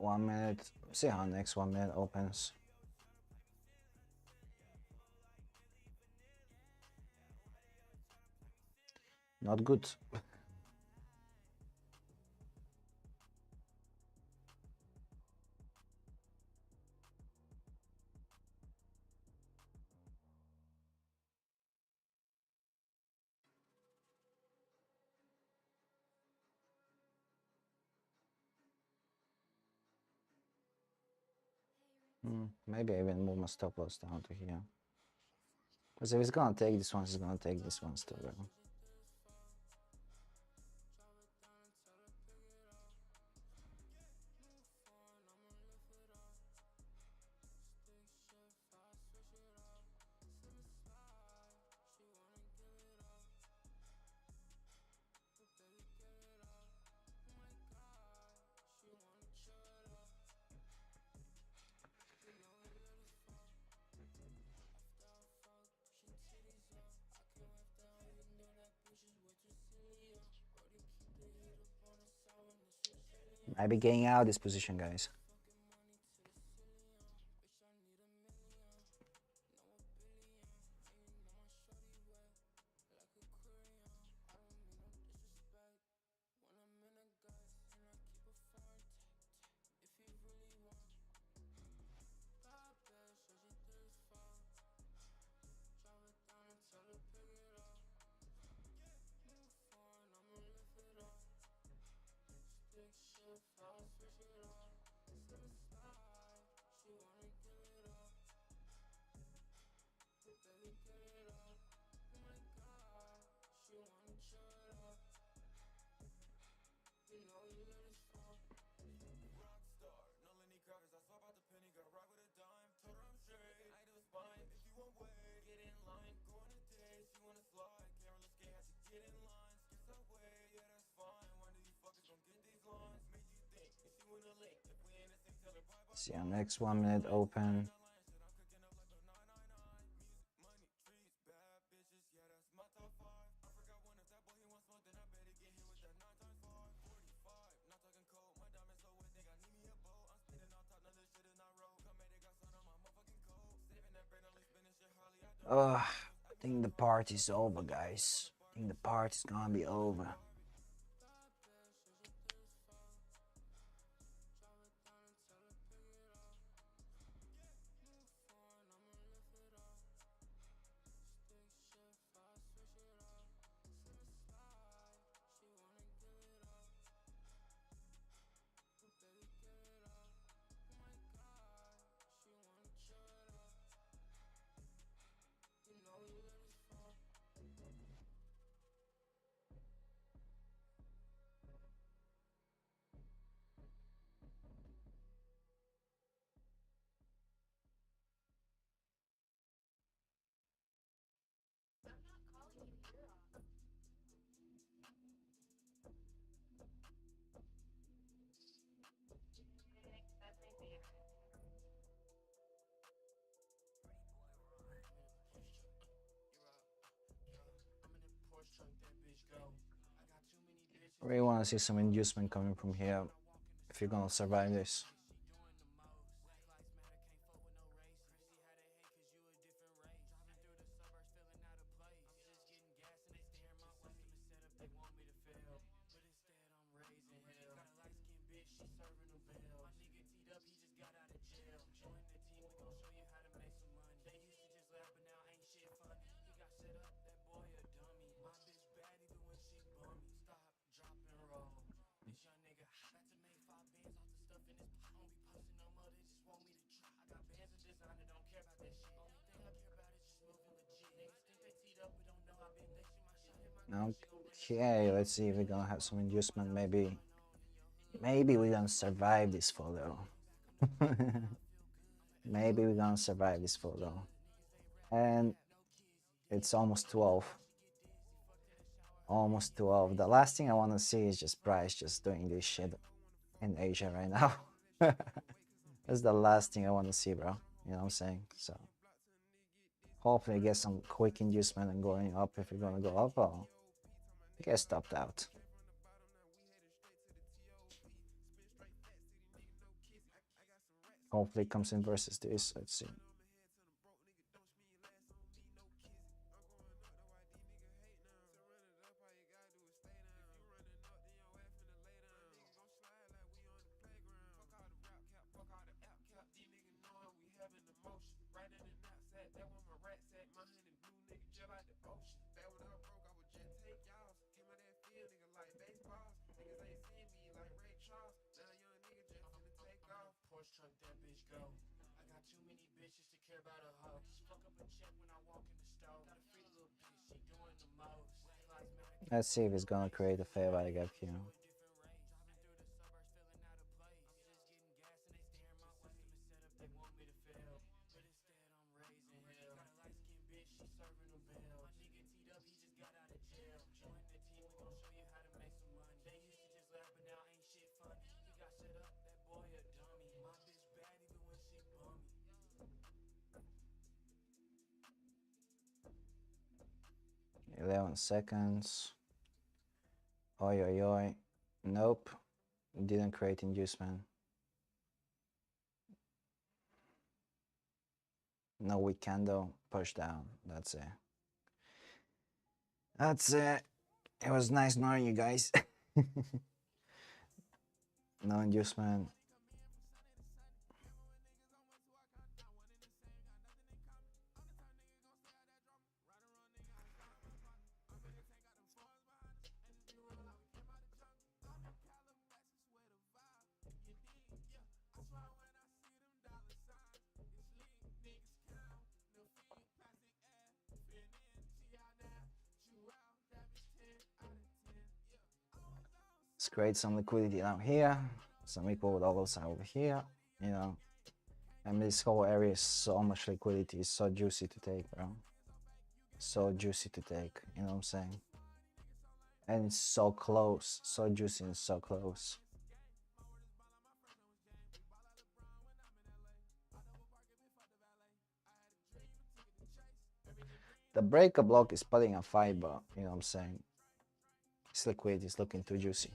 1 minute. See how next 1 minute opens. Not good. Maybe I even move my stop loss down to here. Because if it's gonna take this one, it's gonna take this one still. Right? Might be getting out of this position, guys. See our next 1 minute open. I think the party's over, guys. I think the party's gonna be over. I really want to see some inducement coming from here if you're gonna survive this. Okay, let's see if we're gonna have some inducement. Maybe we're gonna survive this photo. Maybe we're gonna survive this photo. And it's almost 12. Almost 12. The last thing I want to see is just Bryce just doing this shit in Asia right now. That's the last thing I want to see, bro. You know what I'm saying? So hopefully I get some quick inducement and going up if you're gonna go up, or get stopped out. Hopefully it comes in versus this. Let's see. Truck that bitch go. I got too many bitches to care about a hoe. Just fuck up a check when I walk in the store. Got a free little bitch, she doing the most. Let's see if it's gonna create a fair value gap here. It 11 seconds. Oi, oi, oi. Nope. Didn't create inducement. No weak candle. Push down. That's it. That's it. It was nice knowing you guys. No inducement. Let's create some liquidity down here. Some equal levels over here. You know. And this whole area is so much liquidity. It's so juicy to take, bro. So juicy to take. You know what I'm saying? And it's so close. So juicy and so close. The breaker block is putting a fight, but you know what I'm saying? This liquidity is looking too juicy.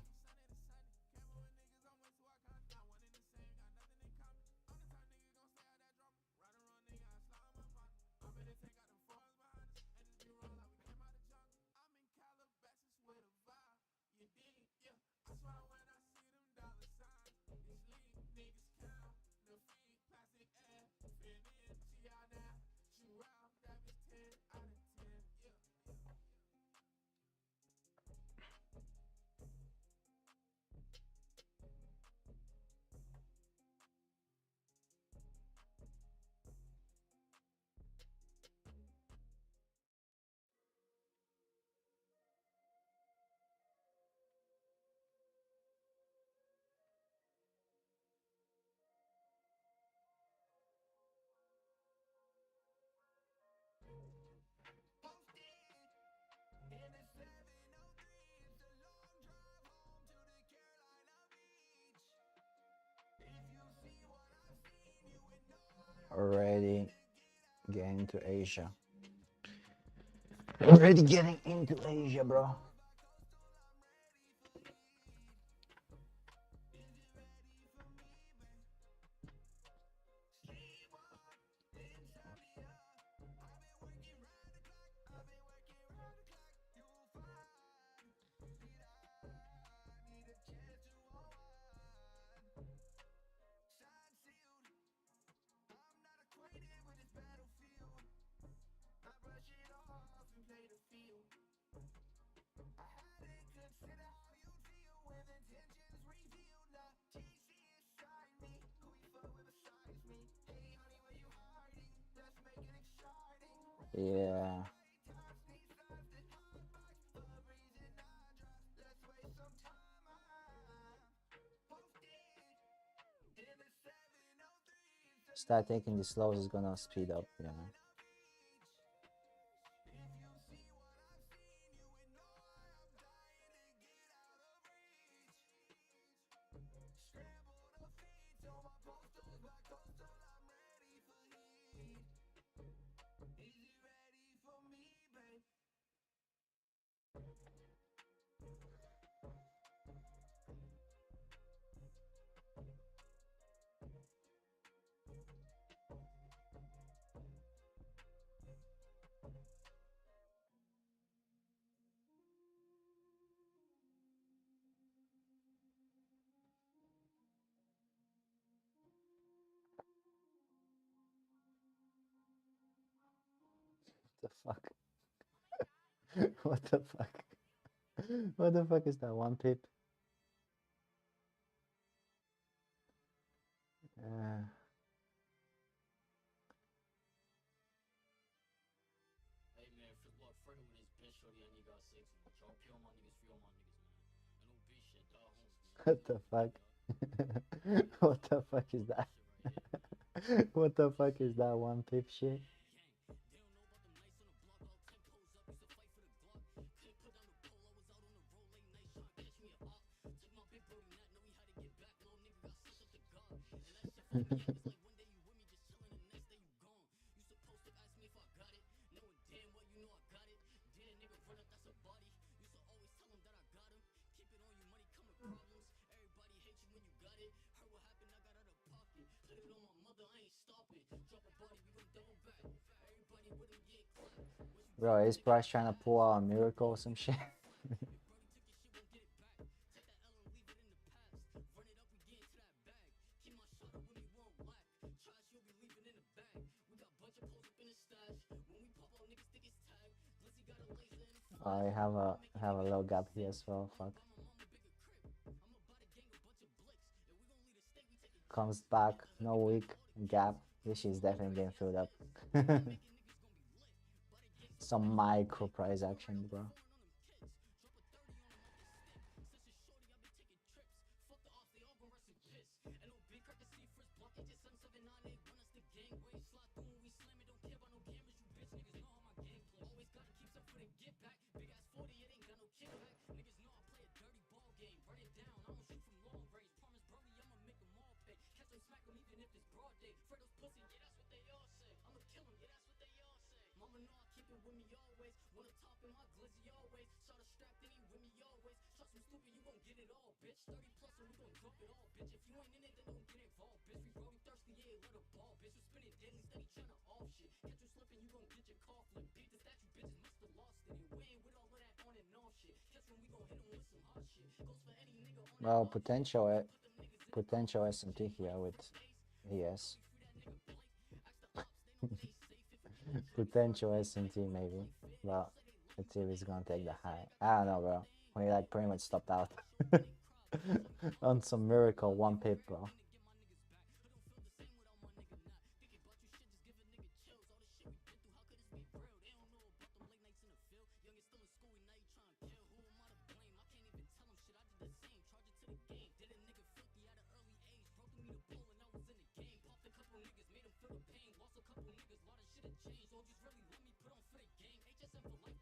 Already getting to Asia. Already getting into Asia, bro. Yeah. Start taking the slows is gonna speed up, you know. The fuck? What the fuck? What the fuck is that one pip? Uh, Hey man, free look, Fredo with his bitch shorty and he got 60. Y'all pure my niggas, free all my niggas, man. And no bitch shit, dog homies, man. what the fuck? What the fuck is that? What the fuck is that one pip shit? Bro, is Price trying to pull out a miracle or some shit? I have a little gap here as well. Fuck. Comes back, no weak gap. This is definitely getting filled up. Some micro price action, bro. Well, potential SMT here with ES. Potential SMT maybe, but let's see if it's gonna take the high. I don't know, bro. We like pretty much stopped out on some miracle one pip, bro.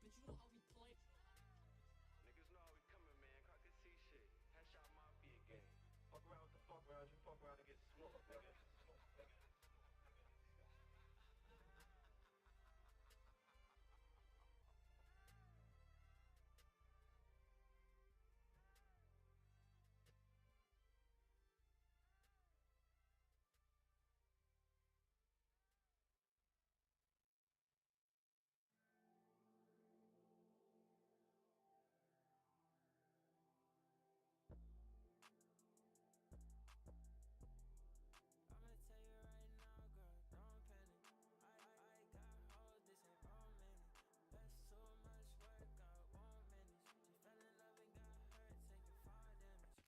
Niggas know how we coming, man. I can see shit. Headshot mafia game. Fuck around with the fuck around, you fuck around and get smoked, nigga.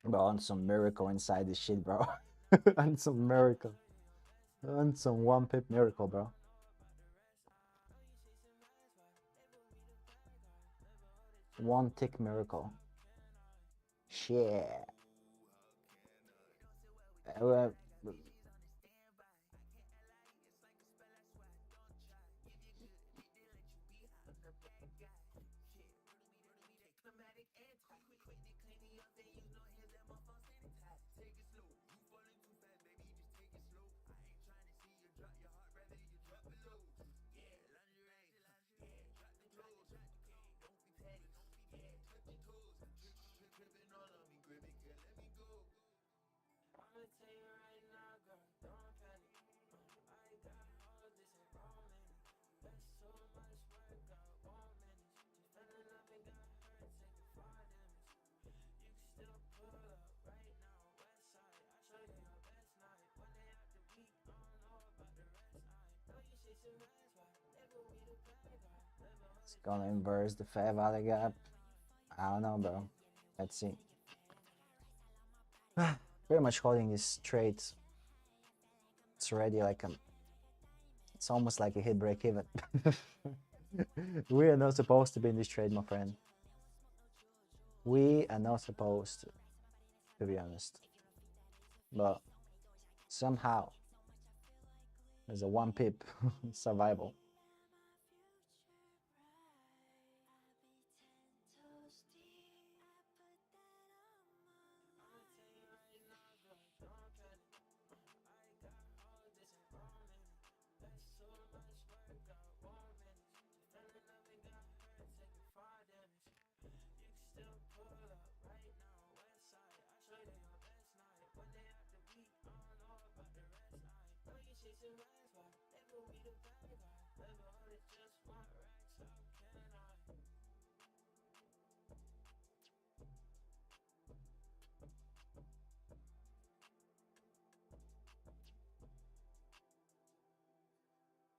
Bro, on some miracle inside this shit, bro. On some miracle. On some one pip miracle, bro. One tick miracle. Shit. It's gonna inverse the fair value gap. I don't know, bro. Let's see. Pretty much holding this trade. It's already like it's almost like a hit break even. We are not supposed to be in this trade, my friend. We are not supposed to be honest. But somehow there's a 1 pip survival.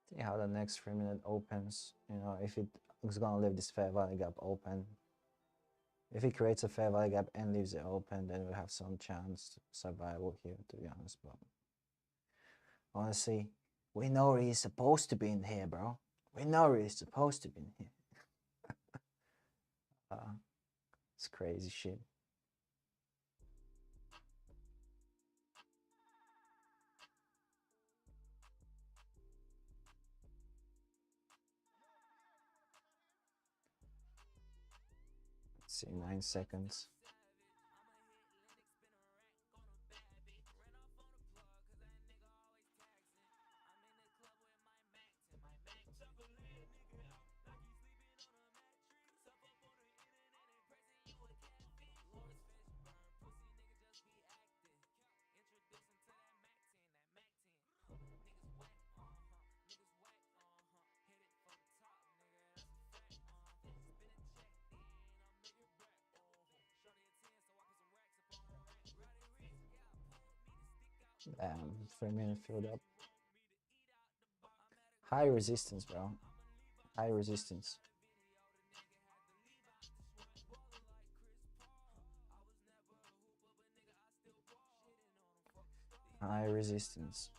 See how the next 3 minute opens. You know, if it's gonna leave this fair value gap open. If it creates a fair value gap and leaves it open, then we have some chance to survival here, to be honest. But honestly, we know he's supposed to be in here, bro. We know he's supposed to be in here. It's crazy shit. Let's see, 9 seconds. Damn, 3 minute filled up. High resistance, bro. High resistance. High resistance.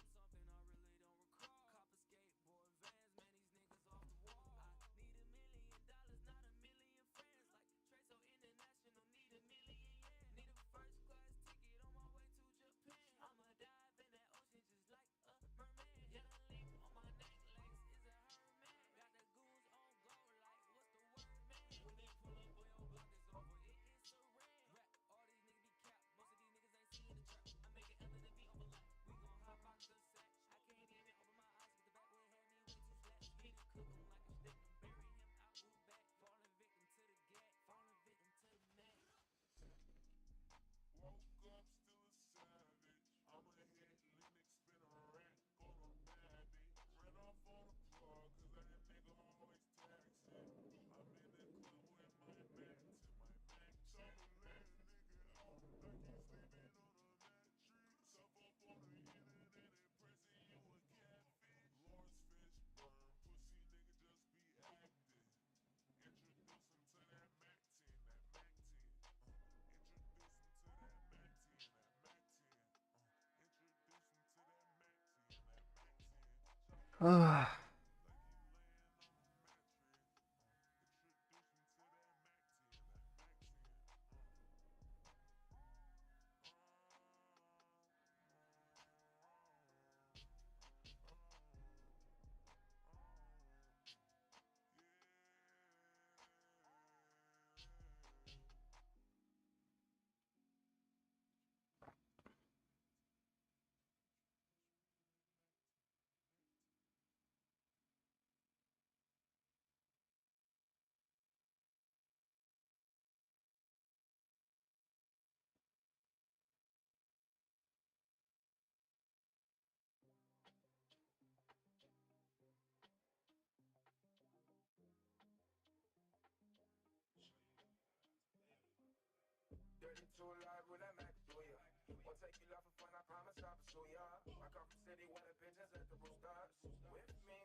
Live with that Mac, do ya? Won't take you life for fun, I promise I'll pursue ya. I come from city where the pigeons let the roosters with me.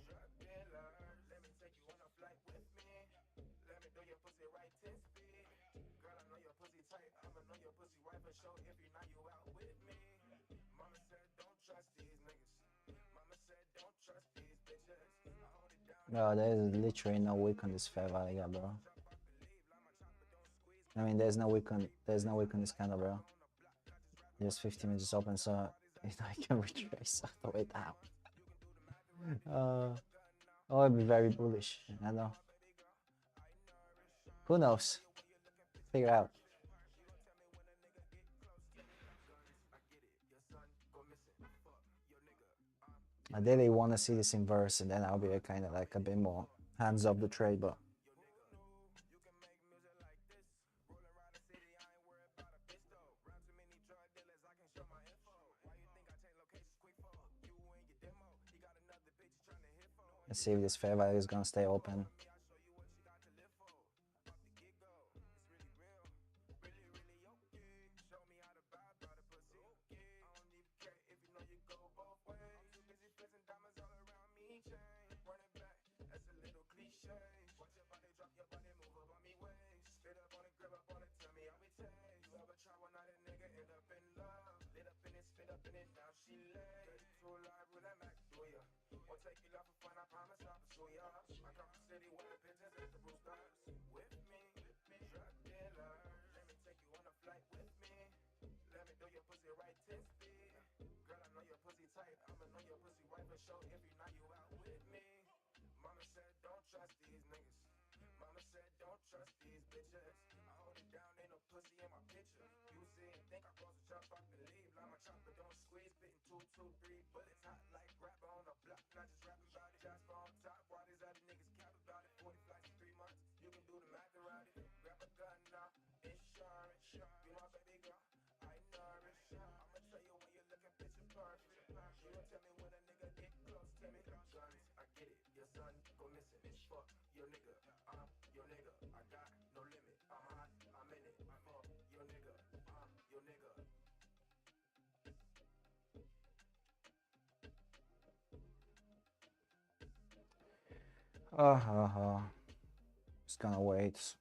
Drug dealers, let me take you on a flight with for sure if you now you out with me. Mama said don't trust these niggas. Mama said don't trust these bitches. I hold it down. No, there's literally no weak on this Fair Valley, bro. I mean, there's no weak on this kind of, bro. There's 15 minutes open, so I can retrace all the way down. Oh, I'd be very bullish. I know. Who knows? Figure out. I really want to see this inverse, and then I'll be kind of like a bit more hands off the trade, but. Let's see if this fair value is gonna stay open. Just gonna wait.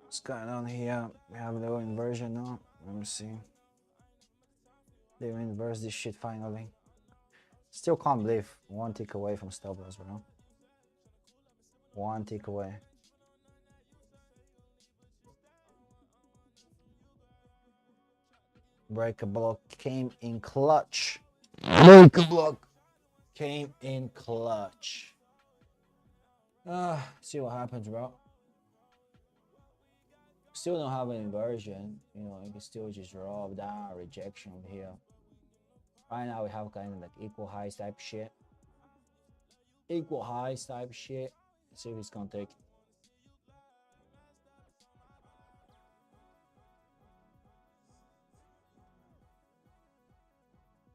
What's going on here? We have the inversion now. Let me see. They inverse this shit finally. Still can't believe one tick away from stop loss, bro. One tick away. Breaker block came in clutch. Breaker block came in clutch. See what happens, bro. Still don't have an inversion. You know, you can still just drop down rejection here. Right now we have kind of like equal highs type shit. Equal highs type shit. Let's see if it's gonna take it.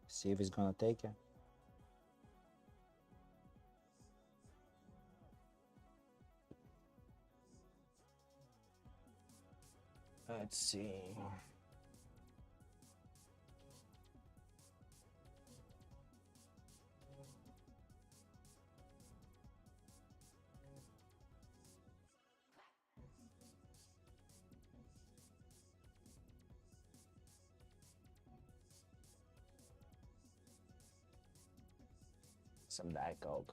See if it's gonna take it. Let's see. Some Diet Coke.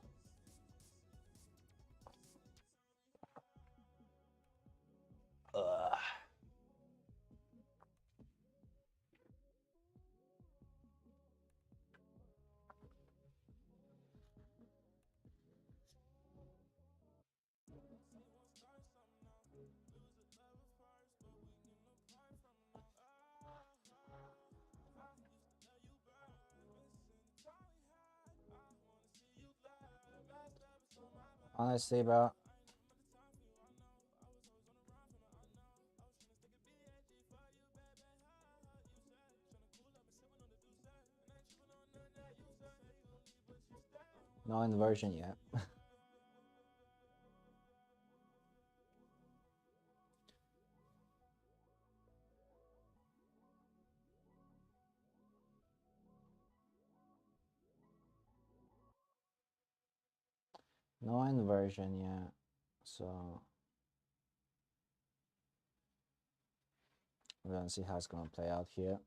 Honestly, bro. No inversion yet. No inversion yet. So we're gonna see how it's gonna play out here.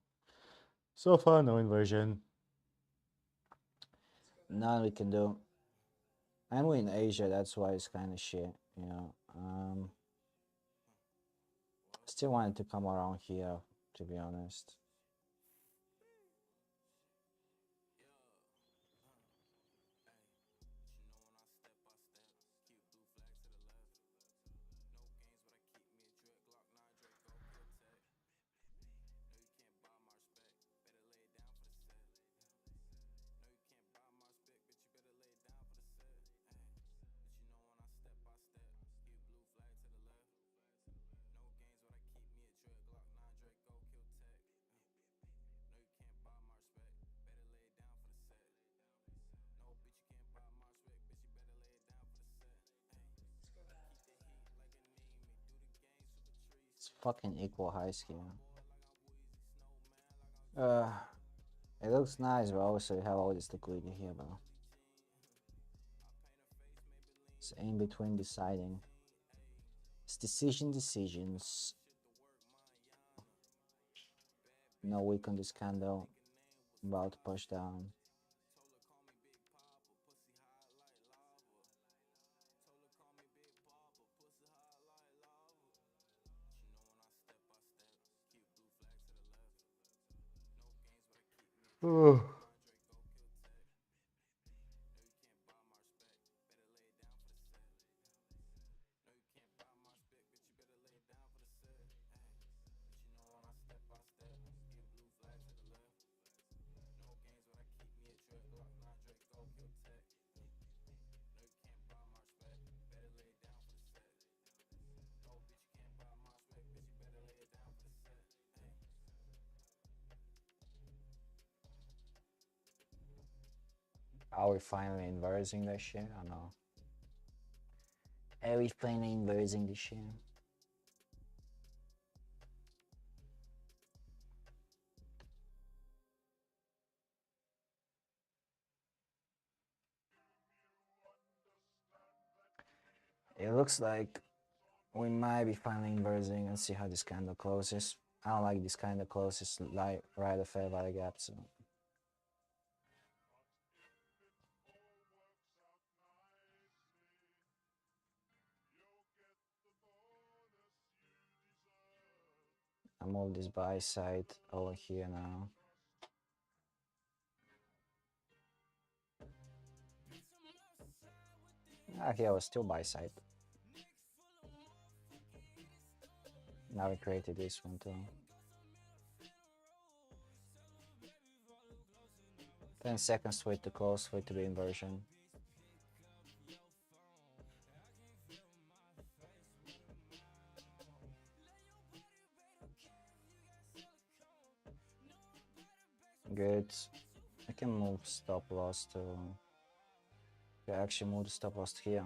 So far, no inversion. None we can do. And we're in Asia, that's why it's kind of shit, you know. Still wanted to come around here, to be honest. It's fucking equal highs here. It looks nice, but also you have all this liquidity here, bro. It's in between deciding. It's decisions. No weak on this candle. About to push down. Are we finally inversing this shit? I don't know. Are we finally inversing this shit? It looks like we might be finally inversing and see how this candle closes. I don't like this kind of closes like right a fair value gap, so I move this buy side over here now. Ah, here was still buy side. Now we created this one too. 10 seconds for it to close for it to be inversion. Good. I can move stop loss to. I actually move the stop loss here.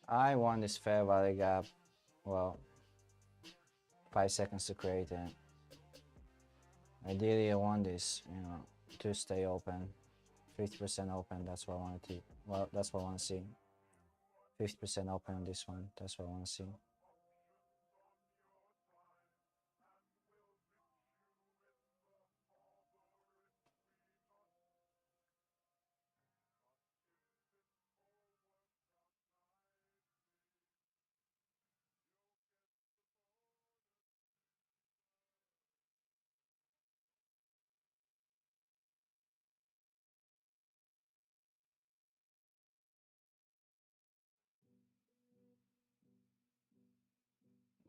I want this fair value gap. Well, 5 seconds to create it. Ideally, I want this, you know, to stay open, 50% open. That's what I want to. Well, that's what I want to see. 50% open on this one. That's what I want to see.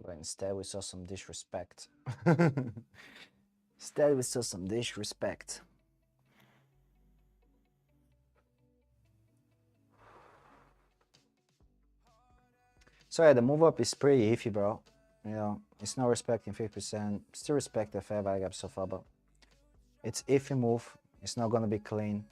But instead we saw some disrespect. Instead we saw some disrespect. So yeah, the move up is pretty iffy, bro. You know, it's not respecting 50%. Still respect the fair value gap so far, but it's iffy move. It's not gonna be clean.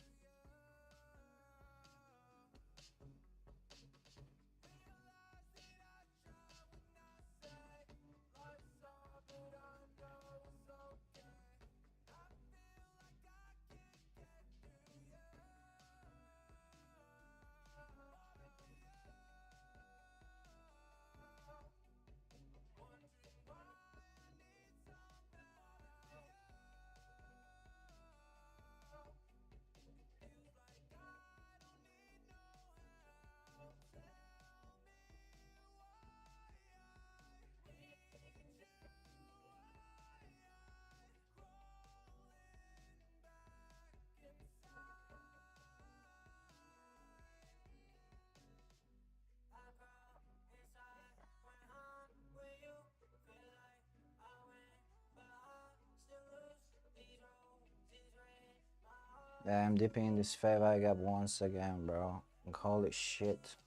Yeah, I'm dipping in this fair value gap once again, bro. Like, holy shit.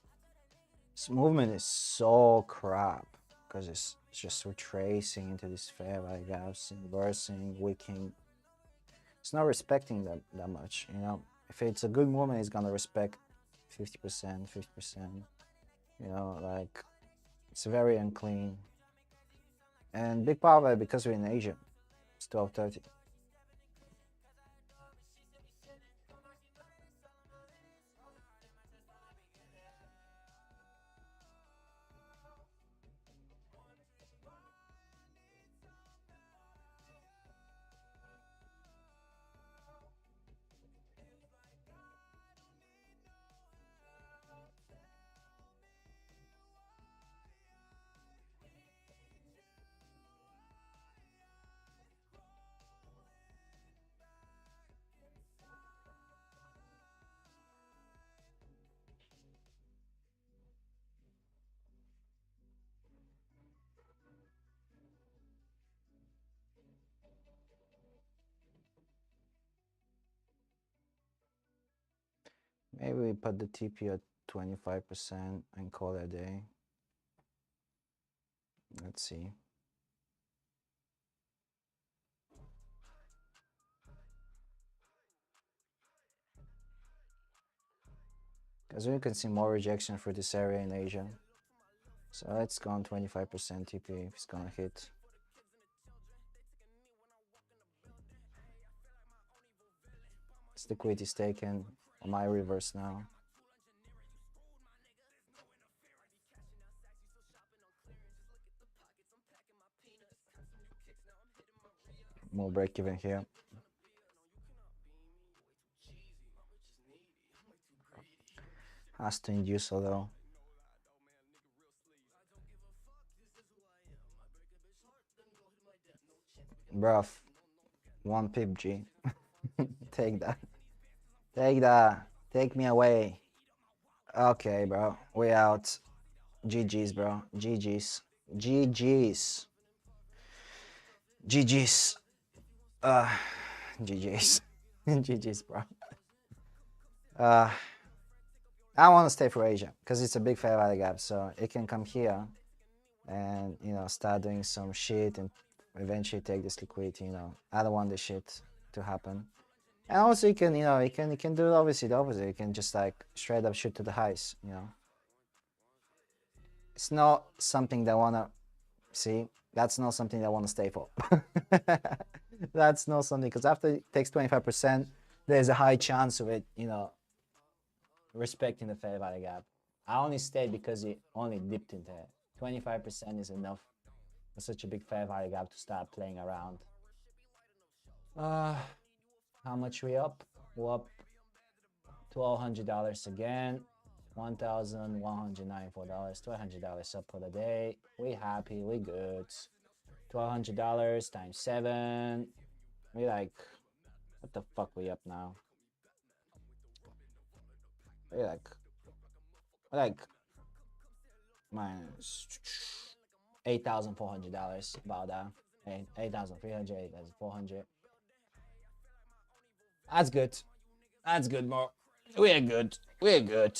This movement is so crap because it's just retracing into this fair value gaps, inversing, wicking. It's not respecting that much, you know. If it's a good movement, it's gonna respect 50%, 50%. You know, like it's very unclean. And big part of it because we're in Asia. It's 12:30. Maybe we put the TP at 25% and call it a day. Let's see. As you can see, more rejection for this area in Asia. So it's gone 25% TP if it's gonna hit. This liquidity is taken on my reverse now. More break even here. Has to induce although. Bruv, 1 pip G. Take that. Take that. Take me away. Okay, bro. We out. GG's, bro. GG's. GG's. GG's. GG's. GG's, bro. I want to stay for Asia because it's a big fair value gap, so it can come here and, you know, start doing some shit and eventually take this liquidity. You know, I don't want this shit to happen. And also, you can, you know, you can do obviously the opposite. You can just like straight up shoot to the highs. You know, it's not something that I wanna see. That's not something that I want to stay for. That's not something, because after it takes 25%, there's a high chance of it, you know, respecting the fair value gap. I only stayed because it only dipped in there. 25% is enough for such a big fair value gap to start playing around. How much we up? We're up $1,200 again. $1,194. $1,200 up for the day. We happy. We good. $1,200 times 7. We like, what the fuck we up now? We like minus $8,400 about that. 8,300, 8,400. That's good. That's good, bro. We're good. We're good.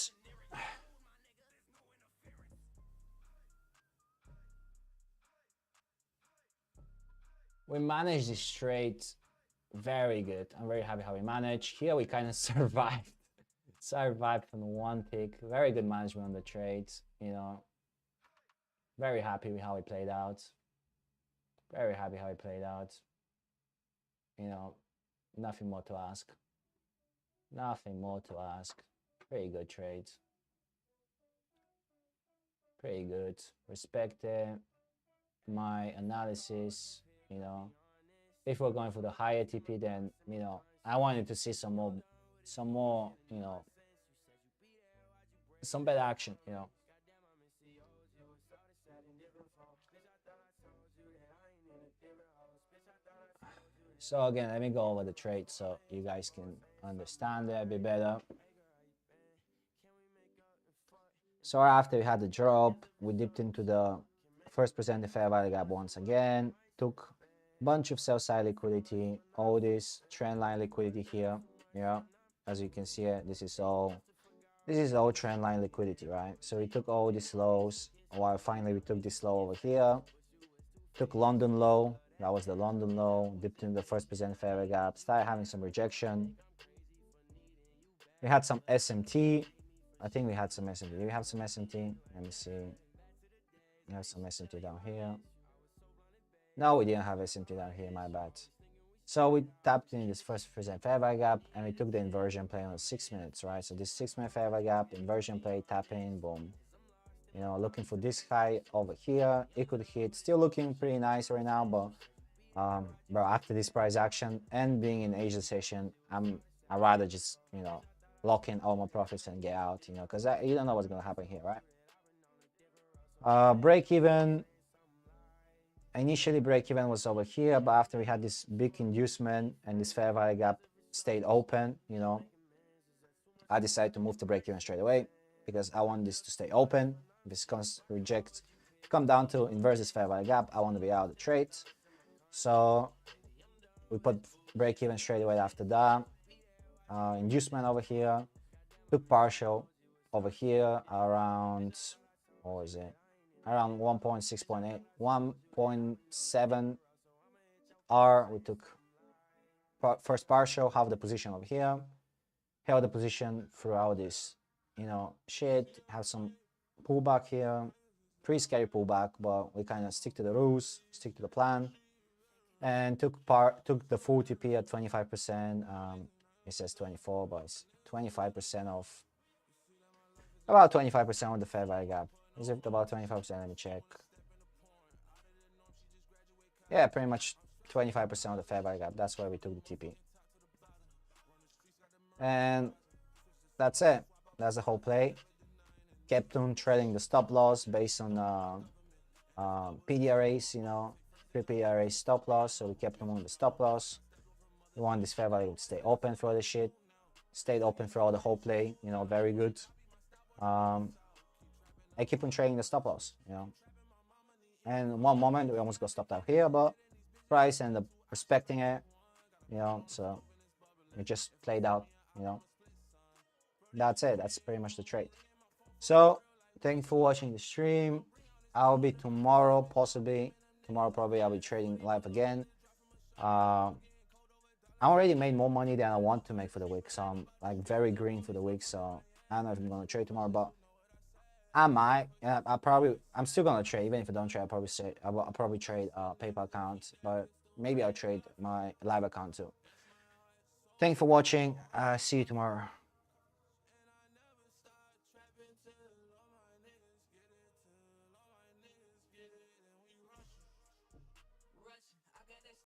We managed this trade very good. I'm very happy how we managed. Here we kind of survived. Survived from one pick. Very good management on the trades, you know. Very happy with how it played out. Very happy how it played out. You know, nothing more to ask. Nothing more to ask. Pretty good trades. Pretty good. Respect my analysis, you know. If we're going for the higher TP, then, you know, I wanted to see some more, you know, some better action, you know. So again, let me go over the trade so you guys can understand it a bit better. So after we had the drop, we dipped into the first presented fair value gap once again, took a bunch of sell side liquidity, all this trend line liquidity here, yeah, as you can see it, this is all trend line liquidity, right? So we took all these lows, while finally we took this low over here, took London low, that was the London low, dipped in the first presented fair value gap, started having some rejection. We had some SMT. I think we had some SMT. Do we have some SMT? Let me see. We have some SMT down here. No, we didn't have SMT down here, my bad. So we tapped in this first present fair value gap and we took the inversion play on 6 minutes, right? So this 6-minute fair value gap, inversion play, tap in, boom. You know, looking for this high over here. It could hit. Still looking pretty nice right now, but after this price action and being in Asia session, I'd rather just, you know, lock in all my profits and get out, you know, because you don't know what's going to happen here, right? Break even. Initially, break even was over here, but after we had this big inducement and this fair value gap stayed open, you know, I decided to move to break even straight away because I want this to stay open. If this comes reject, come down to inverse this fair value gap, I want to be out of the trade. So we put break even straight away after that. Inducement over here, took partial over here around, what was it? Around 1.6.8, 1.7 R. We took first partial, half the position over here, held the position throughout this, you know, shit. Have some pullback here, pretty scary pullback, but we kind of stick to the rules, stick to the plan, and took the full TP at 25%. It says 24, but it's 25% of about 25% of the fair value gap. Is it about 25%? Let me check. Yeah, pretty much 25% of the fair value gap. That's where we took the TP. And that's it. That's the whole play. Kept on trading the stop loss based on PDRAs, you know, pre-PDRA stop loss. So we kept on the stop loss. We want this fair value to stay open for the shit. Stayed open throughout the whole play, you know, very good. I keep on trading the stop loss, you know. And one moment we almost got stopped out here, but price ended up respecting it, you know, so it just played out, you know. That's it. That's pretty much the trade. So thank you for watching the stream. I'll be tomorrow, possibly. Tomorrow probably I'll be trading live again. I already made more money than I want to make for the week, so I'm like very green for the week. So I don't know if I'm gonna trade tomorrow, but I might. Yeah, I'm still gonna trade. Even if I don't trade, I'll probably trade PayPal account, but maybe I'll trade my live account too. Thanks for watching. See you tomorrow.